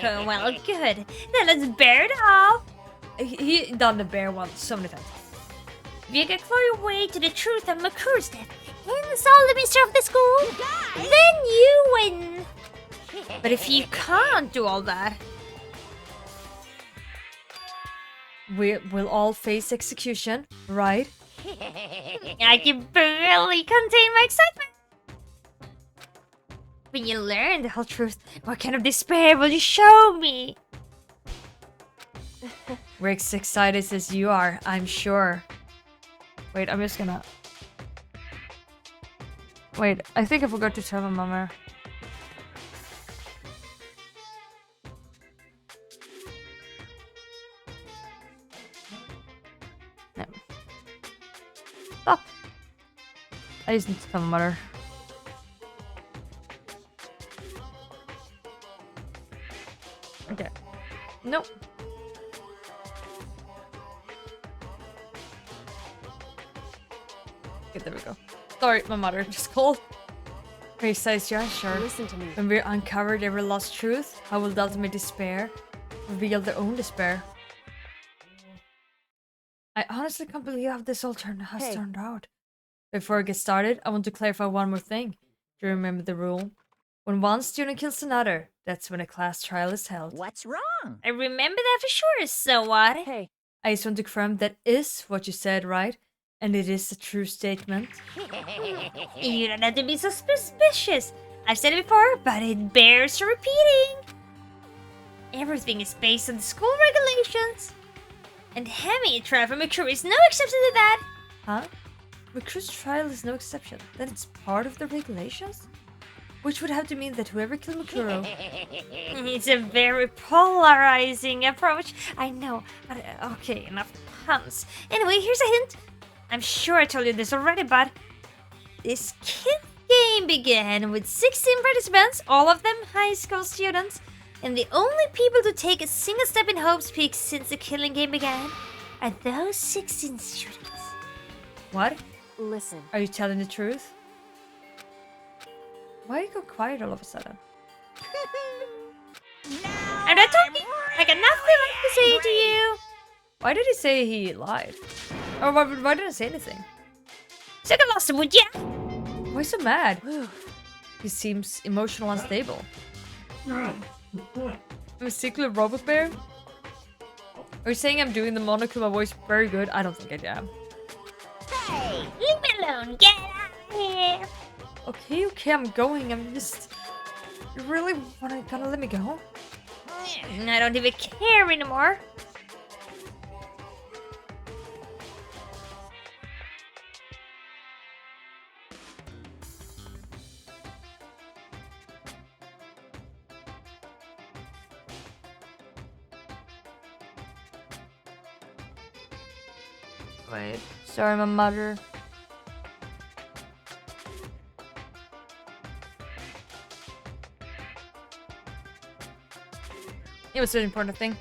E: Well, good. Then let's bear it off.
A: He done the bear one so many times.
E: If you can claw your way to the truth of Makuru's death and solve the mystery of the school, then you win. But if you can't do all that,
A: We'll all face execution, right?
E: I can barely contain my excitement. When you learn the whole truth, what kind of despair will you show me?
A: We're as excited as you are, I'm sure. Wait, I'm just gonna... Wait, I think I forgot to tell my mama. No. Stop! I just need to tell my mother. Okay. Nope. Okay, there we go. Sorry, my mother just called. Very size, yeah, sure.
B: Listen to me.
A: When we uncovered every lost truth, how will the ultimate despair reveal their own despair? I honestly can't believe how this all has turned out. Before I get started, I want to clarify one more thing. Do you remember the rule? When one student kills another, that's when a class trial is held.
C: What's wrong?
E: I remember that for sure, so what?
B: Hey,
A: I just want to confirm that is what you said, right? And it is a true statement.
E: You don't have to be so suspicious. I've said it before, but it bears repeating. Everything is based on the school regulations. And having a trial for Makuru is no exception to that.
A: Huh? Makuru's trial is no exception. Then it's part of the regulations? Which would have to mean that whoever killed Makuru...
E: It's a very polarizing approach. I know, but okay, enough puns. Anyway, here's a hint. I'm sure I told you this already, but this kid game began with 16 participants, all of them high school students, and the only people to take a single step in Hope's Peak since the killing game began are those 16 students.
A: What?
B: listen.
A: Are you telling the truth? Why you go quiet all of a sudden?
C: Now
E: I'm not talking. I got nothing left to say to you.
A: Why did he say he lied? Or why didn't he say anything?
E: So get lost, would ya?
A: Why so mad? He seems emotional unstable. I'm a secret robot bear? Are you saying I'm doing the Monokuma voice very good? I don't think I am.
E: Hey, leave me alone. Get out of here.
A: Okay, I'm going. I'm just... You really gonna let me go?
E: I don't even care anymore.
A: Wait. Sorry, my mother. It was an important thing.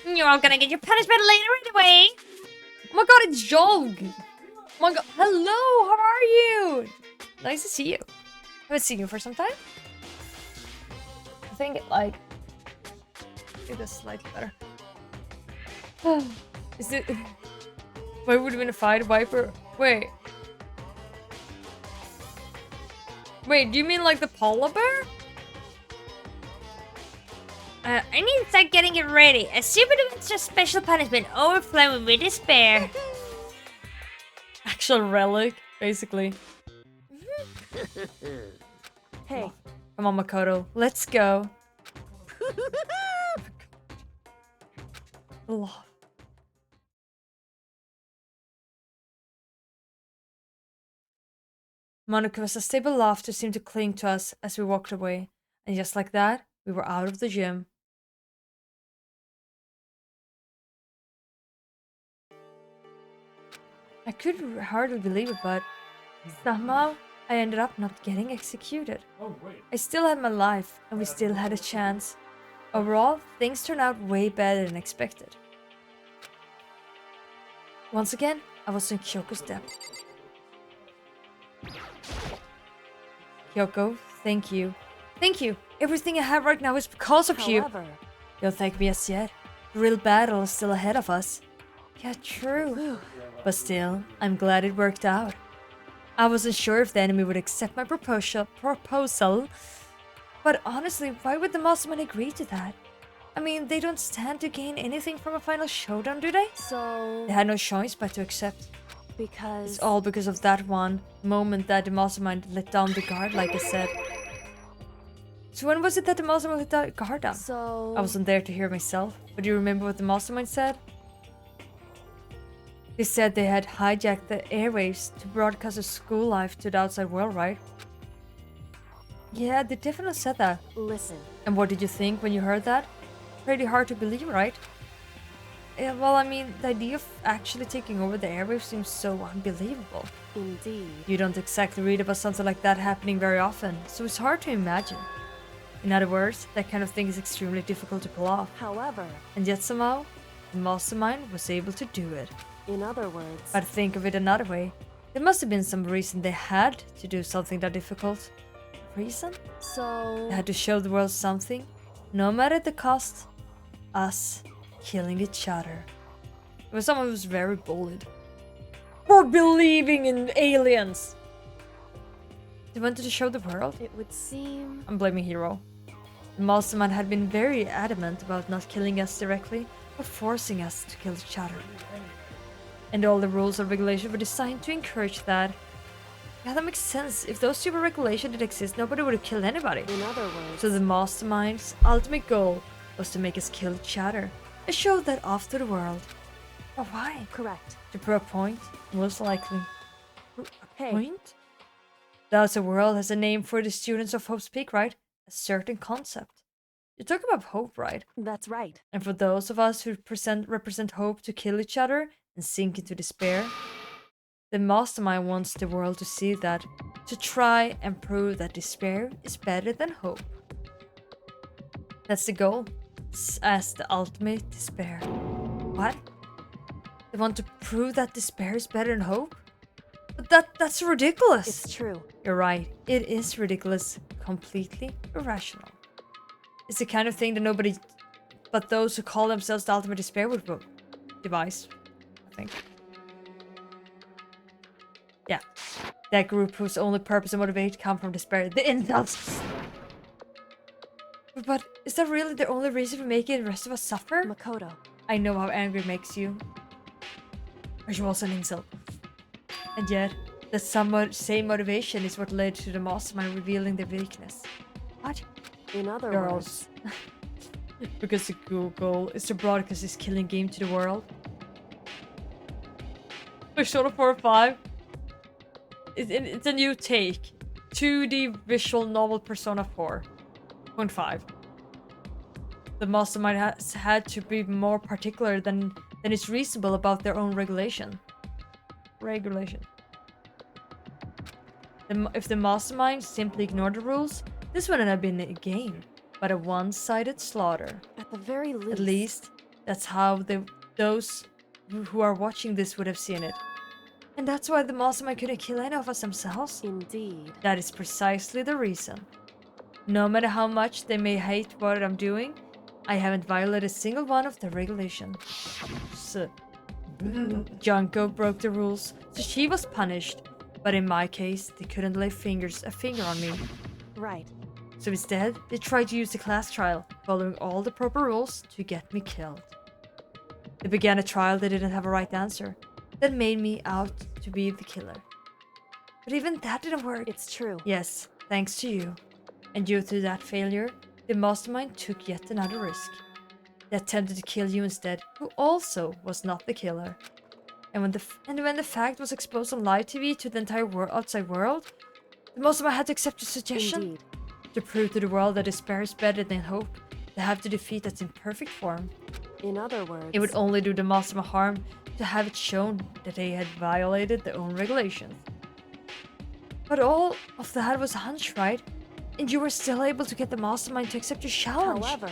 E: You're all gonna get your punishment later anyway.
A: Oh my god, it's Jog! Oh my god, hello, how are you? Nice to see you. Haven't seen you for some time. I think, like... It is slightly better. Is it... Why would we win a fight, Viper? Wait. Wait, do you mean like the polar bear?
E: I need to start getting it ready. A super extra special punishment overflowing with despair.
A: Actual relic, basically.
B: Hey,
A: Come on, Makoto. Let's go. Love. Monaco's stable laughter seemed to cling to us as we walked away, and just like that, we were out of the gym. I could hardly believe it, but somehow I ended up not getting executed.
D: Oh, wait.
A: I still had my life, and we still had a chance. Overall, things turned out way better than expected. Once again, I was in Kyoko's debt. Kyoko, thank you. Thank you. Everything I have right now is because of you.
B: however,
A: Don't thank me as yet. The real battle is still ahead of us. Yeah, true. But still, I'm glad it worked out. I wasn't sure if the enemy would accept my proposal, but honestly, why would the Mastermind agree to that? I mean, they don't stand to gain anything from a final showdown, do they?
B: so
A: They had no choice but to accept.
B: because
A: It's all because of that one moment that the Mastermind let down the guard, like I said. So when was it that the Mastermind let the guard down?
B: so
A: I wasn't there to hear myself, but do you remember what the Mastermind said? They said they had hijacked the airwaves to broadcast their school life to the outside world, right? Yeah, they definitely said that.
B: listen.
A: And what did you think when you heard that? Pretty hard to believe, right? Yeah, well, I mean, the idea of actually taking over the airwaves seems so unbelievable.
B: Indeed.
A: You don't exactly read about something like that happening very often, so it's hard to imagine. In other words, that kind of thing is extremely difficult to pull off.
B: However,
A: And yet somehow, the Mastermind was able to do it.
B: in other words,
A: But think of it another way. There must have been some reason they had to do something that difficult. Reason?
B: so
A: They had to show the world something, no matter the cost. Us killing each other. It was someone who was very bullied. For believing in aliens! They wanted to show the world.
B: it would seem
A: I'm blaming Hero. The Mastermind had been very adamant about not killing us directly, but forcing us to kill each other. And all the rules and regulations were designed to encourage that. Yeah, that makes sense. If those stupid regulations did exist, nobody would have killed anybody.
B: in other words.
A: So the Mastermind's ultimate goal was to make us kill each other and show that off to the world. But why?
B: Correct.
A: To prove a point, most likely.
B: Hey,
A: Point? Thus, a world has a name for the students of Hope's Peak, right? A certain concept. You talk about hope, right?
B: that's right.
A: And for those of us who represent hope to kill each other and sink into despair, the Mastermind wants the world to see that, to try and prove that despair is better than hope. That's the goal, as the ultimate despair. What? They want to prove that despair is better than hope? But that's ridiculous!
B: It's true.
A: You're right, it is ridiculous, completely irrational. It's the kind of thing that nobody but those who call themselves the ultimate despair would devise, I think. Yeah. That group whose only purpose and motivation come from despair. The insults! But is that really the only reason for making the rest of us suffer?
B: Makoto.
A: I know how angry it makes you. Are you also an insult? And yet, the same motivation is what led to the mastermind revealing their weakness. What?
B: In other
A: Girls.
B: words,
A: Because the goal is to broadcast this killing game to the world. Persona 4 or 5. It's a new take. 2D visual novel Persona 4.5. The mastermind has had to be more particular than is reasonable about their own regulation. If the mastermind simply ignored the rules, this wouldn't have been a game, but a one-sided slaughter.
B: at the very least.
A: At least, that's how those who are watching this would have seen it. And that's why the mastermind couldn't kill any of us themselves.
B: Indeed.
A: That is precisely the reason. No matter how much they may hate what I'm doing, I haven't violated a single one of the regulations. So, Junko broke the rules, so she was punished. But in my case, they couldn't lay a finger on me.
B: Right.
A: So instead, they tried to use the class trial, following all the proper rules, to get me killed. They began a trial they didn't have a right answer, that made me out to be the killer. But even that didn't work.
B: It's true.
A: Yes, thanks to you. And due to that failure, the mastermind took yet another risk. They attempted to kill you instead, who also was not the killer. And when the fact was exposed on live TV to the entire outside world, the mastermind had to accept the suggestion.
B: Indeed.
A: To prove to the world that despair is better than hope, they have to defeat its imperfect form.
B: In other words,
A: It would only do the mastermind harm to have it shown that they had violated their own regulations. But all of that was a hunch, right? And you were still able to get the mastermind to accept your challenge.
B: However,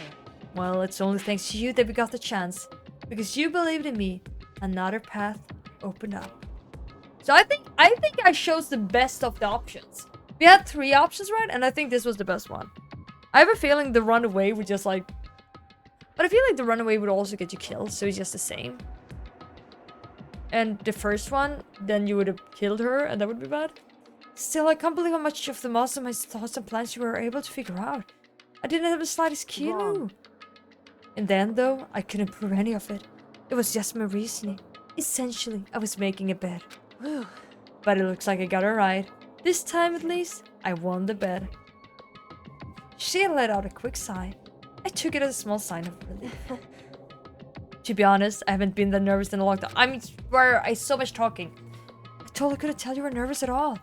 A: Well, it's only thanks to you that we got the chance. Because you believed in me, another path opened up. So I think I chose the best of the options. We had 3 options, right? And I think this was the best one. I have a feeling the runaway would just like... But I feel like the runaway would also get you killed, so it's just the same. And the first one, then you would have killed her, and that would be bad. Still, I can't believe how much of the mastermind's thoughts and plans you were able to figure out. I didn't have the slightest clue.
B: Wrong.
A: And then, though, I couldn't prove any of it. It was just my reasoning. Essentially, I was making a bet.
B: whew,
A: But it looks like I got it right. This time, at least, I won the bet. She let out a quick sigh. I took it as a small sign of relief. To be honest, I haven't been that nervous in a long time. I swear, I so much talking. I totally couldn't tell you were nervous at all.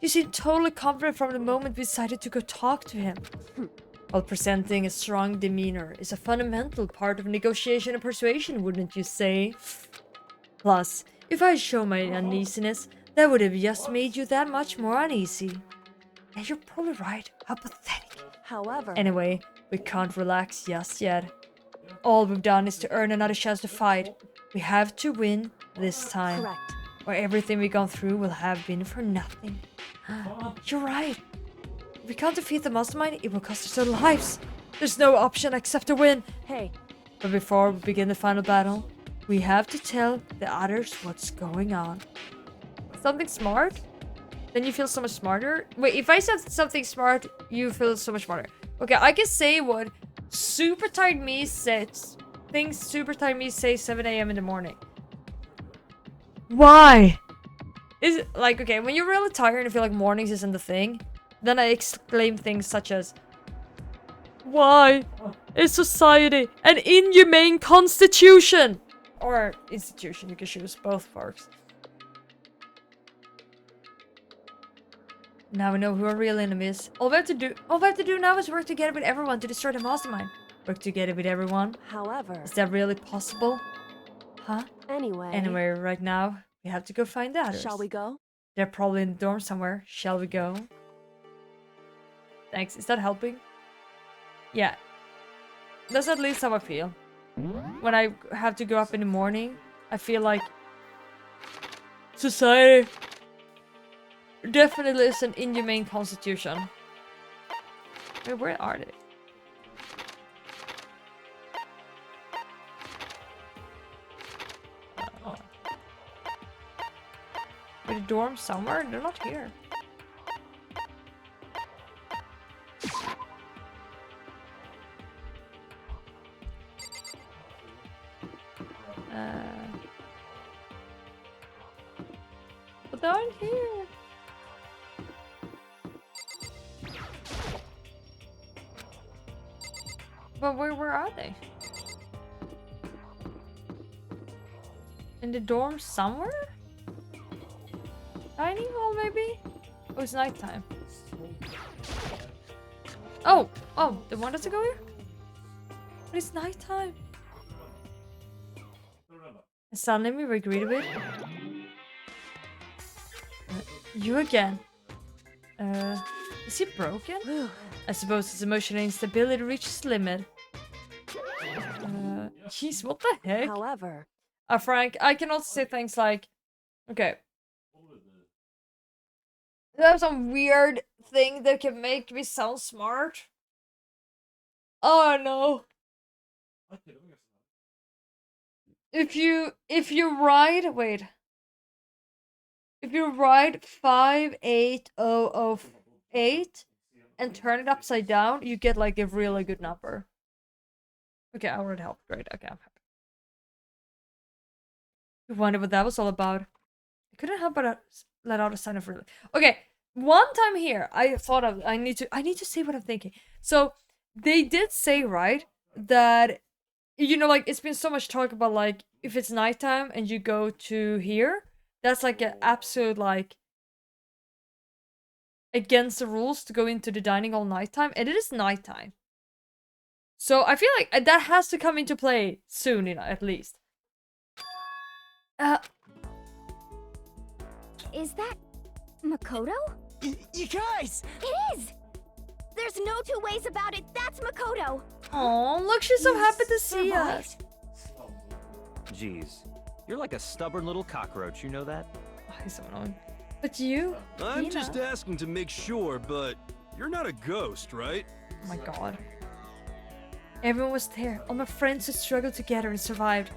A: You seemed totally confident from the moment we decided to go talk to him. While presenting a strong demeanor is a fundamental part of negotiation and persuasion, wouldn't you say? Plus, if I show my uneasiness, that would have just made you that much more uneasy. And you're probably right. How pathetic.
B: however,
A: Anyway, we can't relax just yet. All we've done is to earn another chance to fight. We have to win this time.
B: correct.
A: Or everything we've gone through will have been for nothing. You're right. If we can't defeat the mastermind, it will cost us our lives. There's no option except to win.
B: Hey,
A: But before we begin the final battle, we have to tell the others what's going on. Something smart? Then you feel so much smarter? Wait, if I said something smart, you feel so much smarter. Okay, I can say what super tired me says. Things super tired me say 7 a.m. in the morning. Why? Is it like, okay, when you're really tired and feel like mornings isn't the thing, then I exclaim things such as, why is society an inhumane constitution? Or institution, you can choose, both works. Now we know who our real enemy is. All we have to do now is work together with everyone to destroy the mastermind. Work together with everyone?
B: however,
A: Is that really possible? Huh?
B: anyway,
A: Anyway, right now, we have to go find the others.
B: shall we go?
A: They're probably in the dorm somewhere. Shall we go? Thanks. Is that helping? Yeah. That's at least how I feel. When I have to go up in the morning, I feel like society definitely is an inhumane constitution. Wait, where are they? the dorm somewhere? They're not here. But they aren't here. But where are they? In the dorm somewhere? Dining hall maybe? Oh, it's nighttime. Oh! Oh, they want us to go here? But it's nighttime. And suddenly we agreed with you again. Is he broken? I suppose his emotional instability reaches limit. Jeez, what the heck?
B: However,
A: Frank, I can also say things like, okay. There's some weird thing that can make me sound smart. Oh no. If you ride, wait. If you ride 58008 and turn it upside down, you get like a really good number. Okay, I already helped. Great. Okay, I'm happy. You wonder what that was all about. I couldn't help but let out a sign of relief. Okay, one time here, I thought of I need to say what I'm thinking. So they did say, right, that, you know, like, it's been so much talk about, like, if it's nighttime and you go to here, that's like an absolute, like, against the rules to go into the dining hall nighttime, and it is nighttime. So I feel like that has to come into play soon, you know, at least.
F: Is that Makoto?
C: You guys!
F: It is! There's no two ways about it. That's Makoto.
A: Oh, look, she's so happy to see us.
G: Jeez, you're like a stubborn little cockroach, you know that?
A: Oh, he's so annoying. But you?
H: I'm
A: Hina.
H: just asking to make sure, but you're not a ghost, right?
A: Oh my god. Everyone was there. All my friends who struggled together and survived.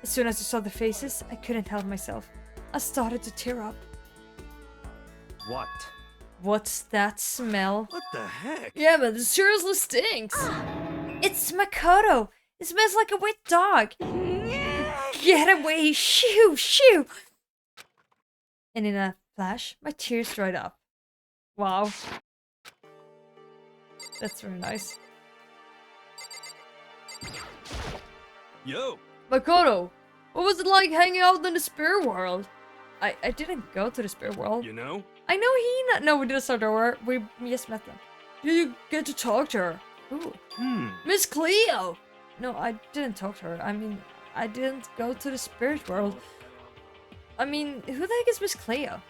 A: As soon as I saw the faces, I couldn't help myself. I started to tear up.
G: What?
A: What's that smell?
H: What the heck?
A: Yeah, but it seriously stinks. It's Makoto. It smells like a wet dog. Get away! Shoo! Shoo! And in a flash, my tears dried up. Wow. That's very nice.
H: Yo!
A: Makoto, what was it like hanging out in the spirit world? I didn't go to the spirit world.
H: You know?
A: I know Hina. No, we didn't start over. We just met them. Did you get to talk to her? Ooh. Miss Cleo! No, I didn't talk to her. I mean, I didn't go to the spirit world. I mean, who the heck is Miss Cleo?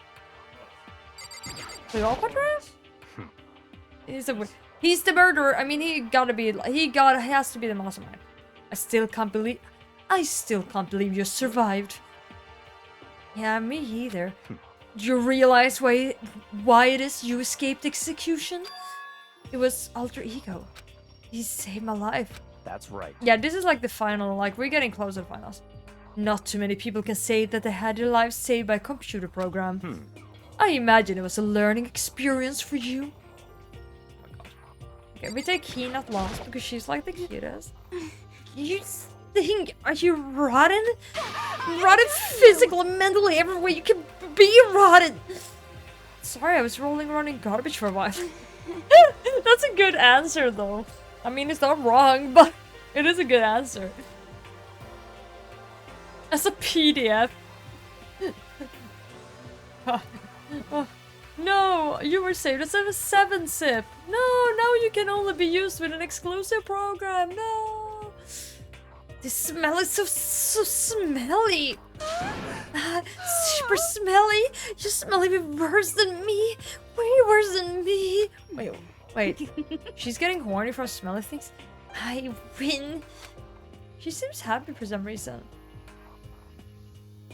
A: Cleopatra? He's the murderer. I mean, he has to be the mastermind. I still can't believe you survived. Yeah, me either. Do you realize why it is you escaped execution? It was alter ego. He saved my life.
G: That's right.
A: Yeah, this is like the final, like, we're getting close to the finals. Not too many people can say that they had their lives saved by a computer program. I imagine it was a learning experience for you. Oh my god. Okay, we take Hina last because she's like the cutest. You think, are you rotten? Rotten physically, mentally, everywhere you can be rotten. Sorry, I was rolling around in garbage for a while. That's a good answer though. I mean, it's not wrong, but it is a good answer. As a PDF. Oh, no, you were saved as a 7 sip. No, now you can only be used with an exclusive program. No. This smell is so smelly. Super smelly. You smell even worse than me. Way worse than me. Wait. She's getting horny from smelly things? I win. She seems happy for some reason.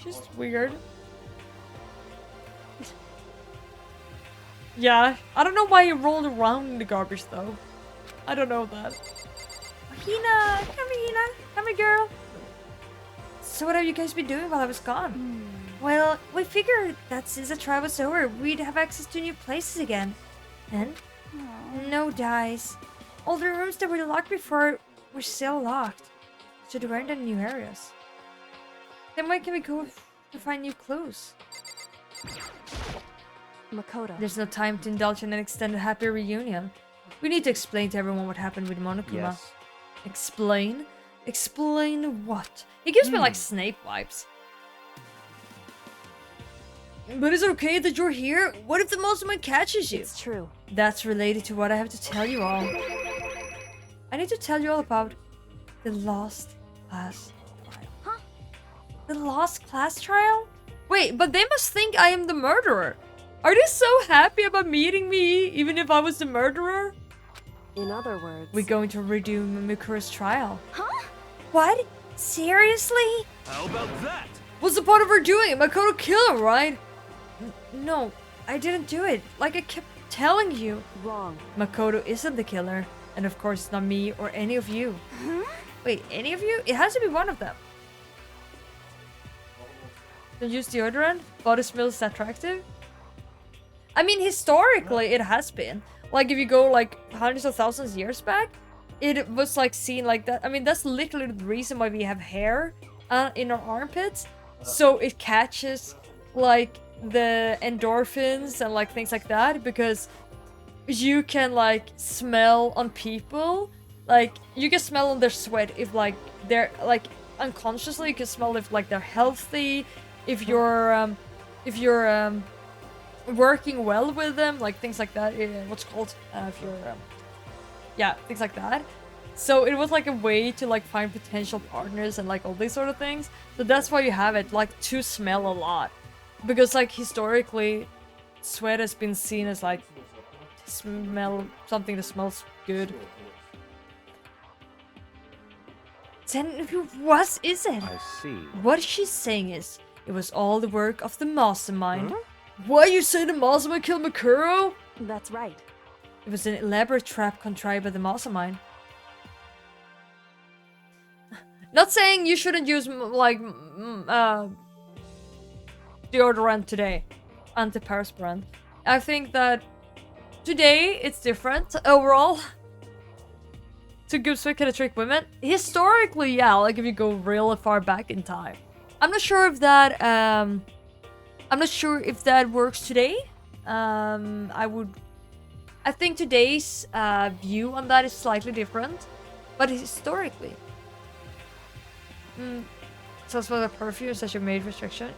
A: She's weird. Yeah, I don't know why you rolled around in the garbage though. I don't know that. Hina! Come here, Hina! Come here, girl! So what have you guys been doing while I was gone?
E: Well, we figured that since the trial was over, we'd have access to new places again. And? No dice. All the rooms that were locked before were still locked. So there weren't any new areas. Then where can we go to find new clues?
B: Makoto.
E: There's no time to indulge in an extended happy reunion. We need to explain to everyone what happened with Monokuma.
G: Yes.
E: Explain? Explain what? He gives me like Snape vibes. But is it okay that you're here? What if the Mastermind catches you?
B: It's true.
E: That's related to what I have to tell you all. I need to tell you all about the Lost Class Trial.
F: Huh?
E: The Lost Class Trial? Wait, but they must think I am the murderer. Are they so happy about meeting me, even if I was the murderer?
B: In other words,
E: We're going to redo Mikura's trial.
F: Huh?
E: What? Seriously?
H: How about that?
E: What's the point of her doing it? Makoto killed him, right? No, I didn't do it. Like I kept telling you.
B: wrong.
E: Makoto isn't the killer. And of course, it's not me or any of you.
F: Huh?
E: Wait, any of you? It has to be one of them. Don't use deodorant? Body smells attractive? I mean, historically, it has been. Like, if you go, like, hundreds of thousands of years back, it was, like, seen like that. I mean, that's literally the reason why we have hair in our armpits. So it catches, like, the endorphins and, like, things like that. Because you can, like, smell on people. Like, you can smell on their sweat if, like, they're, like, unconsciously, you can smell if, like, they're healthy. If you're working well with them, like things like that. What's it called? If you're, yeah, things like that. So it was like a way to like find potential partners and like all these sort of things. So that's why you have it, like to smell a lot, because like historically, sweat has been seen as like smell something that smells good. Then what is it?
G: I see.
E: What she's saying is, it was all the work of the Mastermind. Why you say the Mastermind killed Mikuro?
B: That's right.
E: It was an elaborate trap contrived by the Mastermind. Not saying you shouldn't use deodorant today, antiperspirant. I think that today it's different overall. To good sweat can trick women. Historically, yeah, like if you go really far back in time. I'm not sure if that works today. I think today's view on that is slightly different, but historically. So that's why the perfume is such a major restriction.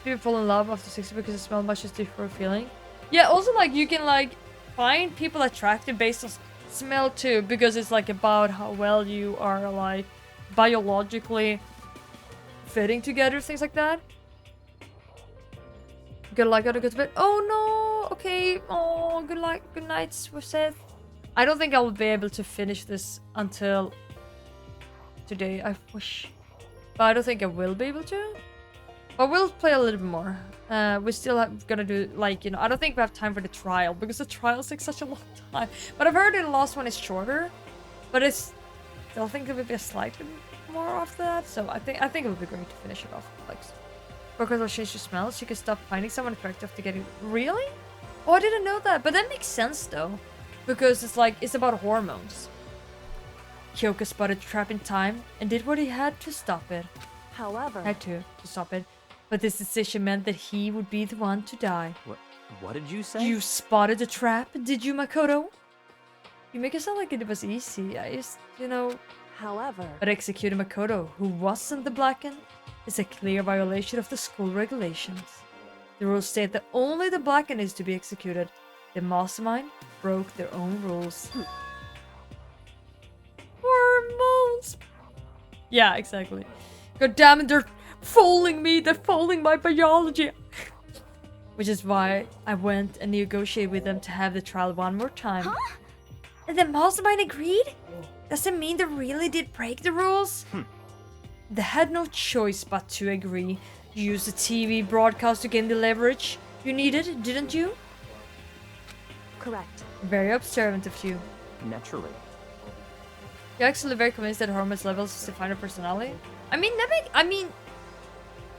E: People fall in love after 60 because the smell matches different feeling. Yeah, also like you can like find people attractive based on smell too, because it's like about how well you are like biologically fitting together, things like that. Good luck, gotta go to bed. Oh no, okay. Oh, good luck, good nights were said. I don't think I will be able to finish this until today. I wish, but I don't think I will be able to. But we'll play a little bit more. We still have gonna do like, you know, I don't think we have time for the trial because the trials take such a long time. But I've heard the last one is shorter, but it's. I think it would be a slightly more after that. So I think it would be great to finish it off. Like, because I'll change the smells, you can stop finding someone attractive to get it. Really? Oh, I didn't know that. But that makes sense though, because it's like it's about hormones. Kyoko spotted the trap in time and did what he had to stop it.
B: However,
E: Had to stop it. But this decision meant that he would be the one to die.
G: What did you say?
E: You spotted the trap, did you, Makoto? You make it sound like it was easy. I just, you know.
B: however,
E: But executing Makoto, who wasn't the Blacken, is a clear violation of the school regulations. The rules state that only the Blacken is to be executed. The Mastermind broke their own rules. Hormones! Yeah, exactly. God damn it, they're fooling me! They're fooling my biology! Which is why I went and negotiated with them to have the trial one more time.
F: Huh?
E: And the Mastermind agreed? Does it mean they really did break the rules? They had no choice but to agree. You used the TV broadcast to gain the leverage you needed, didn't you?
B: correct.
E: Very observant of you.
G: Naturally.
E: You're actually very convinced that hormones levels define your personality? I mean,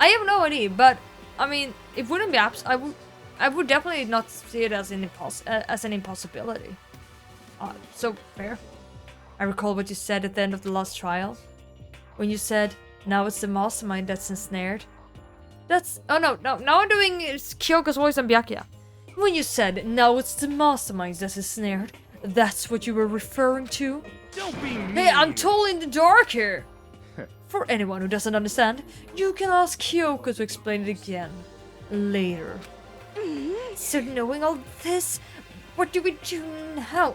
A: I have no idea, but I mean, it wouldn't be I would definitely not see it as an impossibility. So fair. I recall what you said at the end of the last trial, when you said, "Now it's the mastermind that's ensnared." That's no. Now I'm doing Kyoko's voice on Byakuya. When you said, "Now it's the mastermind that's ensnared," that's what you were referring to.
H: Don't be mean.
A: Hey, I'm totally in the dark here. For anyone who doesn't understand, you can ask Kyoko to explain it again later. So knowing all this, what do we do now?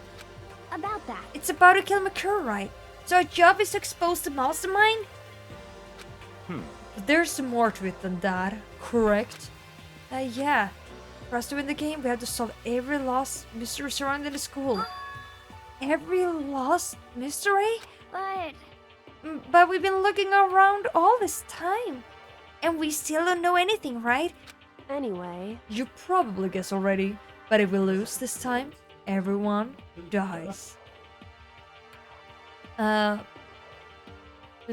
F: About that.
E: It's about to kill Makura, right? So our job is to expose the mastermind?
A: There's more to it than that, correct?
E: Yeah. For us to win the game, we have to solve every lost mystery surrounding the school. Every lost mystery?
F: But
E: But we've been looking around all this time. And we still don't know anything, right?
B: Anyway,
A: You probably guess already, but if we lose this time, everyone dies. There's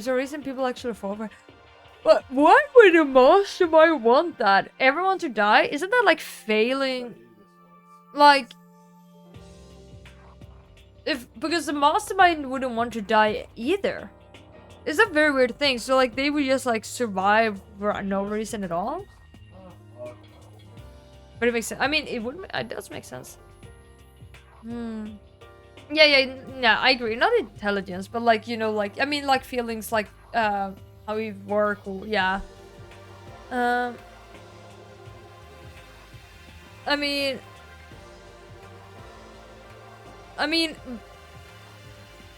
A: a reason people actually fall for. But why would the mastermind want that? Everyone to die? Isn't that like failing? Like, because the mastermind wouldn't want to die either. It's a very weird thing. So like they would just like survive for no reason at all. But it makes sense. I mean, it does make sense. Yeah, I agree. Not intelligence, but like, you know, like, I mean, like feelings, like, how we work, or, yeah. I mean,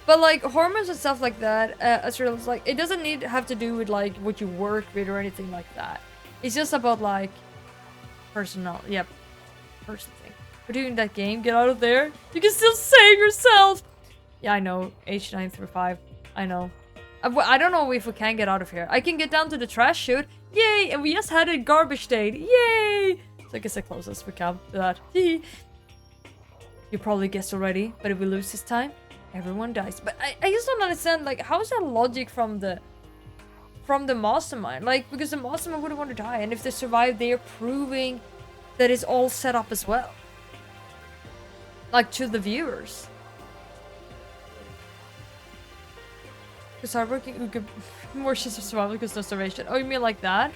A: but like hormones and stuff like that, as well as like, it doesn't have to do with like what you work with or anything like that. It's just about like personal thing. We're doing that game. Get out of there. You can still save yourself. Yeah, I know. H9 through 5. I know. I don't know if we can get out of here. I can get down to the trash chute. Yay! And we just had a garbage day. Yay! So I guess the closest we come to that. You probably guessed already, but if we lose this time, everyone dies. But I just don't understand, like, how is that logic from the mastermind? Like, because the mastermind wouldn't want to die, and if they survive, they are proving that it's all set up as well. Like, to the viewers. Because hardworking more shifts of survival because no starvation. Oh, you mean like that?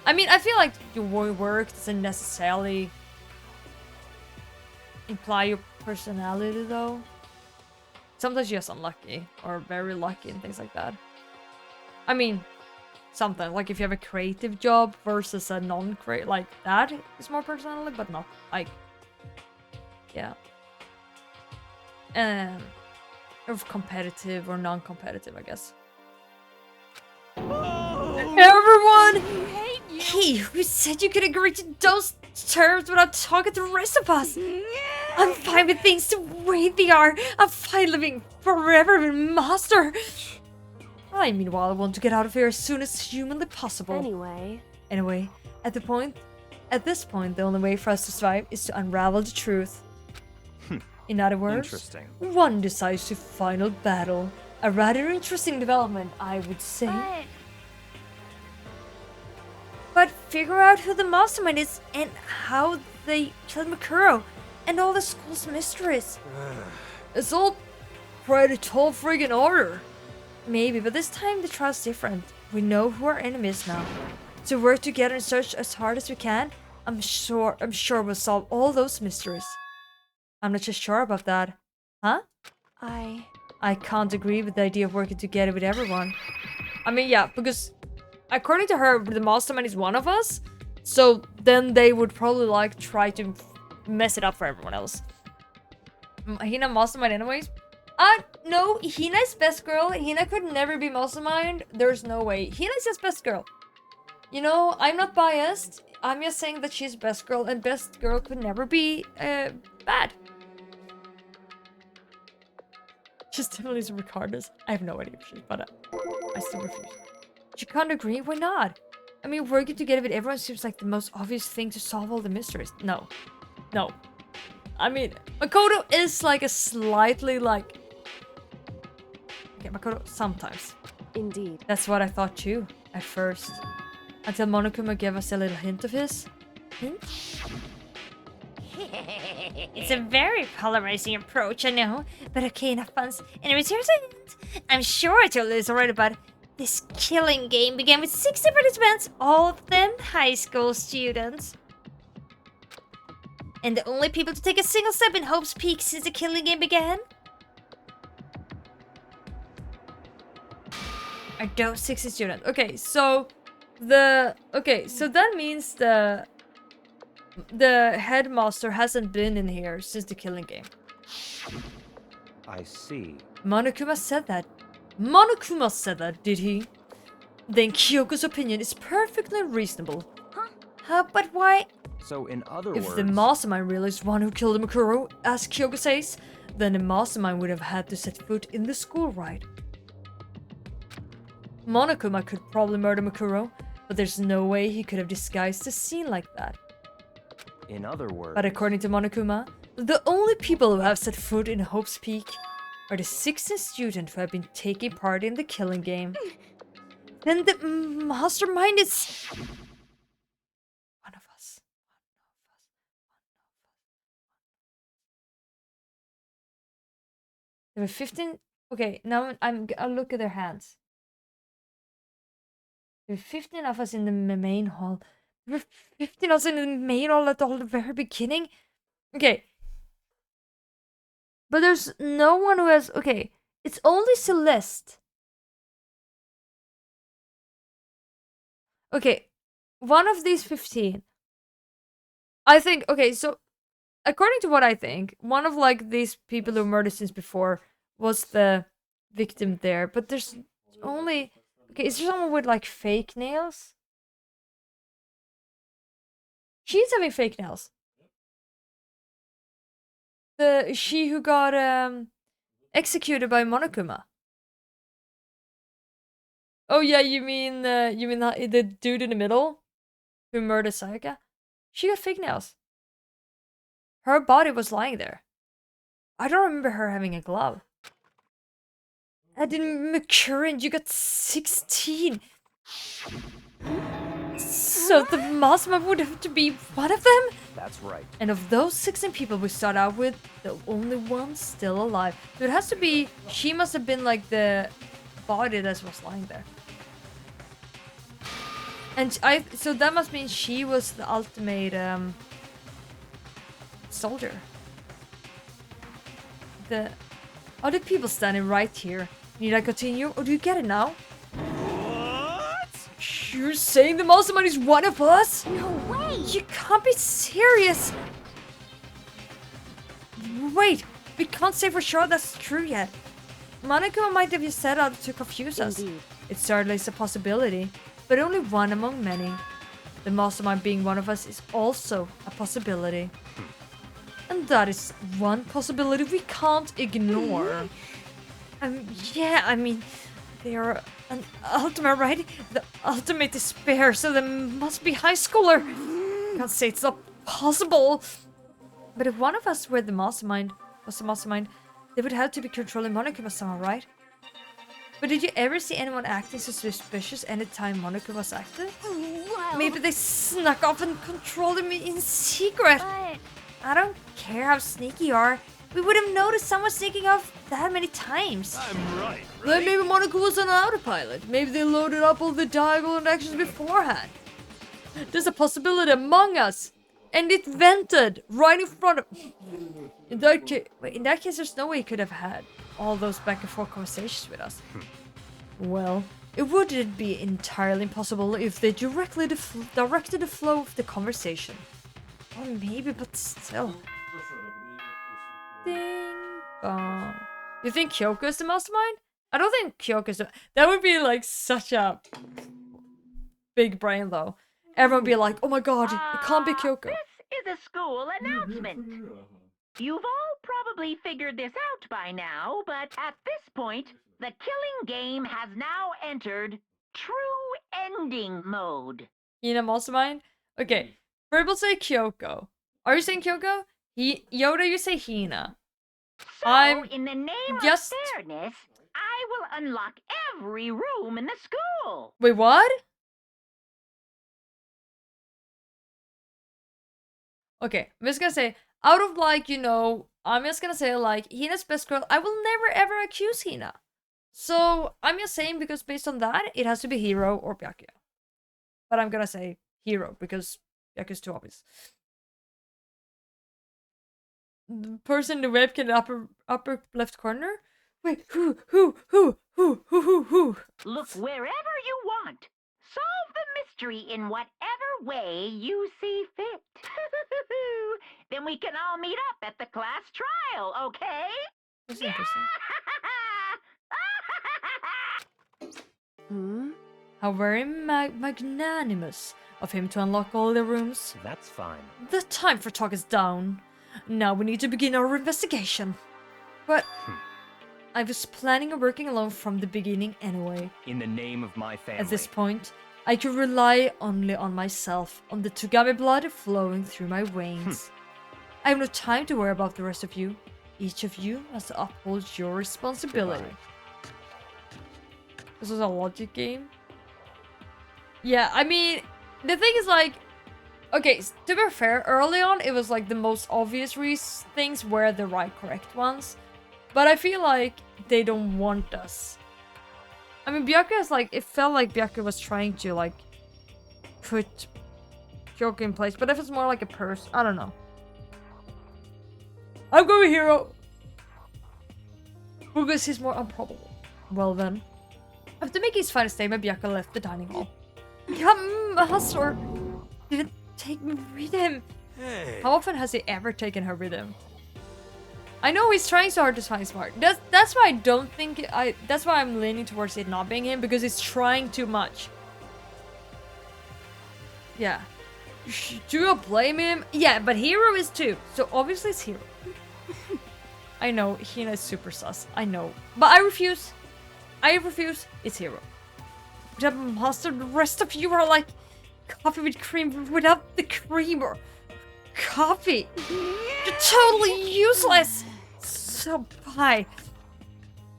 A: I mean, I feel like your work doesn't necessarily imply your personality, though. Sometimes you're just unlucky, or very lucky, and things like that. I mean, sometimes, like if you have a creative job versus a non-creative, like that is more personality, but not like, yeah. Or competitive or non-competitive, I guess. Everyone!
E: Hey, who said you could agree to those terms without talking to the rest of us? I'm fine with things the way they are. I'm fine living forever with Master.
A: I, meanwhile, want to get out of here as soon as humanly possible.
B: anyway,
A: At this point, the only way for us to survive is to unravel the truth. In other words,
G: Interesting.
A: one decides to final battle. A rather interesting development, I would say.
E: But figure out who the mastermind is and how they killed Makuro and all the school's mysteries.
A: It's all pretty tall friggin' order.
E: Maybe, but this time the trial's different. We know who our enemy is now. So work together and search as hard as we can. I'm sure we'll solve all those mysteries.
A: I'm not just sure about that. Huh? I can't agree with the idea of working together with everyone. I mean, yeah, because according to her, the mastermind is one of us. So then they would probably like try to mess it up for everyone else. Hina mastermind anyways? No, Hina's best girl. Hina could never be mastermind. There's no way. Hina's just best girl. You know, I'm not biased. I'm just saying that she's best girl, and best girl could never be bad. She's definitely some Ricardo's. I have no idea if she's, but I still refuse. You can't agree? Why not? I mean, working together with everyone seems like the most obvious thing to solve all the mysteries. No. No. I mean, Makoto is like a slightly like... Okay, Makoto, sometimes.
B: indeed.
A: That's what I thought too, at first. until Monokuma gave us a little hint of his. Hint?
E: It's a very polarizing approach, I know, but okay, enough puns. Anyways, here's a hint. I'm sure I told you this already, but this killing game began with 60 participants, all of them high school students. And the only people to take a single step in Hope's Peak since the killing game began
A: are those 60 students. Okay, so that means the headmaster hasn't been in here since the killing game.
G: I see.
A: Monokuma said that. Monokuma said that, did he? Then Kyoko's opinion is perfectly reasonable.
E: Huh, but why?
G: So in other
A: If
G: words,
A: the mastermind really is one who killed Mikuro, as Kyoko says, then the mastermind would have had to set foot in the school, right? Monokuma could probably murder Mikuro, but there's no way he could have disguised the scene like that.
G: in other words,
A: But according to Monokuma, the only people who have set foot in Hope's Peak are the 16 students who have been taking part in the killing game. Then the mastermind is one of us. There were 15. Okay, now I'll look at their hands. There were 15 of us in the main hall. There were 15 of us in the main hall at the very beginning. Okay. But there's no one who has. Okay, it's only Celeste. Okay, one of these 15. I think. Okay, so according to what I think, one of like these people who murdered since before was the victim there. But there's only. Okay, is there someone with like fake nails? She's having fake nails. She who got executed by Monokuma. Oh yeah, you mean the dude in the middle who murdered Sayaka? She got fake nails. Her body was lying there. I don't remember her having a glove. And in McCurran, you got 16. So the mastermind would have to be one of them?
G: that's right.
A: And of those 16 people we start out with, the only one still alive. So it has to be, she must have been like the body that was lying there. And so that must mean she was the ultimate soldier. The other people standing right here. Need I continue, or do you get it now?
H: What?
A: You're saying the mastermind is one of us?
F: No way!
A: You can't be serious! Wait, we can't say for sure that's true yet. Monica might have just said that to confuse us.
B: Indeed.
A: It certainly is a possibility, but only one among many. The mastermind being one of us is also a possibility. And that is one possibility we can't ignore. Yeah, I mean, they are an ultimate, right? The ultimate despair, so they must be high schooler. Can't say it's not possible. But if one of us were the mastermind, they would have to be controlling Monokuma somehow, right? But did you ever see anyone acting so suspicious anytime Monokuma was active?
F: Well,
A: Maybe they snuck off and controlled him in secret.
F: but
A: I don't care how sneaky you are. We would have noticed someone sneaking off that many times.
H: I'm right,
A: Then maybe Monaco was on autopilot. Maybe they loaded up all the diagonal actions beforehand. There's a possibility among us. And it vented right in front of... In that case, there's no way he could have had all those back and forth conversations with us. Well, it wouldn't be entirely impossible if they directly directed the flow of the conversation. Or maybe, but still. Ding dong. You think Kyoko is the mastermind? I don't think Kyoko is the... That would be like such a big brain though. Everyone would be like, oh my god, it can't be Kyoko.
I: This is a school announcement. You've all probably figured this out by now, but at this point, the killing game has now entered true ending mode.
A: Hina mastermind? Okay, Purple say Kyoko. Are you saying Kyoko? Yoda, you say Hina.
I: So, in the name
A: just-
I: of fairness, I will unlock every room in the school.
A: Wait, what? Okay, I'm just gonna say, out of like, I'm just gonna say like, Hina's best girl, I will never ever accuse Hina. So, I'm just saying because based on that, it has to be Hero or Byakuya. But I'm gonna say Hero because Byakuya's too obvious. The person in the webcam in the upper left corner? Wait, who?
I: Look wherever you want. Solve the mystery in whatever way you see fit. Then we can all meet up at the class trial, okay?
A: That's interesting.
B: Hmm?
A: How very magnanimous of him to unlock all the rooms.
G: That's fine.
A: The time for talk is down. Now we need to begin our investigation. But I was planning on working alone from the beginning anyway.
G: In the name of my family.
A: At this point, I could rely only on myself, on the Togami blood flowing through my veins. I have no time to worry about the rest of you. Each of you must uphold your responsibility.
G: Goodbye.
A: This was a logic game. Yeah, I mean, the thing is like, okay, to be fair, early on it was like the most obvious things were the right correct ones. But I feel like they don't want us. I mean, Byakuya's like, it felt like Byakuya was trying to like put Kyoka in place, but if it's more like a person, I don't know. I'm going Hero! Because he's more improbable. Well then. After making his final statement, Byakuya left the dining hall. Hustler didn't take me with him.
H: Hey.
A: How often has he ever taken her with him? I know he's trying so hard to find smart. That's why I don't think that's why I'm leaning towards it not being him, because he's trying too much. Yeah. Do you blame him? Yeah, but Hero is too. So obviously it's Hero. I know, Hina is super sus. I know. But I refuse. I refuse. It's Hero. But Master, the rest of you are like coffee with cream without the cream or coffee. You're totally useless. So bye.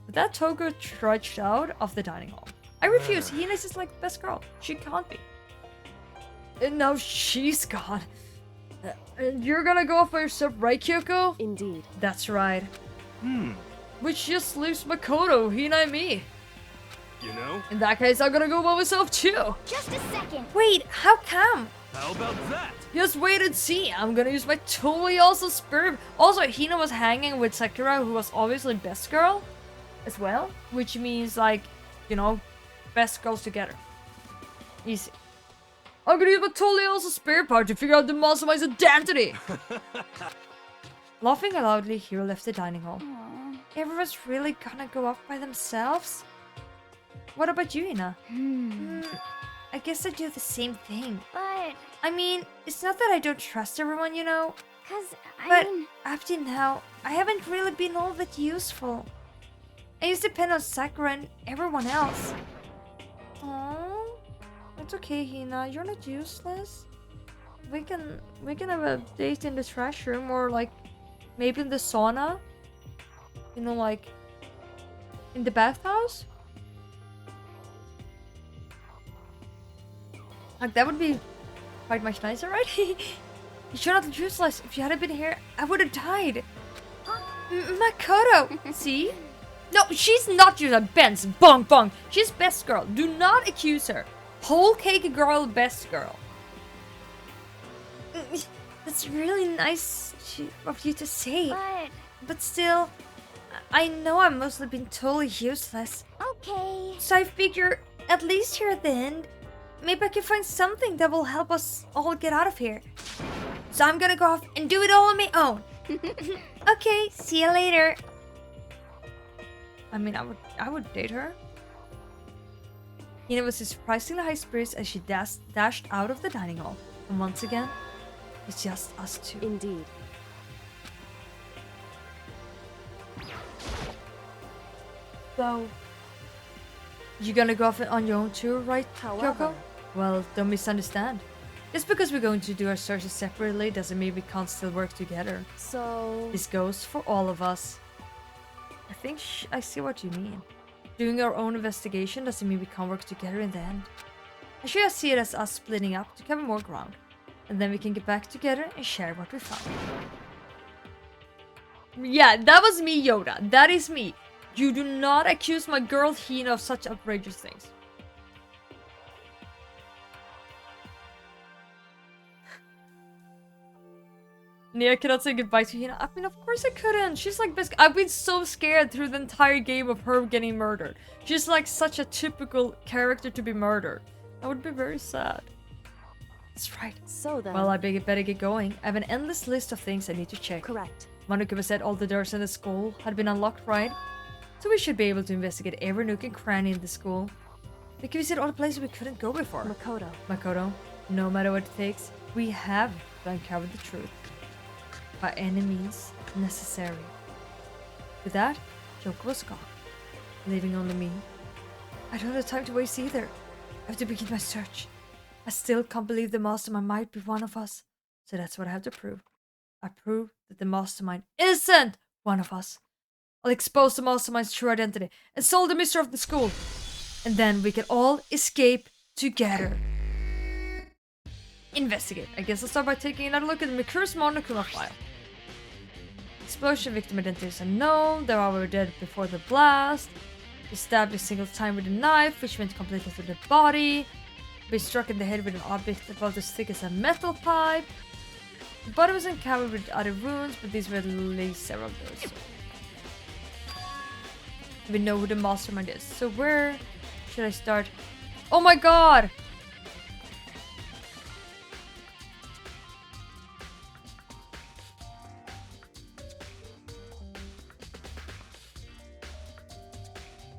A: But that Togo trudged out of the dining hall. I refuse. Hina's is like the best girl. She can't be. And now she's gone. And you're gonna go off by yourself, right, Kyoko?
B: Indeed.
A: That's right. Which just leaves Makoto, Hina, and me.
H: You know?
A: In that case, I'm gonna go by myself too.
F: Just a second.
E: Wait, how come?
H: How about that?
A: Just wait and see. I'm gonna use my totally awesome spirit. Also, Hina was hanging with Sakura, who was obviously best girl as well. Which means, like, best girls together. Easy. I'm gonna use my totally awesome spirit power to figure out the Masamu's identity. Laughing loudly, Hiro left the dining hall. Everyone's really gonna go off by themselves? What about you, Hina? I guess I do the same thing.
F: But,
E: I mean, it's not that I don't trust everyone,
F: cause,
E: but up to now, I haven't really been all that useful. I used to depend on Sakura and everyone else.
A: Aww. It's okay, Hina. You're not useless. We can have a date in the trash room or like maybe in the sauna. Like in the bathhouse. Like that would be quite much nicer, right? You're not useless. If you hadn't been here, I would have died. Makoto, see? No, she's not useless. Benz, bong bong. She's best girl. Do not accuse her. Whole cake girl, best girl.
E: That's really nice of you to say.
F: but,
E: But still, I know I've mostly been totally useless.
F: okay.
E: So I figure, at least here at the end, maybe I can find something that will help us all get out of here. So I'm gonna go off and do it all on my own. Okay, see you later.
A: I mean, I would date her. Hina was in surprisingly high spirits as she dashed out of the dining hall. And once again, it's just us two.
B: Indeed.
A: So, you gonna go off on your own too, right,
B: However-
A: Kyoko? Well, don't misunderstand. Just because we're going to do our searches separately doesn't mean we can't still work together.
B: So,
A: This goes for all of us. I think I see what you mean. Doing our own investigation doesn't mean we can't work together in the end. I should see it as us splitting up to cover more ground. and then we can get back together and share what we found. Yeah, that was me, Yoda. That is me. You do not accuse my girl Hina of such outrageous things. Nia cannot say goodbye to Hina. I mean, of course I couldn't. She's like best. I've been so scared through the entire game of her getting murdered. She's like such a typical character to be murdered. I would be very sad. That's right.
B: So then...
A: Well, I better get going. I have an endless list of things I need to check.
B: Correct.
A: Monokuma said all the doors in the school had been unlocked, right? So we should be able to investigate every nook and cranny in the school. We can visit all the places we couldn't go before. Makoto, no matter what it takes, we have to uncover the truth. By any means necessary. With that, Yoko was gone, leaving only me. I don't have time to waste either. I have to begin my search. I still can't believe the mastermind might be one of us. So that's what I have to prove. I prove that the mastermind isn't one of us. I'll expose the mastermind's true identity and solve the mystery of the school. And then we can all escape together. Investigate. I guess I'll start by taking another look at the Mikuru's Monokuma file. Explosion victim identity is unknown. They were dead before the blast. He stabbed a single time with a knife, which went completely through the body. Be struck in the head with an object about as thick as a metal pipe. The body was uncovered with other wounds, but these were at least several of those. So. We know who the mastermind is. So where should I start? Oh my god!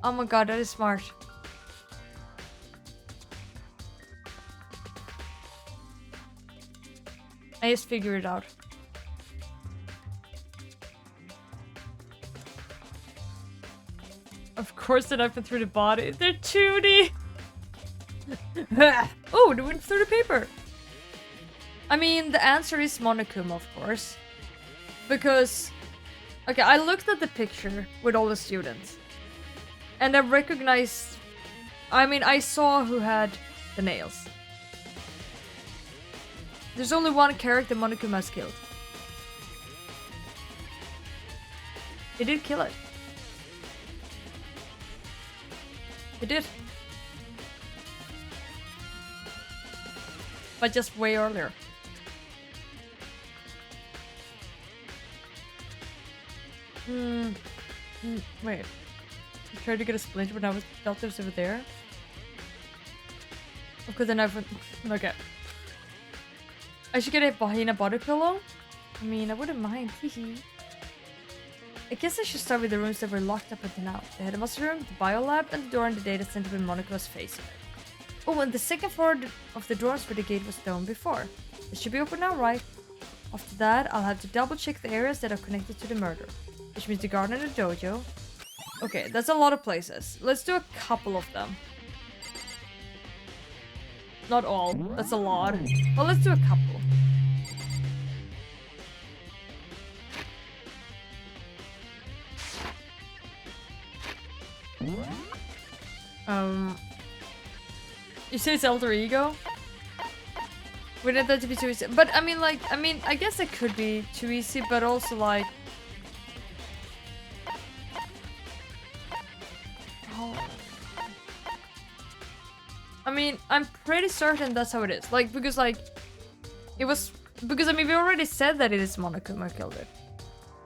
A: Oh my god, that is smart. I just figured it out. Of course the knife went through the body. They're 2D! Oh, they went through the paper! I mean, the answer is Monokuma, of course. Because... Okay, I looked at the picture with all the students. And I recognized... I mean, I saw who had the nails. There's only one character Monokuma has killed. He did kill it. He did. But just way earlier. Wait. I tried to get a splinter, but I was felt it was over there. Okay, then I've... Okay. I should get a Bahina body pillow. I mean, I wouldn't mind. I guess I should start with the rooms that were locked up until now. The headmaster room, the biolab, and the door in the data center with Monaco's face. Oh, and the second floor of the doors where the gate was down before. It should be open now, right? After that, I'll have to double check the areas that are connected to the murder. Which means the garden and the dojo. Okay, that's a lot of places. Let's do a couple of them. Not all, that's a lot. Well, let's do a couple. You say it's alter ego? Wouldn't that be too easy? But I mean, like, I guess it could be too easy, but also like... Oh. I mean, I'm pretty certain that's how it is. Like, because like, it was... Because I mean, we already said that it is Monokuma who killed it.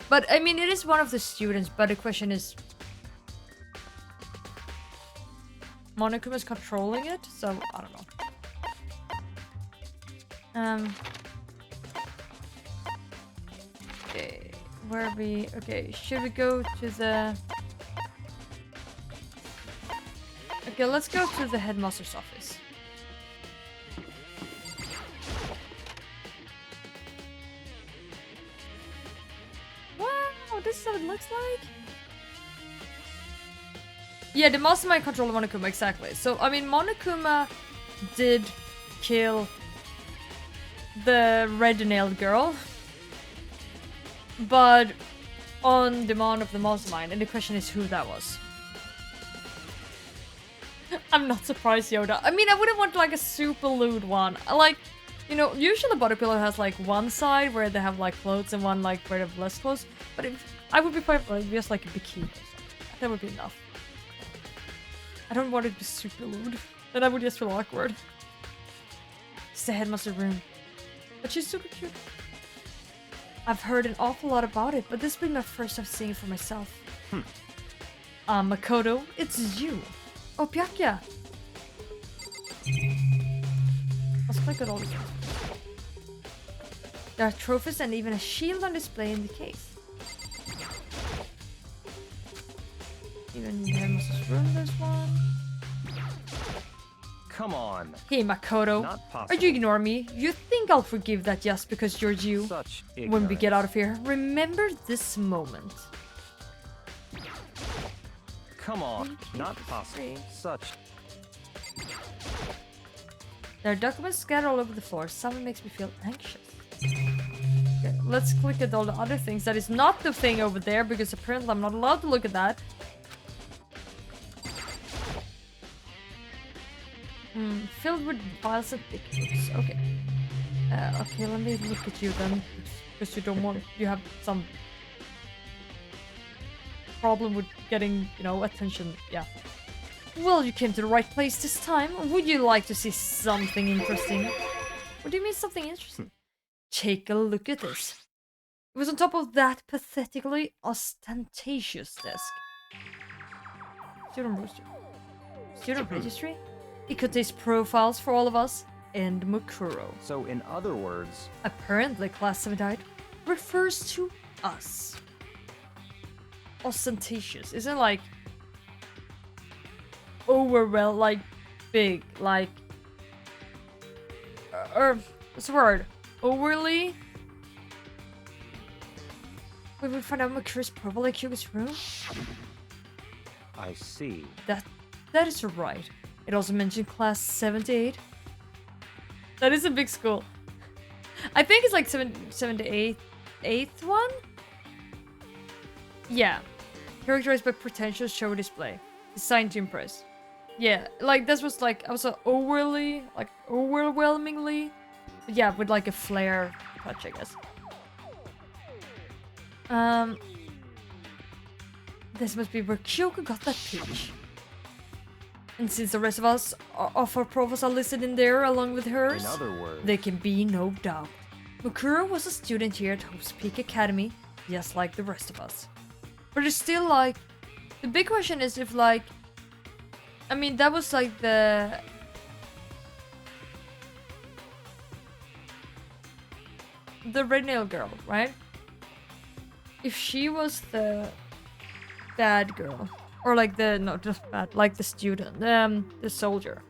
A: But I mean, it is one of the students, but the question is... Monokuma's controlling it, so I don't know. Okay, where are we? Okay, should we go to the... Okay, let's go to the headmaster's office. Wow, this is what it looks like? Yeah, the mastermind controlled Monokuma, exactly. So, I mean, Monokuma did kill the red-nailed girl, but on demand of the mastermind, and the question is who that was. I'm not surprised, Yoda. I mean, I wouldn't want like a super lewd one. Like, You know, usually body pillow has like one side where they have like clothes and one like where they have less clothes. But if I would be fine for like, just like a bikini or something. That would be enough. I don't want it to be super lewd. Then I would just feel awkward. It's the headmaster room. But she's super cute. I've heard an awful lot about it, but this has been my first time seeing it for myself. Makoto, it's you. Oh, Byakuya. Let's click at all these. There are trophies and even a shield on display in the case. Even in the headmaster's room, there's one.
G: Come on.
A: Hey, Makoto.
G: Not
A: Are
G: possible.
A: you ignore me? You think I'll forgive that just because you're you?
G: Such
A: When we get out
G: ignorance.
A: of here, remember this moment.
G: Come on. Not possible. Such.
A: There are documents scattered all over the floor. Someone makes me feel anxious. Okay, let's click at all the other things. That is not the thing over there because apparently I'm not allowed to look at that. Filled with files and pictures. Okay. Okay, let me look at you then. Because you don't want... You have some... problem with getting, you know, attention. Yeah. Well, you came to the right place this time. Would you like to see something interesting? What do you mean something interesting? Take a look at this. It was on top of that pathetically ostentatious desk. Student registry. Student registry? It contains profiles for all of us and Mukuro.
G: So, in other words,
A: Apparently, class 78 refers to us. Ostentatious. Isn't like overwhelmed, like big, like or what's the word? Overly. We will find out Makuro's profile in Kyuga's room.
G: I see.
A: That is right. It also mentioned class 78. That is a big school. I think it's like 78th one? Yeah. Characterized by pretentious show display. Designed to impress. Yeah, like this was like also overly, like overwhelmingly. But yeah, with like a flair touch, I guess. This must be where Kyoko got that peach. And since the rest of us, of our profiles are listed in there along with hers,
G: In other words,
A: there can be no doubt. Mukuro was a student here at Hope's Peak Academy, just like the rest of us. But it's still like, the big question is if like, I mean that was like the red nail girl, right? If she was the bad girl, or like the, not just bad, like the student, the soldier.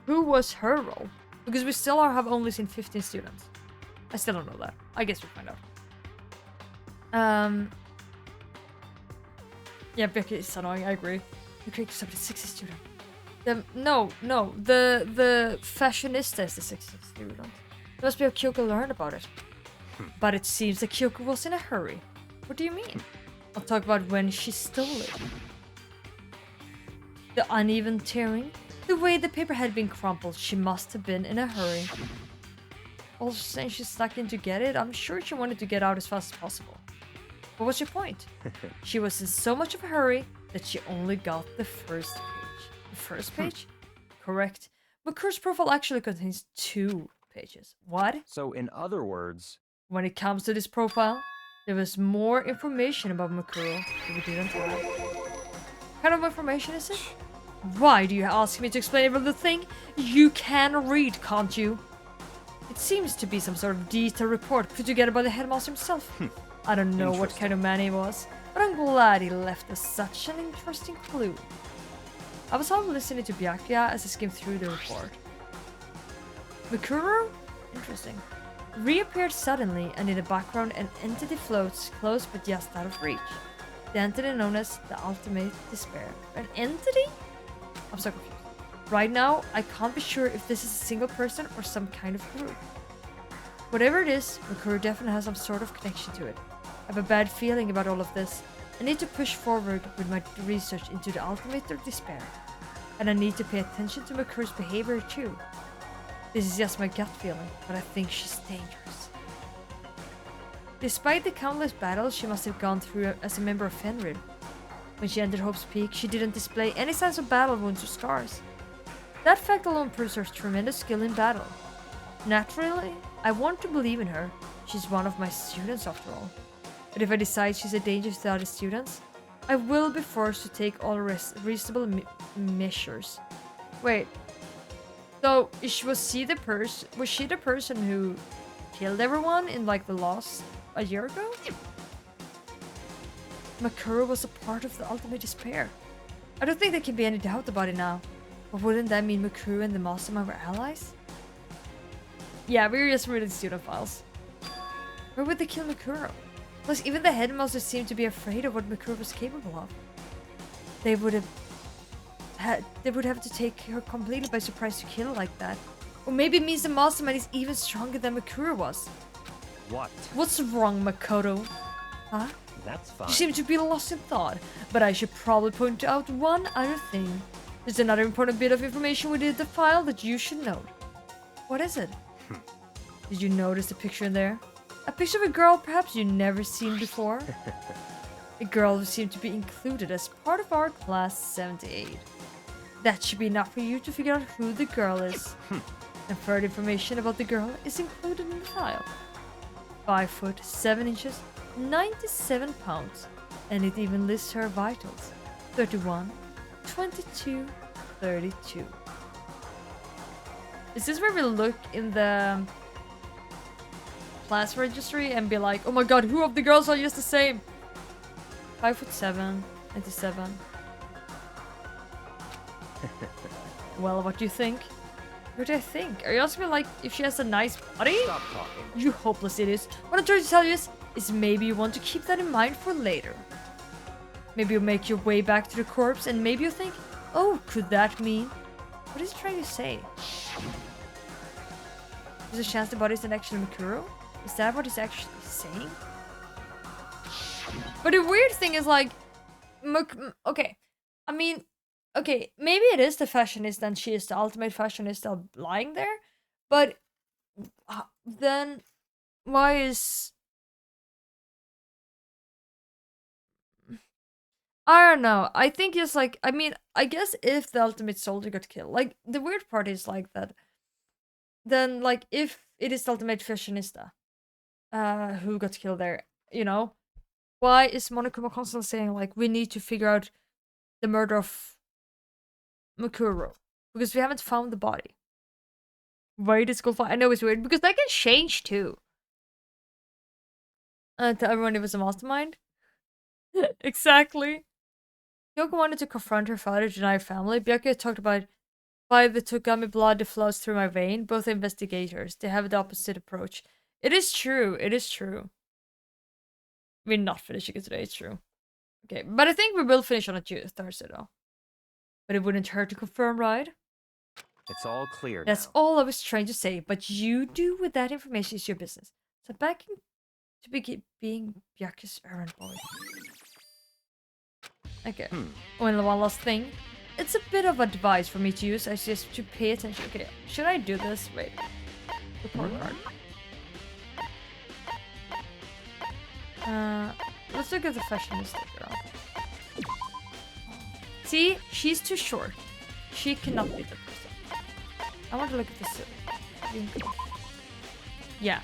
A: Who was her role? Because we still have only seen 15 students. I still don't know that. I guess we'll find out. Yeah, Becky is annoying, I agree. You create somebody 60 student. No, the fashionista is the 60 student. It must be how Kyoko learned about it. But it seems that Kyoko was in a hurry. What do you mean? I'll talk about when she stole it. The uneven tearing, the way the paper had been crumpled, she must have been in a hurry. Also, since she stuck in to get it, I'm sure she wanted to get out as fast as possible. What was your point? She was in so much of a hurry that she only got the first page. The first page? Correct. Makuro's profile actually contains 2 pages. What?
G: so in other words,
A: When it comes to this profile, there was more information about Makuro that we didn't have. What kind of information is it? Why do you ask me to explain every little thing? You can read, can't you? It seems to be some sort of detailed report put together by the headmaster himself. I don't know what kind of man he was, but I'm glad he left us such an interesting clue. I was all listening to Byakuya as I skimmed through the report. Makuro? Interesting. Reappeared suddenly, and in the background an entity floats close but just out of reach. The entity known as the Ultimate Despair. An entity? I'm so confused. Right now, I can't be sure if this is a single person or some kind of group. Whatever it is, Makuro definitely has some sort of connection to it. I have a bad feeling about all of this. I need to push forward with my research into the Ultimate Despair. And I need to pay attention to Makuro's behavior too. This is just my gut feeling, but I think she's dangerous. Despite the countless battles she must have gone through as a member of Fenrir, when she entered Hope's Peak, she didn't display any signs of battle wounds or scars. That fact alone proves her tremendous skill in battle. Naturally, I want to believe in her. She's one of my students after all. But if I decide she's a danger to the other students, I will be forced to take all reasonable measures. Wait. So, was she the person who killed everyone in like the loss a year ago? Makuru was a part of the Ultimate Despair. I don't think there can be any doubt about it now. But wouldn't that mean Makuru and the Mastermind were allies? Yeah, we were just reading student files. Where would they kill Makuru? Plus, even the headmaster seemed to be afraid of what Makuru was capable of. They would have to take her completely by surprise to kill like that. Or maybe it means the Mastermind is even stronger than Makuru was.
G: What?
A: What's wrong, Makoto? Huh?
G: That's fine.
A: You seem to be lost in thought, but I should probably point out one other thing. There's another important bit of information within the file that you should note. What is it? Did you notice the picture in there? A picture of a girl perhaps you've never seen before? A girl who seemed to be included as part of our class 78. That should be enough for you to figure out who the girl is. And further information about the girl is included in the file. 5 foot 7 inches, 97 pounds, and it even lists her vitals. 31, 22, 32. Is this where we look in the class registry and be like, oh my god, who of the girls are just the same? 5 foot 7, 97. Well, what do you think? What do I think? Are you asking me like if she has a nice body?
G: Stop talking.
A: You hopeless idiots. What I'm trying to tell you is maybe you want to keep that in mind for later. Maybe you'll make your way back to the corpse and maybe you think, oh, could that mean? What is he trying to say? There's a chance the body isn't actually Makuru? Is that what he's actually saying? But the weird thing is like, okay, I mean, okay, maybe it is the fashionista and she is the ultimate fashionista lying there, but then why is... I don't know. I think it's like, I mean, I guess if the ultimate soldier got killed, like, the weird part is like that, then, like, if it is the ultimate fashionista who got killed there, you know, why is Monokuma constantly saying, like, we need to figure out the murder of Makuru? Because we haven't found the body. Why is it I know it's weird, because that can change too. To everyone it was a mastermind. Exactly. Kyoko wanted to confront her father to deny her family. Byakuya talked about by the Togami blood that flows through my vein. Both investigators, they have the opposite approach. It is true. It is true. We're not finishing it today. It's true. Okay, but I think we will finish on a Thursday though. But it wouldn't hurt to confirm, right?
G: It's all clear
A: That's
G: now.
A: all I was trying to say. But you do with that information is your business. So back to being Byakuya's errand boy. Okay. Well, one last thing. It's a bit of advice for me to use. I suggest to pay attention. Okay, should I do this? Wait. Report card. Let's look at the fashionista girl. See, she's too short. She cannot be the person. I want to look at this. Yeah.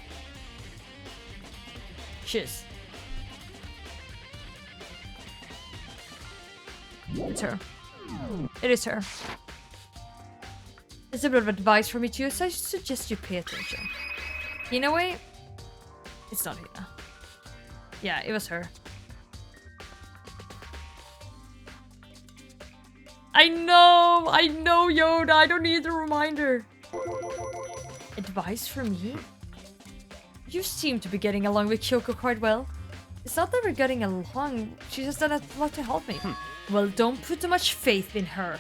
A: She's. It's her. It is her. It's a bit of advice for me too, so I suggest you pay attention. Hina way? It's not Hina. Yeah, it was her. I know, Yoda. I don't need a reminder. Advice from me? You seem to be getting along with Kyoko quite well. It's not that we're getting along, she just doesn't want to help me. Well, don't put too much faith in her.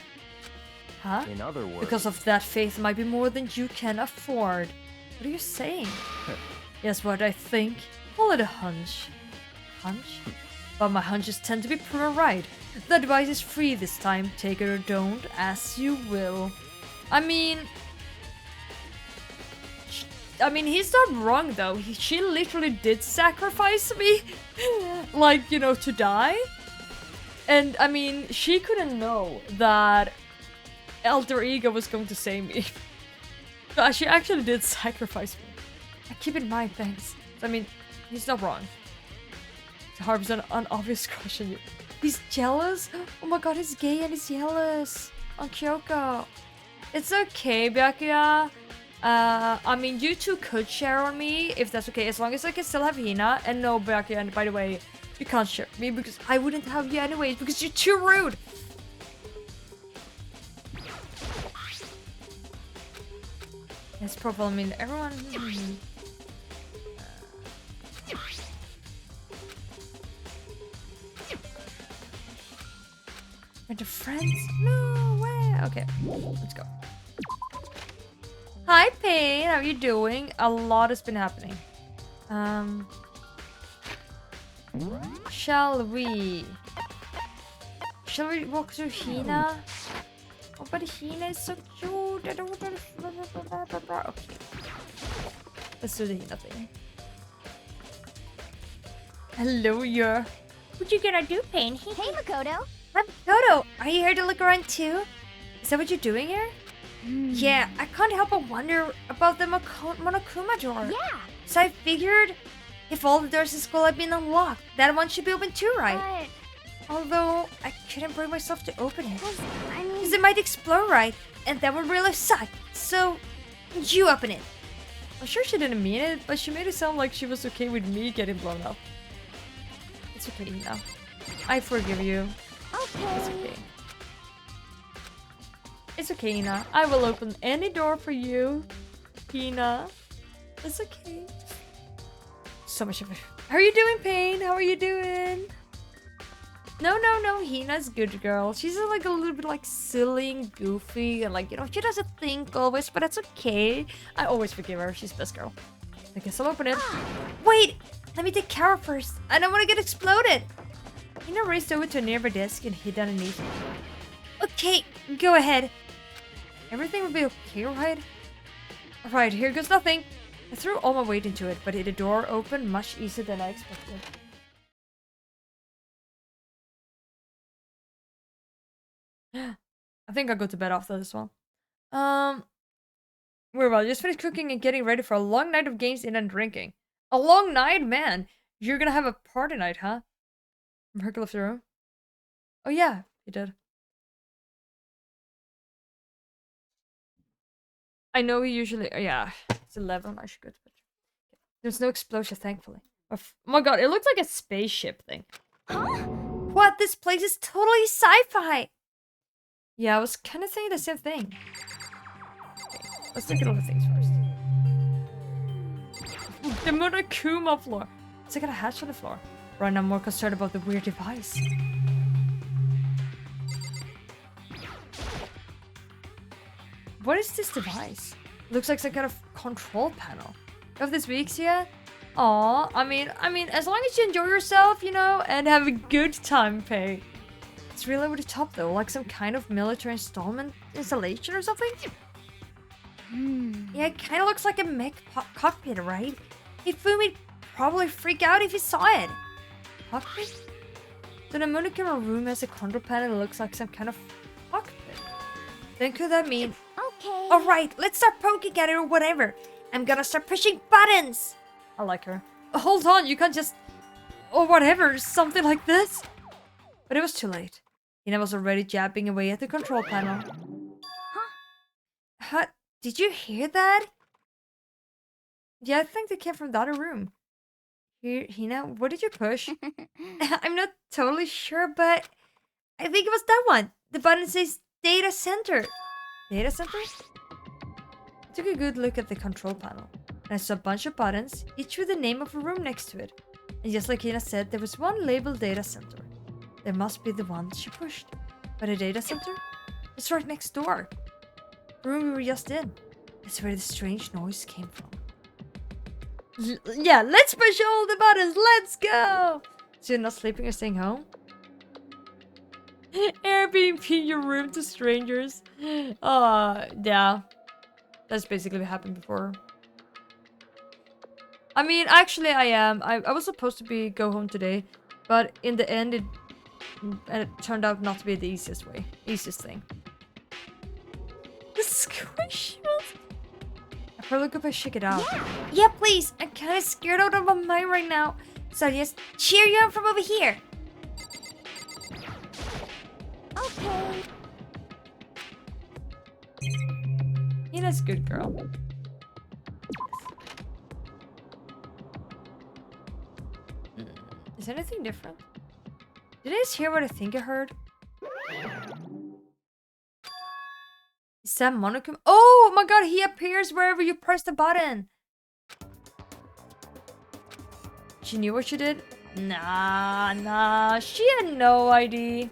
A: Huh?
G: In other words,
A: Because of that, faith might be more than you can afford. What are you saying? Guess what I think? Call it a hunch. Hunch? But my hunches tend to be proven right. The advice is free this time. Take it or don't, as you will. I mean... I mean, he's not wrong though. She literally did sacrifice me, like, you know, to die. And I mean, she couldn't know that Alter Ego was going to save me. So she actually did sacrifice me. I keep in mind, thanks. I mean, he's not wrong. He harbors an obvious crush on you. He's jealous? Oh my god, he's gay and he's jealous on Kyoko. It's okay, Byakuya. I mean, you two could share on me if that's okay, as long as I can still have Hina. And no, Byakuya, and by the way, you can't share me because I wouldn't have you anyways because you're too rude. That's problem. I mean, everyone. We're the friends? No way. Okay, let's go. Hi, Pain. How are you doing? A lot has been happening. Shall we walk through Hina? Oh, but Hina is so cute. I don't want to... Okay. Let's do the Hina thing. Hello, yeah.
E: What you gonna do, Pain?
F: Hey, Makoto.
E: Toto, are you here to look around too?
A: Is that what you're doing here?
E: Yeah, I can't help but wonder about the Monokuma door.
F: Yeah.
E: So I figured if all the doors in school have been unlocked, that one should be open too, right? Although I couldn't bring myself to open it.
F: I mean,
E: Because it might explode, right? And that would really suck. So, you open it.
A: I'm sure she didn't mean it, but she made it sound like she was okay with me getting blown up. It's okay, Hina. I forgive you. It's okay. It's okay, Hina. I will open any door for you, Hina. It's okay. So much of it. How are you doing, Pain? How are you doing? No. Hina's good girl. She's like a little bit like silly and goofy and like, you know, she doesn't think always, but that's okay. I always forgive her. She's best girl. I guess I'll open it.
E: Wait, let me take care of first. I don't want to get exploded.
A: Hina raced over to a nearby desk and hid underneath it.
E: Okay, go ahead.
A: Everything will be okay, right? Alright, here goes nothing. I threw all my weight into it, but the door opened much easier than I expected. I think I'll go to bed after this one. We're about just finished cooking and getting ready for a long night of games and drinking. A long night? Man, you're gonna have a party night, huh? Merkel left the room. Oh yeah, he did. I know he usually... yeah, it's 11. I should go to bed. There's no explosion, thankfully. Oh my god, it looks like a spaceship thing.
E: Huh? What? This place is totally sci-fi.
A: Yeah, I was kind of thinking the same thing. Okay, let's look at all the things first. The Monokuma floor. It's like a hatch on the floor. Right now I'm more concerned about the weird device. What is this device? Looks like some kind of control panel. You have this week's yet? Aw, I mean, as long as you enjoy yourself, you know, and have a good time, Pay. It's really over the top though, like some kind of military installation or something?
E: Yeah, it kind of looks like a mech cockpit, right? Hifumi'd probably freak out if he saw it.
A: Cockpit? So the Monokuma room has a control panel that looks like some kind of cockpit. Then could that mean...
F: okay.
E: Alright, let's start poking at it or whatever. I'm gonna start pushing buttons.
A: I like her. Hold on, you can't just... or whatever, something like this. But it was too late. Hina was already jabbing away at the control panel.
E: Huh? Did you hear that?
A: Yeah, I think they came from the other room. Here, Hina, what did you push?
E: I'm not totally sure, but I think it was that one. The button says data center.
A: Data center? I took a good look at the control panel. And I saw a bunch of buttons, each with the name of a room next to it. And just like Hina said, there was one labeled data center. There must be the one she pushed. But a data center? It's right next door. The room we were just in. That's where the strange noise came from. Yeah, let's push all the buttons. Let's go. So you're not sleeping or staying home? Airbnb your room to strangers. Yeah. That's basically what happened before. I mean, actually, I am. I was supposed to go home today, but in the end, it turned out not to be the easiest thing. The squishes. I probably could check it out.
E: Yeah, please. I'm kind of scared out of my mind right now. So just cheer you on from over here.
F: Okay.
A: Yeah, that's good, girl. Is anything different? Did I just hear what I think I heard? Is that Monokuma? Oh my god, he appears wherever you press the button. She knew what she did? Nah, she had no idea.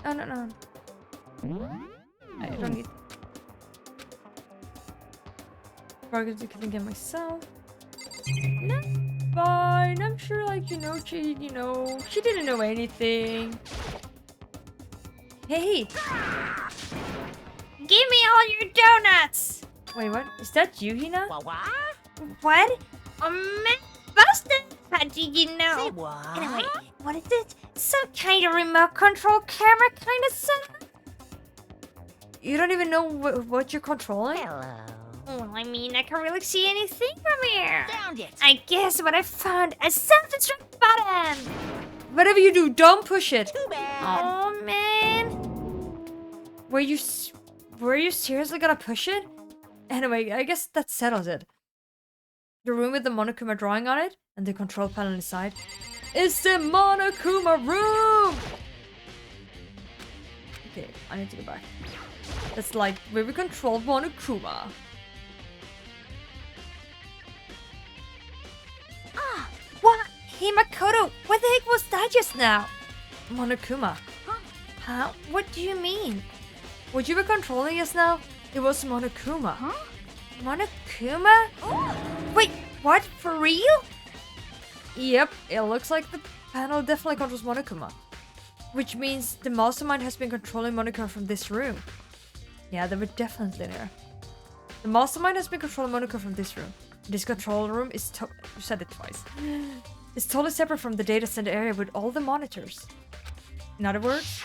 A: Oh, no. I don't need... Progress I can get myself. No, fine. I'm sure, like, she didn't know anything. Hey!
E: Give me all your donuts.
A: Wait, what? Is that you, Hina?
E: What? Man, busted. How do you know?
C: Say what?
E: Anyway, what is it? Some kind of remote control camera kind of setup?
A: You don't even know what you're controlling?
E: Well, I mean, I can't really see anything from here.
C: Found it.
E: I guess what I found, a self-destruct button.
A: Whatever you do, don't push it.
C: Too bad.
E: Oh, man.
A: Were you seriously gonna push it? Anyway, I guess that settles it. The room with the Monokuma drawing on it and the control panel inside is the Monokuma room! Okay, I need to go back. That's like where we control Monokuma.
E: Ah, what? Hey, Makoto, what the heck was that just now?
A: Monokuma.
E: Huh? What do you mean?
A: What you were controlling just now? It was Monokuma.
E: Huh? Monokuma? Wait, what? For real?
A: Yep, it looks like the panel definitely controls Monokuma. Which means the mastermind has been controlling Monokuma from this room. Yeah, they were definitely there. The mastermind has been controlling Monokuma from this room. This control room is you said it twice. It's totally separate from the data center area with all the monitors. In other words,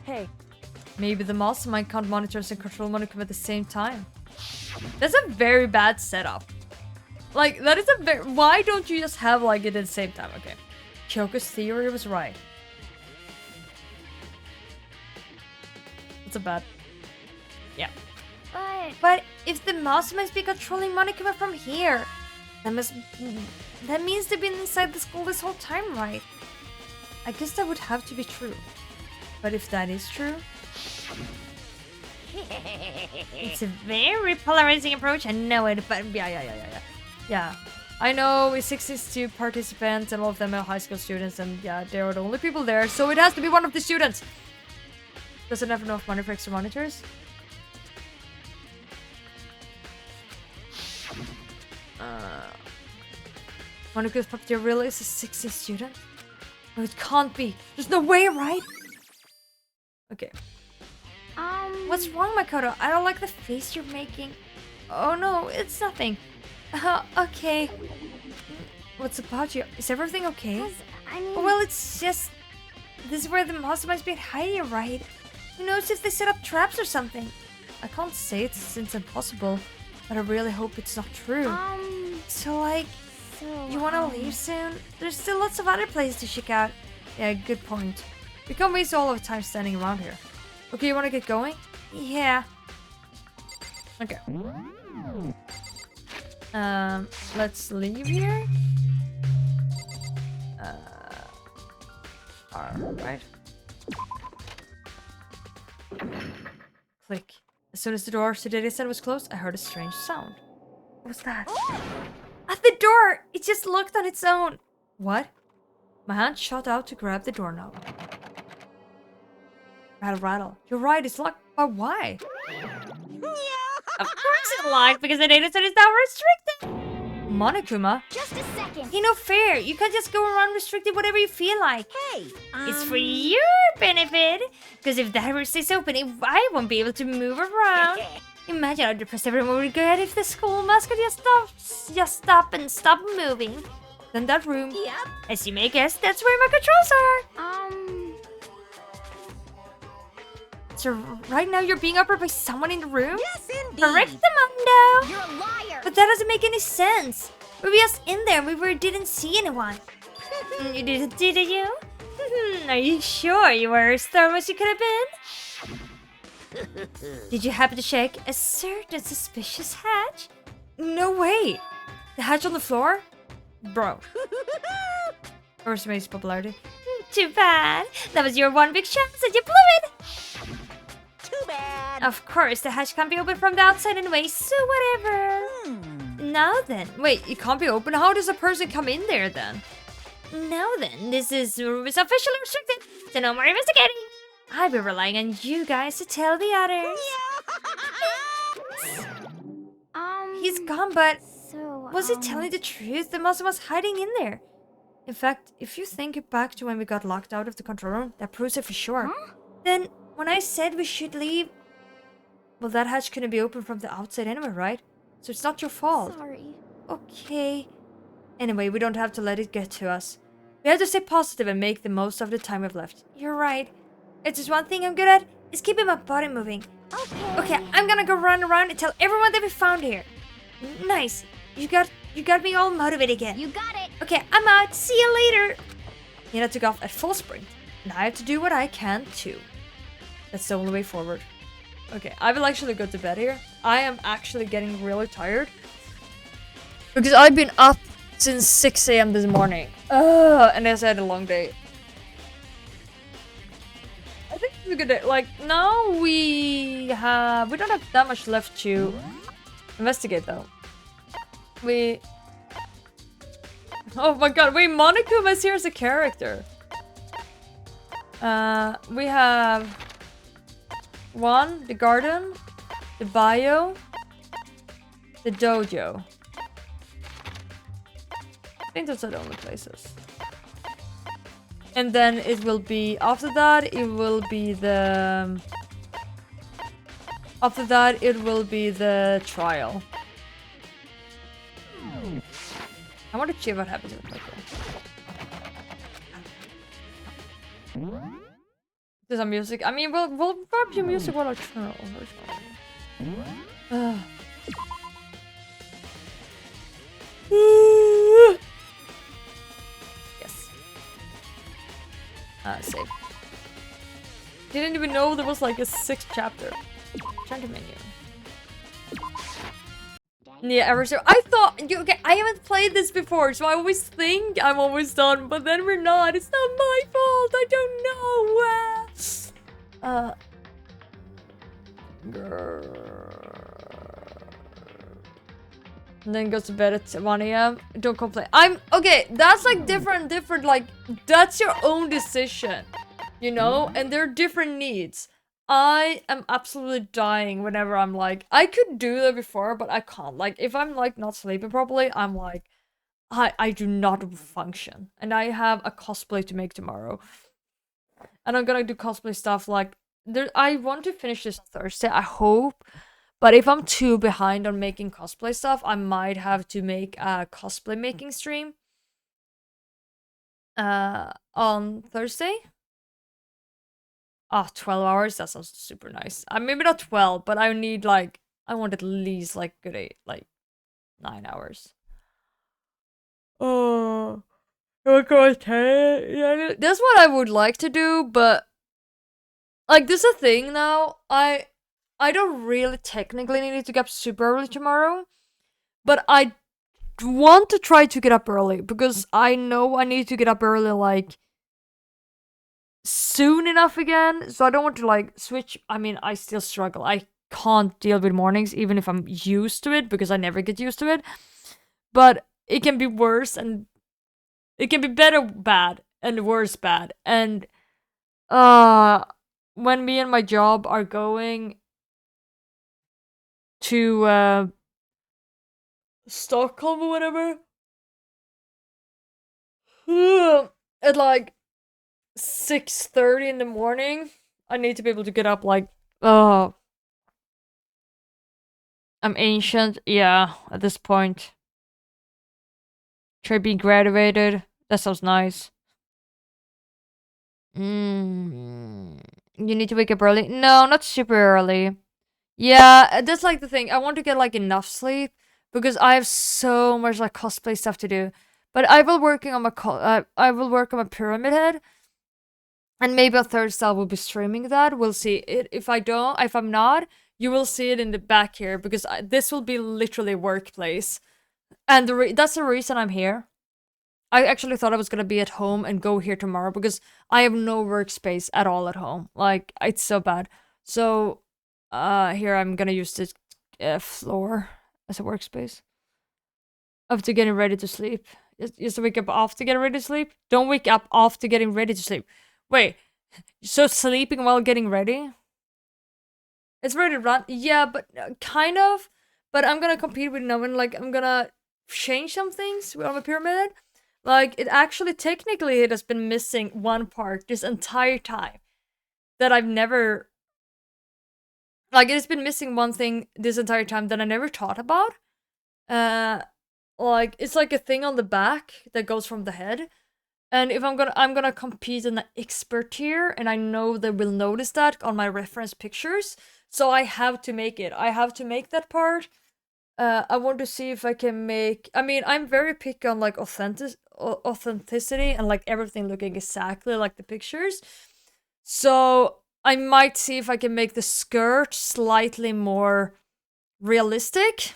B: Hey,
A: maybe the mastermind can't monitor and control Monokuma at the same time. That's a very bad setup. Like, that is a very... Why don't you just have, like, it at the same time? Okay. Kyoko's theory was right. It's a bad... Yeah.
E: But if the mastermind's been controlling Monokuma from here, that means they've been inside the school this whole time, right?
A: I guess that would have to be true. But if that is true...
E: It's a very polarizing approach, I know it, but
A: Yeah. I know it's 62 participants and all of them are high school students and yeah, they are the only people there, so it has to be one of the students! Doesn't have enough money for extra monitors? Monikuma's puppeteer really is a 60 student? No, it can't be! There's no way, right? Okay.
E: what's wrong, Makoto? I don't like the face you're making.
A: Oh no, it's nothing. Okay. What's about you? Is everything okay?
F: I mean...
E: Well, it's just... This is where the mastermind's been hiding, right? Who knows if they set up traps or something?
A: I can't say it since it's impossible, but I really hope it's not true.
E: So, like, you wanna leave soon? There's still lots of other places to check out.
A: Yeah, good point. We can't waste all of time standing around here. Okay, you wanna get going?
E: Yeah.
A: Okay. Let's leave here. Alright. Click. As soon as the door to the data center was closed, I heard a strange sound. What was that?
E: At the door! It just locked on its own.
A: What? My hand shot out to grab the doorknob. Rattle, rattle. You're right, it's locked. But why?
E: Of course it's locked because the data set is now restricted.
A: Monokuma?
F: Just a second.
E: Hey, no fair. You can't just go around restricting whatever you feel like.
F: Hey,
E: It's for your benefit. Because if that stays open, I won't be able to move around. Imagine how depressed everyone would get if the school mascot stop moving.
A: Then that room.
F: Yep.
E: As you may guess, that's where my controls are.
A: So right now you're being operated by someone in the room?
F: Yes, indeed.
E: Correct, Mundo.
F: You're a liar.
E: But that doesn't make any sense. We were just in there and didn't see anyone. You didn't, did you? Are you sure you were as thorough as you could have been? Did you happen to check a certain suspicious hatch?
A: No way! The hatch on the floor? Bro. Overestimates popularity.
E: Too bad. That was your one big chance and you blew it.
F: Too bad.
E: Of course, the hatch can't be opened from the outside anyway, so whatever. Now then.
A: Wait, it can't be open? How does a person come in there then?
E: Now then, this room is officially restricted, so no more investigating. I'll be relying on you guys to tell the others.
A: He's gone, but
F: So,
A: was he telling the truth? The monster was hiding in there. In fact, if you think back to when we got locked out of the control room, that proves it for sure. Then, when I said we should leave, well, that hatch couldn't be opened from the outside anyway, right? So it's not your fault.
F: Sorry.
A: Okay. Anyway, we don't have to let it get to us. We have to stay positive and make the most of the time we've left. You're right. It's just one thing I'm good at, is keeping my body moving. Okay, I'm gonna go run around and tell everyone that we found here. Nice. You got me all motivated again.
F: You got it.
A: Okay, I'm out. See you later. Nina took off at full sprint, and I have to do what I can too. That's the only way forward. Okay, I will actually go to bed here. I am actually getting really tired because I've been up since 6 a.m. this morning. And I had a long day. I think it's a good day. Like now we don't have that much left to investigate though. Oh my god, wait, Monokuma is here as a character. We have the garden, the bio, the dojo. I think those are the only places. And then it will be, after that, it will be the trial. I want to see what happens in the playground. There's some music. I mean, we'll grab your music while I turn it over. Yes. Save. Didn't even know there was like a 6th chapter. Turn to menu. Yeah, ever so. I thought, okay, I haven't played this before, so I always think I'm almost done, but then we're not. It's not my fault. I don't know. And then goes to bed at 1 a.m. Don't complain. Okay, that's like different, like, that's your own decision, you know? And there are different needs. I am absolutely dying whenever I'm like, I could do that before, but I can't. Like, if I'm like not sleeping properly, I'm like, I do not function. And I have a cosplay to make tomorrow. And I'm gonna do cosplay stuff like, I want to finish this on Thursday, I hope. But if I'm too behind on making cosplay stuff, I might have to make a cosplay making stream. On Thursday. 12 hours? That sounds super nice. Maybe not 12, but I need like, I want at least like good 9 hours. Oh, yeah, that's what I would like to do, but like this is a thing now. I don't really technically need to get up super early tomorrow, but I want to try to get up early because I know I need to get up early like soon enough again, so I don't want to like switch. I mean, I still struggle. I can't deal with mornings even if I'm used to it because I never get used to it. But it can be worse, and it can be better bad and worse bad. And when me and my job are going to Stockholm or whatever, at like 6:30 in the morning, I need to be able to get up like I'm ancient. Yeah, at this point. Try being graduated. That sounds nice. You need to wake up early? No, not super early. Yeah, that's like the thing. I want to get like enough sleep because I have so much like cosplay stuff to do. But I will working on my I will work on my pyramid head, and maybe a third style will be streaming that. We'll see. If I'm not, you will see it in the back here because this will be literally workplace, and that's the reason I'm here. I actually thought I was gonna be at home and go here tomorrow because I have no workspace at all at home. Like, it's so bad. So, here I'm gonna use this floor as a workspace. After getting ready to sleep. Just wake up after getting ready to sleep? Don't wake up after getting ready to sleep. Wait, so sleeping while getting ready? It's ready to run? Yeah, but kind of. But I'm gonna compete with no one. Like, I'm gonna change some things on my pyramid. Like, it actually, technically, it has been missing one part this entire time. That I've never... Like, it has been missing one thing this entire time that I never thought about. Like, it's like a thing on the back that goes from the head. And if I'm gonna compete in the expert tier, and I know they will notice that on my reference pictures. So I have to make it. I have to make that part. I want to see if I can make... I mean, I'm very picky on, like, authenticity and, like, everything looking exactly like the pictures. So I might see if I can make the skirt slightly more realistic.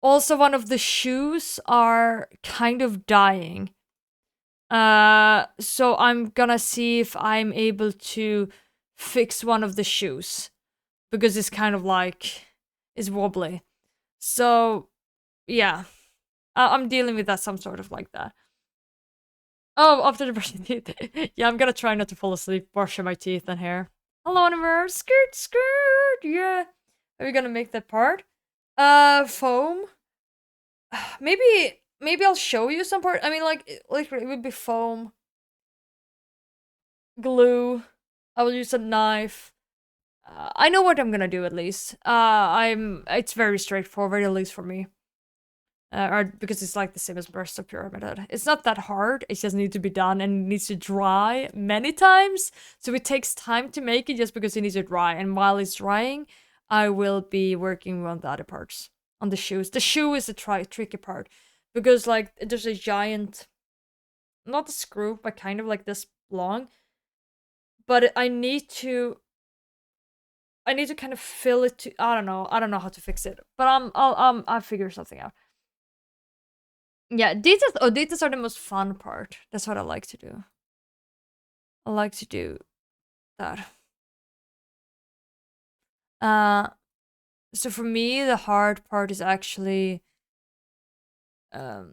A: Also, one of the shoes are kind of dying. So I'm gonna see if I'm able to fix one of the shoes. Because it's kind of like... it's wobbly. So, yeah. I'm dealing with that some sort of like that. Oh, after the brushing teeth. Yeah, I'm gonna try not to fall asleep brushing my teeth and hair. Hello, Oliver. Skirt, skirt. Yeah. Are we gonna make that part? Foam. Maybe I'll show you some part. I mean, like it would be foam. Glue. I will use a knife. I know what I'm gonna do at least. It's very straightforward, at least for me. Or because it's like the same as burst of pyramid. It's not that hard. It just needs to be done and it needs to dry many times. So it takes time to make it just because it needs to dry. And while it's drying, I will be working on the other parts. On the shoes. The shoe is the tricky part. Because like there's a giant, not a screw, but kind of like this long. But I need to kind of fill it to... I don't know how to fix it. But I'll figure something out. Yeah, details are the most fun part. That's what I like to do. I like to do that. So for me, the hard part is actually... I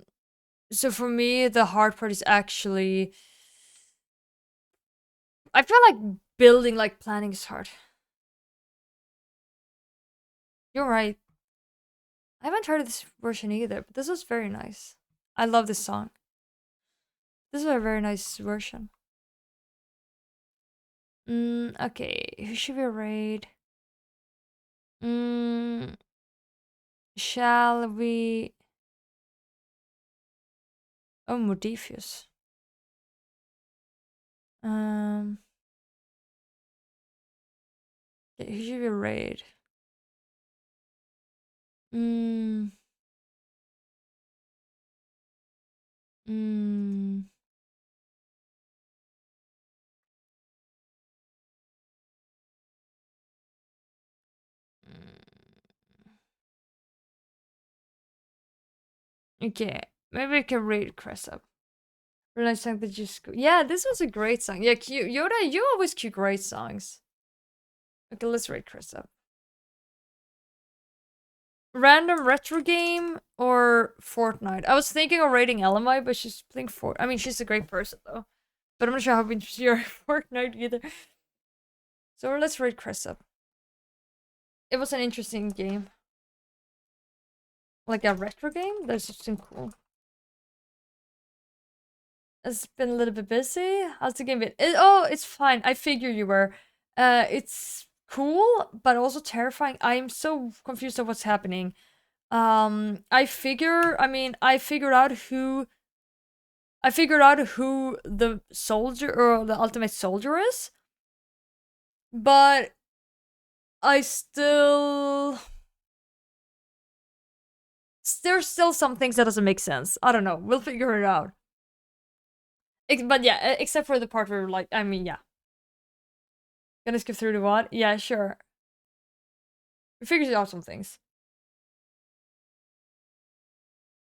A: feel like building, like, planning is hard. You're right. I haven't heard of this version either, but this was very nice. I love this song. This is a very nice version. Okay. Who should we raid? Shall we... Oh, Modifius. Okay, who should we raid? Okay, maybe I can raid Cressup. Really nice song that just... Yeah, this was a great song. Yeah, Yoda, you always cue great songs. Okay, let's raid Cressop. Random retro game or Fortnite? I was thinking of raiding Elamai, but she's playing I mean, she's a great person though. But I'm not sure how we are Fortnite either. So let's raid Cressop. It was an interesting game. Like a retro game? That's just cool. It's been a little bit busy. How's the game been? Oh, it's fine. I figure you were. It's cool, but also terrifying. I'm so confused of what's happening. I figured out who the soldier or the ultimate soldier is, but there's still some things that doesn't make sense. I don't know. We'll figure it out. But yeah, except for the part where like, I mean, yeah. Gonna skip through the what? Yeah, sure. We figured out some things.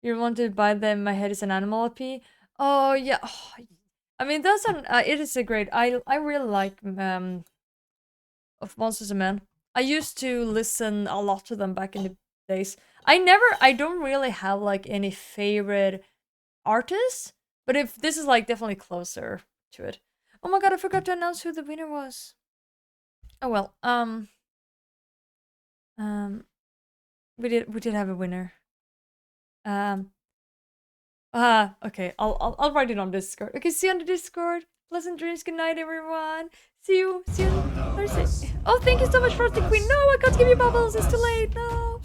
A: You wanted to buy them. My head is an animal LP. Oh yeah. Oh, I mean, that's an. It is a great. I really like of Monsters and Men. I used to listen a lot to them back in the days. I don't really have like any favorite artists, but if this is like definitely closer to it. Oh my god, I forgot to announce who the winner was. Oh well, we did have a winner. Okay, I'll write it on Discord. Okay, see you on the Discord. Pleasant dreams, good night everyone. See you Thursday. Oh, thank you so much, Frosty Queen. No, I can't give you bubbles, it's too late, no.